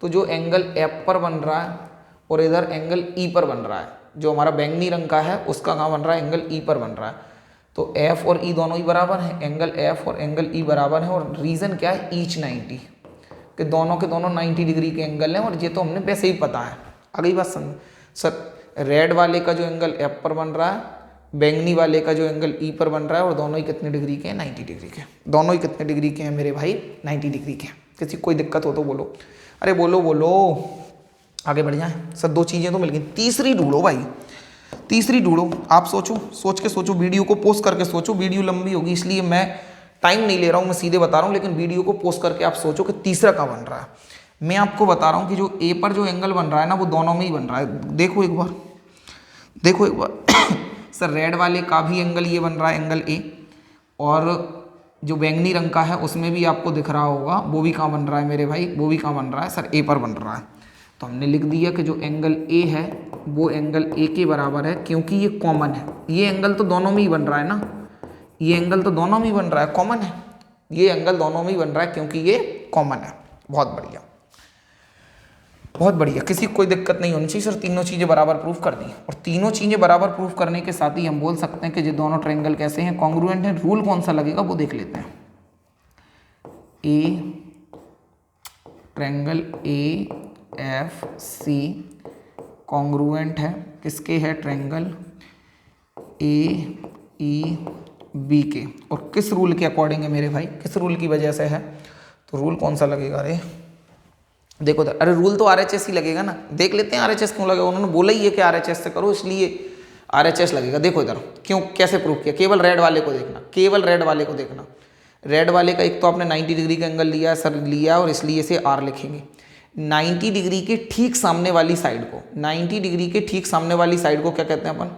तो जो एंगल एफ पर बन रहा है और इधर एंगल ई पर बन रहा है, जो हमारा बैंगनी रंग का है उसका कहाँ बन रहा है, एंगल ई पर बन रहा है। तो एफ और ई दोनों ही बराबर हैं, एंगल एफ और एंगल ई बराबर है। और रीज़न क्या है, ईच 90, कि दोनों के दोनों 90 डिग्री के एंगल हैं। और ये तो हमने वैसे ही पता है, आ गई बात समझ? सर रेड वाले का जो एंगल एफ पर बन रहा है, बैंगनी वाले का जो एंगल ई पर बन रहा है, और दोनों ही कितने डिग्री के हैं? 90 डिग्री के। दोनों ही कितने डिग्री के हैं मेरे भाई? 90 डिग्री के। किसी कोई दिक्कत हो तो बोलो, अरे बोलो बोलो, आगे बढ़ जाए। सर 2 चीज़ें तो मिल गई, तीसरी ढूंढो भाई, तीसरी ढूंढो। आप सोचो, सोच के सोचो, वीडियो को पोस्ट करके सोचो। वीडियो लंबी होगी इसलिए मैं टाइम नहीं ले रहा हूँ, मैं सीधे बता रहा हूँ, लेकिन वीडियो को पोस्ट करके आप सोचो कि तीसरा क्या बन रहा है। मैं आपको बता रहा हूँ कि जो ए पर जो एंगल बन रहा है ना, वो दोनों में ही बन रहा है। देखो एक बार, देखो एक बार सर रेड वाले का भी एंगल ये बन रहा है, एंगल ए, और जो बैंगनी रंग का है उसमें भी आपको दिख रहा होगा, वो भी कहाँ बन रहा है मेरे भाई? वो भी कहाँ बन रहा है? सर ए पर बन रहा है। तो हमने लिख दिया कि जो एंगल ए है वो एंगल ए के बराबर है, क्योंकि ये कॉमन है। ये एंगल तो दोनों में ही बन रहा है ना, ये एंगल तो दोनों में ही बन रहा है, कॉमन है। ये एंगल दोनों में ही बन रहा है क्योंकि ये कॉमन है। बहुत बढ़िया, बहुत बढ़िया, किसी को कोई दिक्कत नहीं होनी चाहिए। सर तीनों चीज़ें बराबर प्रूफ कर दी, और तीनों चीज़ें बराबर प्रूफ करने के साथ ही हम बोल सकते हैं कि ये दोनों ट्रायंगल कैसे हैं? कॉन्ग्रुएंट हैं। रूल कौन सा लगेगा वो देख लेते हैं। A triangle A F C congruent है, किसके है? ट्रायंगल ए ई बी के। और किस रूल के अकॉर्डिंग है मेरे भाई? किस रूल की वजह से है? तो रूल कौन सा लगेगा? अरे देखो, अरे रूल तो RHS ही लगेगा ना। देख लेते हैं RHS क्यों लगेगा। उन्होंने बोला ही है कि RHS से करो, इसलिए RHS लगेगा। देखो इधर क्यों, कैसे प्रूफ किया? केवल रेड वाले को देखना, केवल रेड वाले को देखना। रेड वाले का एक तो आपने 90 डिग्री का एंगल लिया है सर, लिया, और इसलिए इसे R लिखेंगे। 90 डिग्री के ठीक सामने वाली साइड को, 90 डिग्री के ठीक सामने वाली साइड को क्या कहते हैं अपन?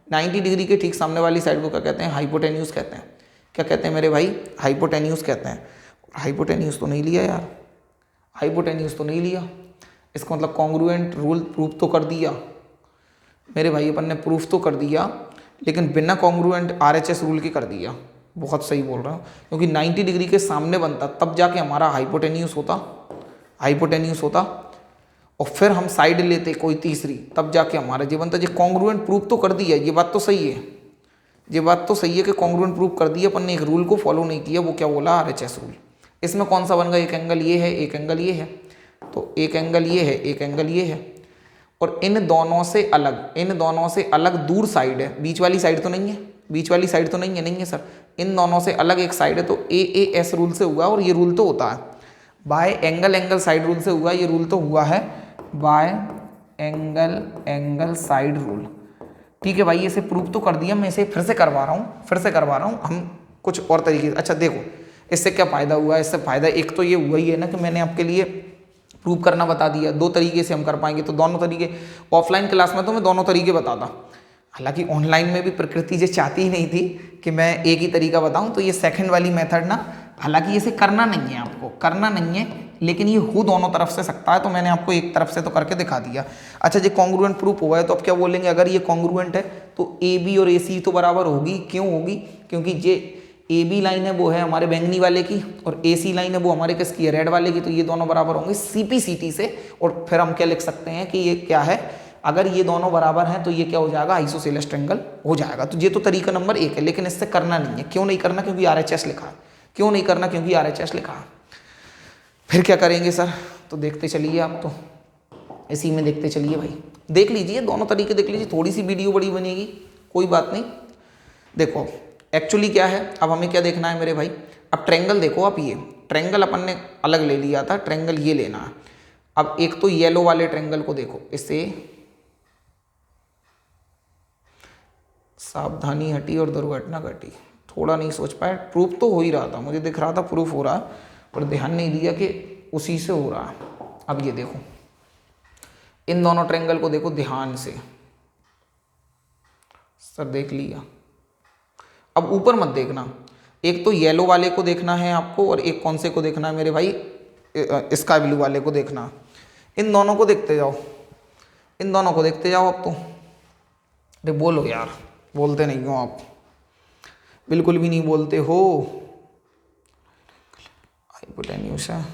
90 डिग्री के ठीक सामने वाली साइड को क्या कहते हैं? हाइपोटेन्यूज कहते हैं। क्या कहते हैं मेरे भाई? हाइपोटेन्यूज कहते हैं। हाइपोटेन्यूज तो नहीं लिया यार, हाइपोटेन्यूज तो नहीं लिया। इसका मतलब कॉन्ग्रुएंट रूल प्रूफ तो कर दिया मेरे भाई, अपन ने प्रूफ तो कर दिया, लेकिन बिना कॉन्ग्रुएंट RHS रूल के कर दिया। बहुत सही बोल रहा हूँ, क्योंकि 90 डिग्री के सामने बनता तब जाके हमारा हाइपोटेन्यूज होता, हाइपोटेन्यूज होता, और फिर हम साइड लेते कोई तीसरी, तब जाके हमारा ये बनता। ये कॉन्ग्रुएंट प्रूफ तो कर दिया, ये बात तो सही है, ये बात तो सही है कि कॉन्ग्रुएंट प्रूफ कर दिया, अपन ने एक रूल को फॉलो नहीं किया। वो क्या बोला? RHS rule. इसमें कौन सा बन गया? एक एंगल ये है, एक एंगल ये है, तो एक एंगल ये है, एक एंगल ये है, और इन दोनों से अलग, इन दोनों से अलग दूर साइड है। बीच वाली साइड तो नहीं है, बीच वाली साइड तो नहीं है, नहीं है सर। इन दोनों से अलग एक साइड है, तो AAS रूल से हुआ, और ये रूल तो होता है bye angle angle side rule से हुआ। ये रूल तो हुआ है bye angle angle side rule. ठीक है भाई, इसे प्रूफ तो कर दिया, मैं इसे फिर से करवा रहा हूँ, फिर से करवा रहा हूँ हम कुछ और तरीके से। अच्छा देखो, इससे क्या फ़ायदा हुआ? इससे फ़ायदा एक तो ये हुआ ही है ना कि मैंने आपके लिए प्रूव करना बता दिया। 2 तरीके से हम कर पाएंगे, तो दोनों तरीके, ऑफलाइन क्लास में तो मैं दोनों तरीके बताता, हालांकि ऑनलाइन में भी प्रकृति ये चाहती ही नहीं थी कि मैं एक ही तरीका बताऊं। तो ये सेकंड वाली मेथड ना, हालांकि इसे करना नहीं है, आपको करना नहीं है, लेकिन ये हो दोनों तरफ से सकता है, तो मैंने आपको एक तरफ से तो करके दिखा दिया। अच्छा, ये कॉन्ग्रुएंट प्रूफ हुआ है, तो अब क्या बोलेंगे? अगर ये कॉन्ग्रुएंट है तो AB और AC तो बराबर होगी। क्यों होगी? क्योंकि ये AB लाइन है वो है हमारे बैंगनी वाले की, और AC लाइन है वो हमारे किसकी है? रेड वाले की। तो ये दोनों बराबर होंगे CP/CT से, और फिर हम क्या लिख सकते हैं कि ये क्या है? अगर ये दोनों बराबर हैं तो ये क्या हो जाएगा? आइसोसेलेस ट्रायंगल हो जाएगा। तो ये तो तरीका नंबर 1 है, लेकिन इससे करना नहीं है। क्यों नहीं करना? क्योंकि RHS लिखा है। क्यों नहीं करना? क्योंकि RHS लिखा है। फिर क्या करेंगे सर? तो देखते चलिए, आप तो इसी में देखते चलिए भाई, देख लीजिए दोनों तरीके देख लीजिए। थोड़ी सी वीडियो बड़ी बनेगी, कोई बात नहीं। देखो एक्चुअली क्या है, अब हमें क्या देखना है मेरे भाई? अब ट्रायंगल देखो, आप ये ट्रायंगल अपन ने अलग ले लिया था, ट्रायंगल ये लेना है। अब एक तो येलो वाले ट्रायंगल को देखो, इससे सावधानी हटी और दुर्घटना घटी। थोड़ा नहीं सोच पाए, प्रूफ तो हो ही रहा था, मुझे दिख रहा था प्रूफ हो रहा, पर ध्यान नहीं दिया कि उसी से हो रहा है। अब ये देखो, इन दोनों ट्रायंगल को देखो ध्यान से, सर देख लिया। अब ऊपर मत देखना, एक तो येलो वाले को देखना है आपको, और एक कौन से को देखना है मेरे भाई? स्काई ब्लू वाले को देखना। इन दोनों को देखते जाओ, इन दोनों को देखते जाओ। अब तो अरे बोलो यार, बोलते नहीं हो आप, बिल्कुल भी नहीं बोलते हो। हाइपोटेन्यूस है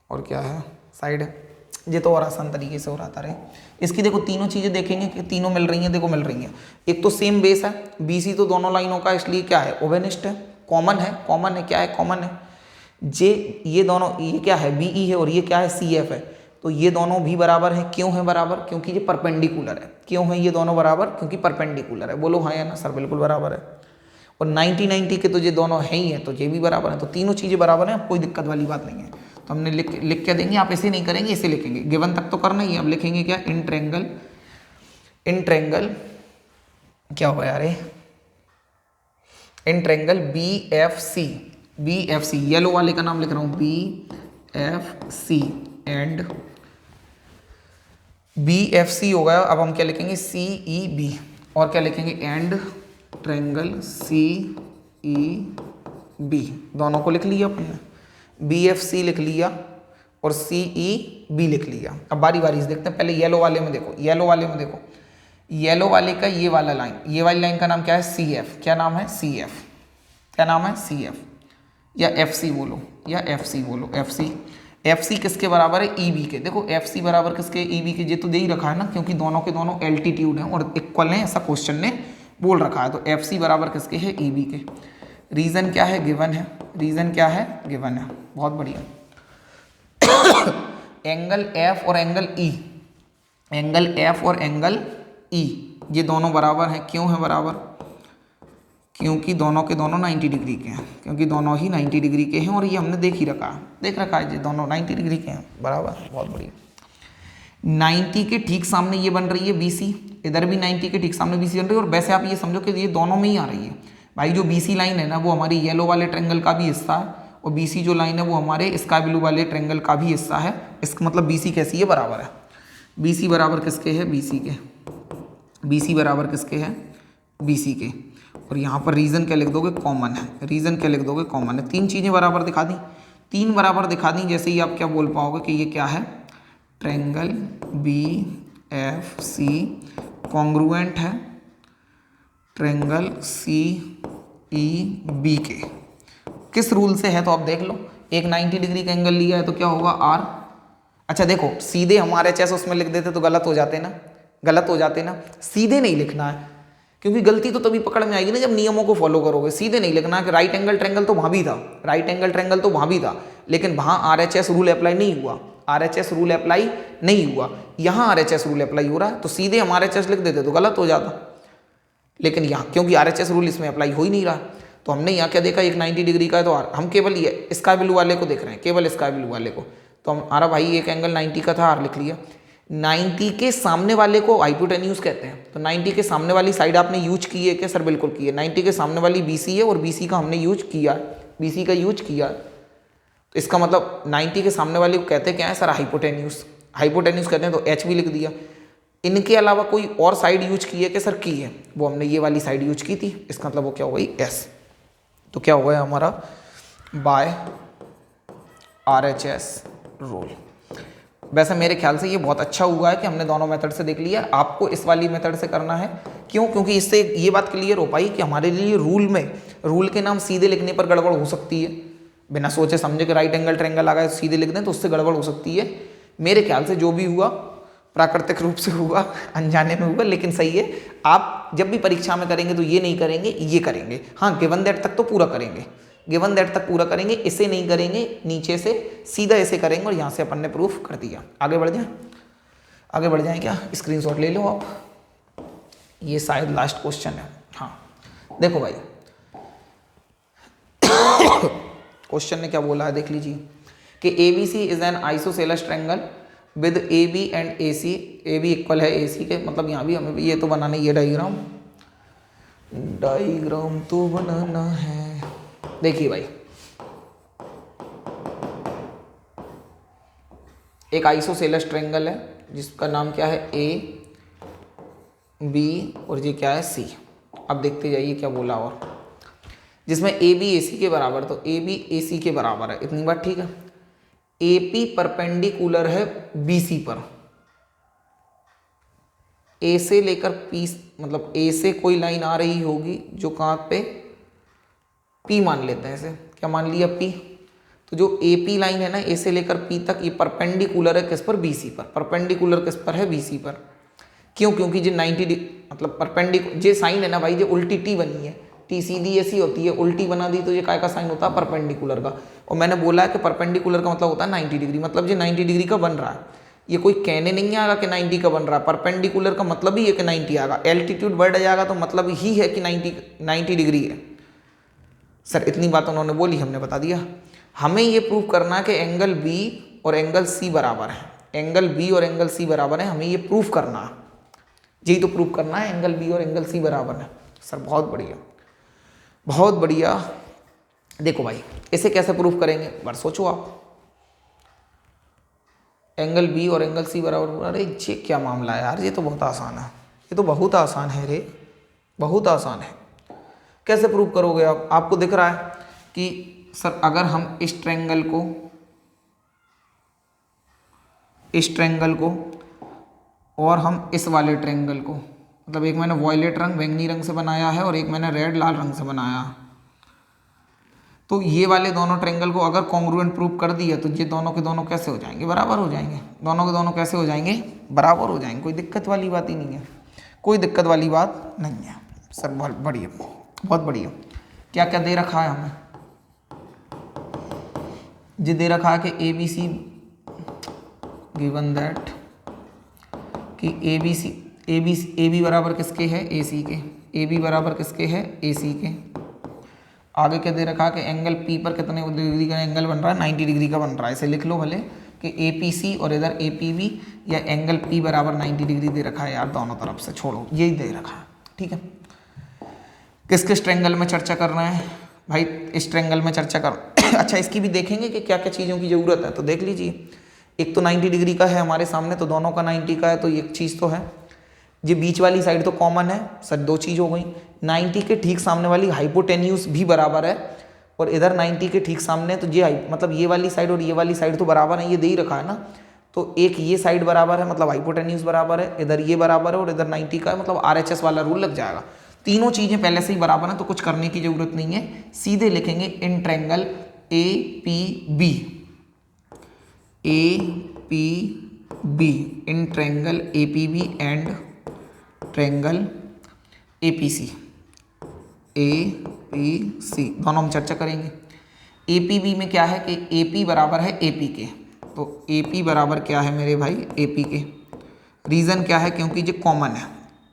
और क्या है? साइड है। ये तो और आसान तरीके से हो रहा था रे। इसकी देखो तीनों चीज़ें देखेंगे कि तीनों मिल रही हैं। देखो मिल रही हैं, एक तो सेम बेस है, BC तो दोनों लाइनों का, इसलिए क्या है? ओवेनिस्ट है, कॉमन है। कॉमन है क्या है? कॉमन है। ये दोनों, ये क्या है? BE है, और ये क्या है? CF है। तो ये दोनों भी बराबर हैं। क्यों है बराबर? क्योंकि ये परपेंडिकुलर है। क्यों है ये दोनों बराबर? क्योंकि परपेंडिकुलर है। बोलो हाँ या ना? सर बिल्कुल बराबर है। और 90-90 के तो ये दोनों हैं ही हैं, तो ये भी बराबर है। तो तीनों चीज़ें बराबर हैं, कोई दिक्कत वाली बात नहीं है। तो हमने लिख क्या देंगे, आप ऐसे नहीं करेंगे, ऐसे लिखेंगे। गिवन तक तो करना ही है। अब लिखेंगे क्या? इन ट्रेंगल क्या होगा यार, in triangle B F C, yellow वाले का नाम लिख रहा हूं, BFC एंड BFC होगा। अब हम क्या लिखेंगे? CEB। और क्या लिखेंगे? And triangle CEB। दोनों को लिख लिया अपन ने, BFC लिख लिया और CEB लिख लिया। अब बारी बारी से देखते हैं। पहले येलो वाले में देखो, येलो वाले का ये वाला लाइन, ये वाली लाइन का नाम क्या है? CF। क्या नाम है? CF। क्या नाम है? CF या FC बोलो, या FC बोलो। FC किसके बराबर है? EB के। देखो FC बराबर किसके? EB के। ये तो दे ही रखा है ना, क्योंकि दोनों के दोनों एल्टीट्यूड हैं और इक्वल हैं, ऐसा क्वेश्चन ने बोल रखा है। तो FC बराबर किसके है? EB के। रीजन क्या है? गिवन है। रीजन क्या है? गिवन है। बहुत बढ़िया। एंगल F और एंगल E, एंगल F और एंगल E ये दोनों बराबर हैं। क्यों है बराबर? क्योंकि दोनों के दोनों 90 डिग्री के हैं। क्योंकि दोनों ही 90 डिग्री के हैं और ये हमने देख रखा है, ये दोनों 90 डिग्री के हैं। बराबर, बहुत बढ़िया। 90 के ठीक सामने ये बन रही है BC, इधर भी 90 के ठीक सामने BC बन रही है। और वैसे आप ये समझो कि ये दोनों में ही आ रही है भाई। जो BC लाइन है ना, वो हमारी येलो वाले ट्रेंगल का भी हिस्सा है, और BC जो लाइन है वो हमारे स्काई ब्लू वाले ट्रेंगल का भी हिस्सा है। इसका मतलब BC कैसी है? बराबर है। BC बराबर किसके है? BC के। BC बराबर किसके है? BC के। और यहाँ पर रीजन क्या लिख दोगे? कॉमन है। रीजन क्या लिख दोगे? कॉमन है। तीन चीज़ें बराबर दिखा दी, तीन बराबर दिखा दी, जैसे ही आप क्या बोल पाओगे कि ये क्या है? ट्रेंगल BFC कॉन्ग्रुएंट है ट्रेंगल CEB के। किस रूल से है? तो आप देख लो, एक 90 डिग्री का एंगल लिया है तो क्या होगा? R। अच्छा देखो, सीधे हमारे RHS उसमें लिख देते तो गलत हो जाते ना, सीधे नहीं लिखना है, क्योंकि गलती तो तभी पकड़ में आएगी ना जब नियमों को फॉलो करोगे। सीधे नहीं लिखना है कि राइट एंगल ट्रेंगल तो वहां भी था, लेकिन वहां RHS रूल अप्लाई नहीं हुआ, यहाँ RHS रूल अप्लाई हो रहा है, तो सीधे हम RHS लिख देते तो गलत हो जाता। लेकिन यहाँ क्योंकि RHS रूल इसमें अप्लाई हो ही नहीं रहा, तो हमने यहाँ क्या देखा? एक 90 डिग्री का है, तो हम केवल ये स्काई ब्लू वाले को देख रहे हैं, केवल स्काई ब्लू वाले को। तो हमारा भाई एक एंगल 90 का था, R लिख लिया। 90 के सामने वाले को हाइपोटेन्यूज कहते हैं। तो 90 के सामने वाली साइड आपने यूज की है क्या? सर बिल्कुल की है। 90 के सामने वाली BC है और BC का हमने यूज किया, BC का यूज किया। तो इसका मतलब 90 के सामने वाले को कहते हैं क्या है? सर हाइपोटेन्यूज कहते हैं, तो H भी लिख दिया। इनके अलावा कोई और साइड यूज की है क्या? सर की है, वो हमने ये वाली साइड यूज की थी, इसका मतलब वो क्या हो गई? S। तो क्या हो गया हमारा? By RHS rule. वैसे मेरे ख्याल से ये बहुत अच्छा हुआ है कि हमने दोनों मेथड से देख लिया। आपको इस वाली मेथड से करना है। क्यों? क्योंकि इससे ये बात क्लियर हो पाई कि हमारे लिए रूल के नाम सीधे लिखने पर गड़बड़ हो सकती है। बिना सोचे समझे कि राइट एंगल ट्रेंगल आ गया सीधे लिख दें तो उससे गड़बड़ हो सकती है। मेरे ख्याल से जो भी हुआ प्राकृतिक रूप से हुआ, अनजाने में हुआ, लेकिन सही है। आप जब भी परीक्षा में करेंगे तो ये नहीं करेंगे, ये करेंगे। हाँ, गिवन दैट तक तो पूरा करेंगे, इसे नहीं करेंगे, नीचे से सीधा ऐसे करेंगे और यहाँ से अपन ने प्रूफ कर दिया। आगे बढ़ जाएं क्या? स्क्रीनशॉट ले लो आप, ये शायद लास्ट क्वेश्चन है। हाँ देखो भाई, क्वेश्चन ने क्या बोला है देख लीजिए कि ABC is an isosceles triangle with AB and AC, AB equal है AC के। मतलब यहाँ भी हमें ये तो बनाना, ये डायग्राम तो बनाना है। देखिए भाई, एक आइसोसेलेस ट्रायंगल है जिसका नाम क्या है? A B और ये क्या है? C। अब देखते जाइए क्या बोला, और जिसमें AB AC के बराबर, तो AB AC के बराबर है, इतनी बात ठीक है। AP परपेंडिकुलर है BC पर, A से लेकर P, मतलब A से कोई लाइन आ रही होगी जो कहाँ पे? P मान लेते हैं इसे, क्या मान लिया? P। तो जो AP लाइन है ना, A से लेकर P तक, ये परपेंडिकुलर है किस पर? BC पर। परपेंडिकुलर किस पर है? BC पर। क्यों? क्योंकि जो 90 मतलब परपेंडिकुलर जे साइन है ना भाई, जो उल्टी T बनी है, T सीधी ऐसी होती है, उल्टी बना दी तो ये काय का साइन होता है? परपेंडिकुलर का। और मैंने बोला है कि परपेंडिकुलर का मतलब होता है 90 डिग्री, मतलब ये 90 डिग्री का बन रहा है। ये कोई कहने नहीं आएगा कि 90 का बन रहा है। परपेंडिकुलर का मतलब ही है कि 90 आएगा, एल्टीट्यूड बढ़ जाएगा तो मतलब ही है कि 90 डिग्री है। सर इतनी बात उन्होंने बोली, हमने बता दिया। हमें ये प्रूव करना है कि एंगल बी और एंगल सी बराबर है, एंगल बी और एंगल सी बराबर है, हमें ये प्रूव करना है, यही तो प्रूव करना है, एंगल बी और एंगल सी बराबर है। सर बहुत बढ़िया, बहुत बढ़िया। देखो भाई इसे कैसे प्रूव करेंगे, बार सोचो आप। एंगल बी और एंगल सी बराबर, अरे ये क्या मामला है यार, ये तो बहुत आसान है, ये तो बहुत आसान है रे, बहुत आसान है। कैसे प्रूव करोगे आप? आपको दिख रहा है कि सर अगर हम इस ट्रायंगल को और हम इस वाले ट्रायंगल को, मतलब एक मैंने वॉयलेट रंग बैंगनी रंग से बनाया है और एक मैंने रेड लाल रंग से बनाया है, तो ये वाले दोनों ट्रायंगल को अगर कॉन्ग्रुएंट प्रूव कर दिया तो ये दोनों के दोनों कैसे हो जाएंगे, बराबर हो जाएंगे। दोनों के दोनों कैसे हो जाएंगे, बराबर हो जाएंगे। कोई दिक्कत वाली बात ही नहीं है, कोई दिक्कत वाली बात नहीं है। सर बहुत बढ़िया, बहुत बढ़िया। क्या क्या दे रखा है हमें, ये दे रखा है कि ABC गिवन दैट कि AB बराबर किसके है, AC के। AB बराबर किसके है, AC के। आगे क्या दे रखा है कि एंगल P पर कितने डिग्री का एंगल बन रहा है, 90 डिग्री का बन रहा है। इसे लिख लो भले कि APC और इधर APB या एंगल P बराबर 90 डिग्री दे रखा है यार, दोनों तरफ से छोड़ो, यही दे रखा है। ठीक है, किस किस ट्रायंगल में चर्चा करना है भाई, इस ट्रायंगल में चर्चा कर अच्छा इसकी भी देखेंगे कि क्या क्या चीज़ों की ज़रूरत है, तो देख लीजिए। एक तो 90 डिग्री का है हमारे सामने, तो दोनों का 90 का है, तो एक चीज़ तो है। ये बीच वाली साइड तो कॉमन है, सर दो चीज़ हो गई। 90 के ठीक सामने वाली हाइपोटेन्यूज भी बराबर है, और इधर 90 के ठीक सामने, तो ये मतलब ये वाली साइड और ये वाली साइड तो बराबर है, ये दे ही रखा है ना। तो एक ये साइड बराबर है, मतलब हाइपोटेन्यूज बराबर है, इधर ये बराबर है और इधर 90 का है, मतलब RHS वाला रूल लग जाएगा। तीनों चीज़ें पहले से ही बराबर हैं, तो कुछ करने की जरूरत नहीं है, सीधे लिखेंगे in triangle APB, in triangle APB and triangle APC, दोनों हम चर्चा करेंगे। APB में क्या है कि AP बराबर है AP के, तो AP बराबर क्या है मेरे भाई, AP के। रीज़न क्या है, क्योंकि ये कॉमन है।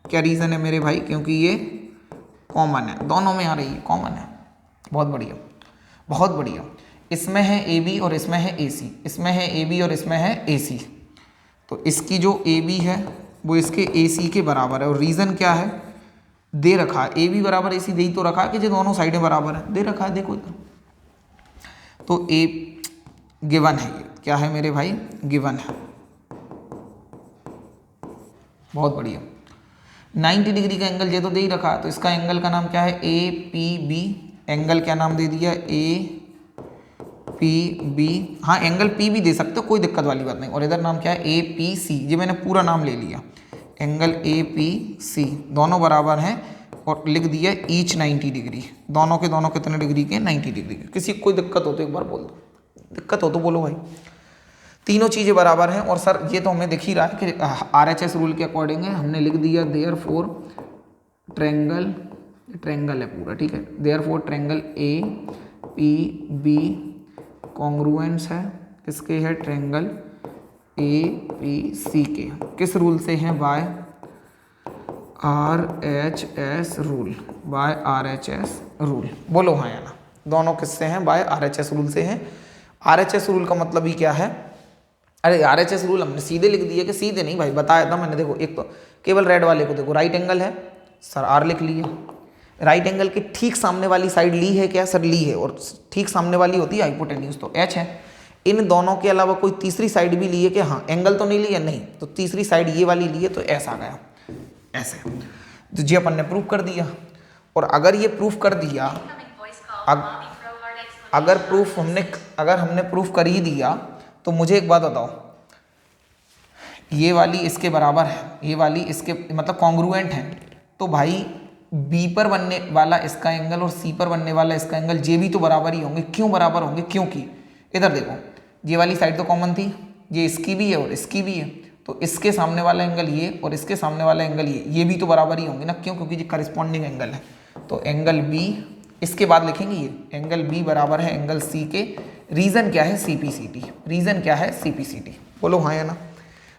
क्या रीज़न है मेरे भाई, क्योंकि ये कॉमन है, दोनों में आ रही है, कॉमन है। बहुत बढ़िया, बहुत बढ़िया। इसमें है AB और इसमें है AC, इसमें है AB और इसमें है AC, तो इसकी जो AB है वो इसके AC के बराबर है। और रीज़न क्या है, दे रखा है AB बराबर AC, दे ही तो रखा है कि जो दोनों साइडें बराबर है, दे रखा है, देखो इधर। तो A गिवन है, ये क्या है मेरे भाई, गिवन है। बहुत बढ़िया। 90 डिग्री का एंगल ये तो दे ही रखा, तो इसका एंगल का नाम क्या है, APB। एंगल क्या नाम दे दिया, APB। हाँ एंगल P भी दे सकते हो, कोई दिक्कत वाली बात नहीं। और इधर नाम क्या है, APC, ये मैंने पूरा नाम ले लिया, एंगल APC, दोनों बराबर हैं, और लिख दिया ईच 90 डिग्री। दोनों के दोनों कितने डिग्री के, 90 डिग्री के। किसी को कोई दिक्कत हो तो एक बार बोल दो, दिक्कत हो तो बोलो भाई। तीनों चीज़ें बराबर हैं, और सर ये तो हमें दिख ही रहा है कि RHS रूल के अकॉर्डिंग है। हमने लिख दिया देयरफॉर ट्रायंगल है पूरा, ठीक है। देयरफॉर ट्रायंगल APB कॉन्ग्रुएंस है, किसके है, ट्रायंगल APC के। किस रूल से हैं, by RHS rule, by RHS rule. बोलो हाँ या ना, दोनों किससे हैं, बाय RHS रूल से हैं। RHS रूल का मतलब ही क्या है, अरे RHS रूल हमने सीधे लिख दिया, कि सीधे नहीं भाई, बताया था मैंने। देखो एक तो केवल रेड वाले को देखो, राइट एंगल है सर, R लिख लिया। राइट एंगल के ठीक सामने वाली साइड ली है क्या, सर ली है, और ठीक सामने वाली होती है हाइपोटेन्यूज, तो H है। इन दोनों के अलावा कोई तीसरी साइड भी ली है कि, हाँ एंगल तो नहीं ली है, नहीं, तो तीसरी साइड ये वाली ली है, तो ऐसा आ गया, ऐसे। तो जी अपन ने प्रूफ कर दिया। और अगर ये प्रूफ कर दिया, अगर हमने प्रूफ कर ही दिया, तो मुझे एक बात बताओ, ये वाली इसके बराबर है, ये वाली इसके मतलब कॉन्ग्रुएंट है, तो भाई B पर बनने वाला इसका एंगल और C पर बनने वाला इसका एंगल, ये भी तो बराबर ही होंगे। क्यों बराबर होंगे, क्योंकि इधर देखो, ये वाली साइड तो कॉमन थी, ये इसकी भी है और इसकी भी है, तो इसके सामने वाला एंगल ये और इसके सामने वाला एंगल ये भी तो बराबर ही होंगे ना। क्यों, क्योंकि ये करस्पॉन्डिंग एंगल है। तो एंगल B, इसके बाद लिखेंगे ये एंगल B बराबर है एंगल C के। रीज़न क्या है, CPCT। रीज़न क्या है, CPCT। बोलो हाँ या ना।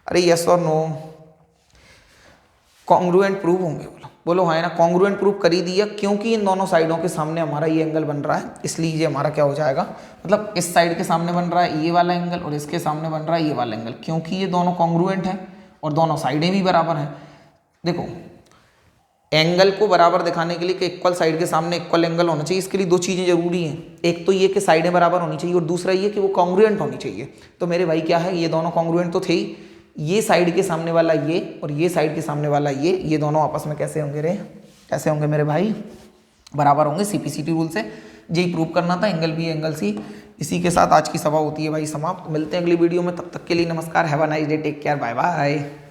अरे यस और नो, कॉन्ग्रुएंट प्रूव होंगे, बोलो बोलो हाँ है ना, कॉन्ग्रुएंट प्रूव कर ही दिया, क्योंकि इन दोनों साइडों के सामने हमारा ये एंगल बन रहा है, इसलिए ये हमारा क्या हो जाएगा, मतलब इस साइड के सामने बन रहा है ये वाला एंगल और इसके सामने बन रहा है ये वाला एंगल, क्योंकि ये दोनों कॉन्ग्रुएंट हैं और दोनों साइडें भी बराबर हैं। देखो एंगल को बराबर दिखाने के लिए कि इक्वल साइड के सामने इक्वल एंगल होना चाहिए, इसके लिए दो चीज़ें जरूरी हैं, एक तो ये कि साइडें बराबर होनी चाहिए और दूसरा ये कि वो कॉन्ग्रुएंट होनी चाहिए। तो मेरे भाई क्या है, ये दोनों कॉन्ग्रुएंट तो थे ही, ये साइड के सामने वाला ये और ये साइड के सामने वाला ये दोनों आपस में कैसे होंगे रे, कैसे होंगे मेरे भाई, बराबर होंगे। सीपीसीटी रूल से यही प्रूव करना था, एंगल बी एंगल सी। इसी के साथ आज की सभा होती है भाई समाप्त। मिलते हैं अगली वीडियो में, तब तक के लिए नमस्कार, have a nice day, take care, bye bye.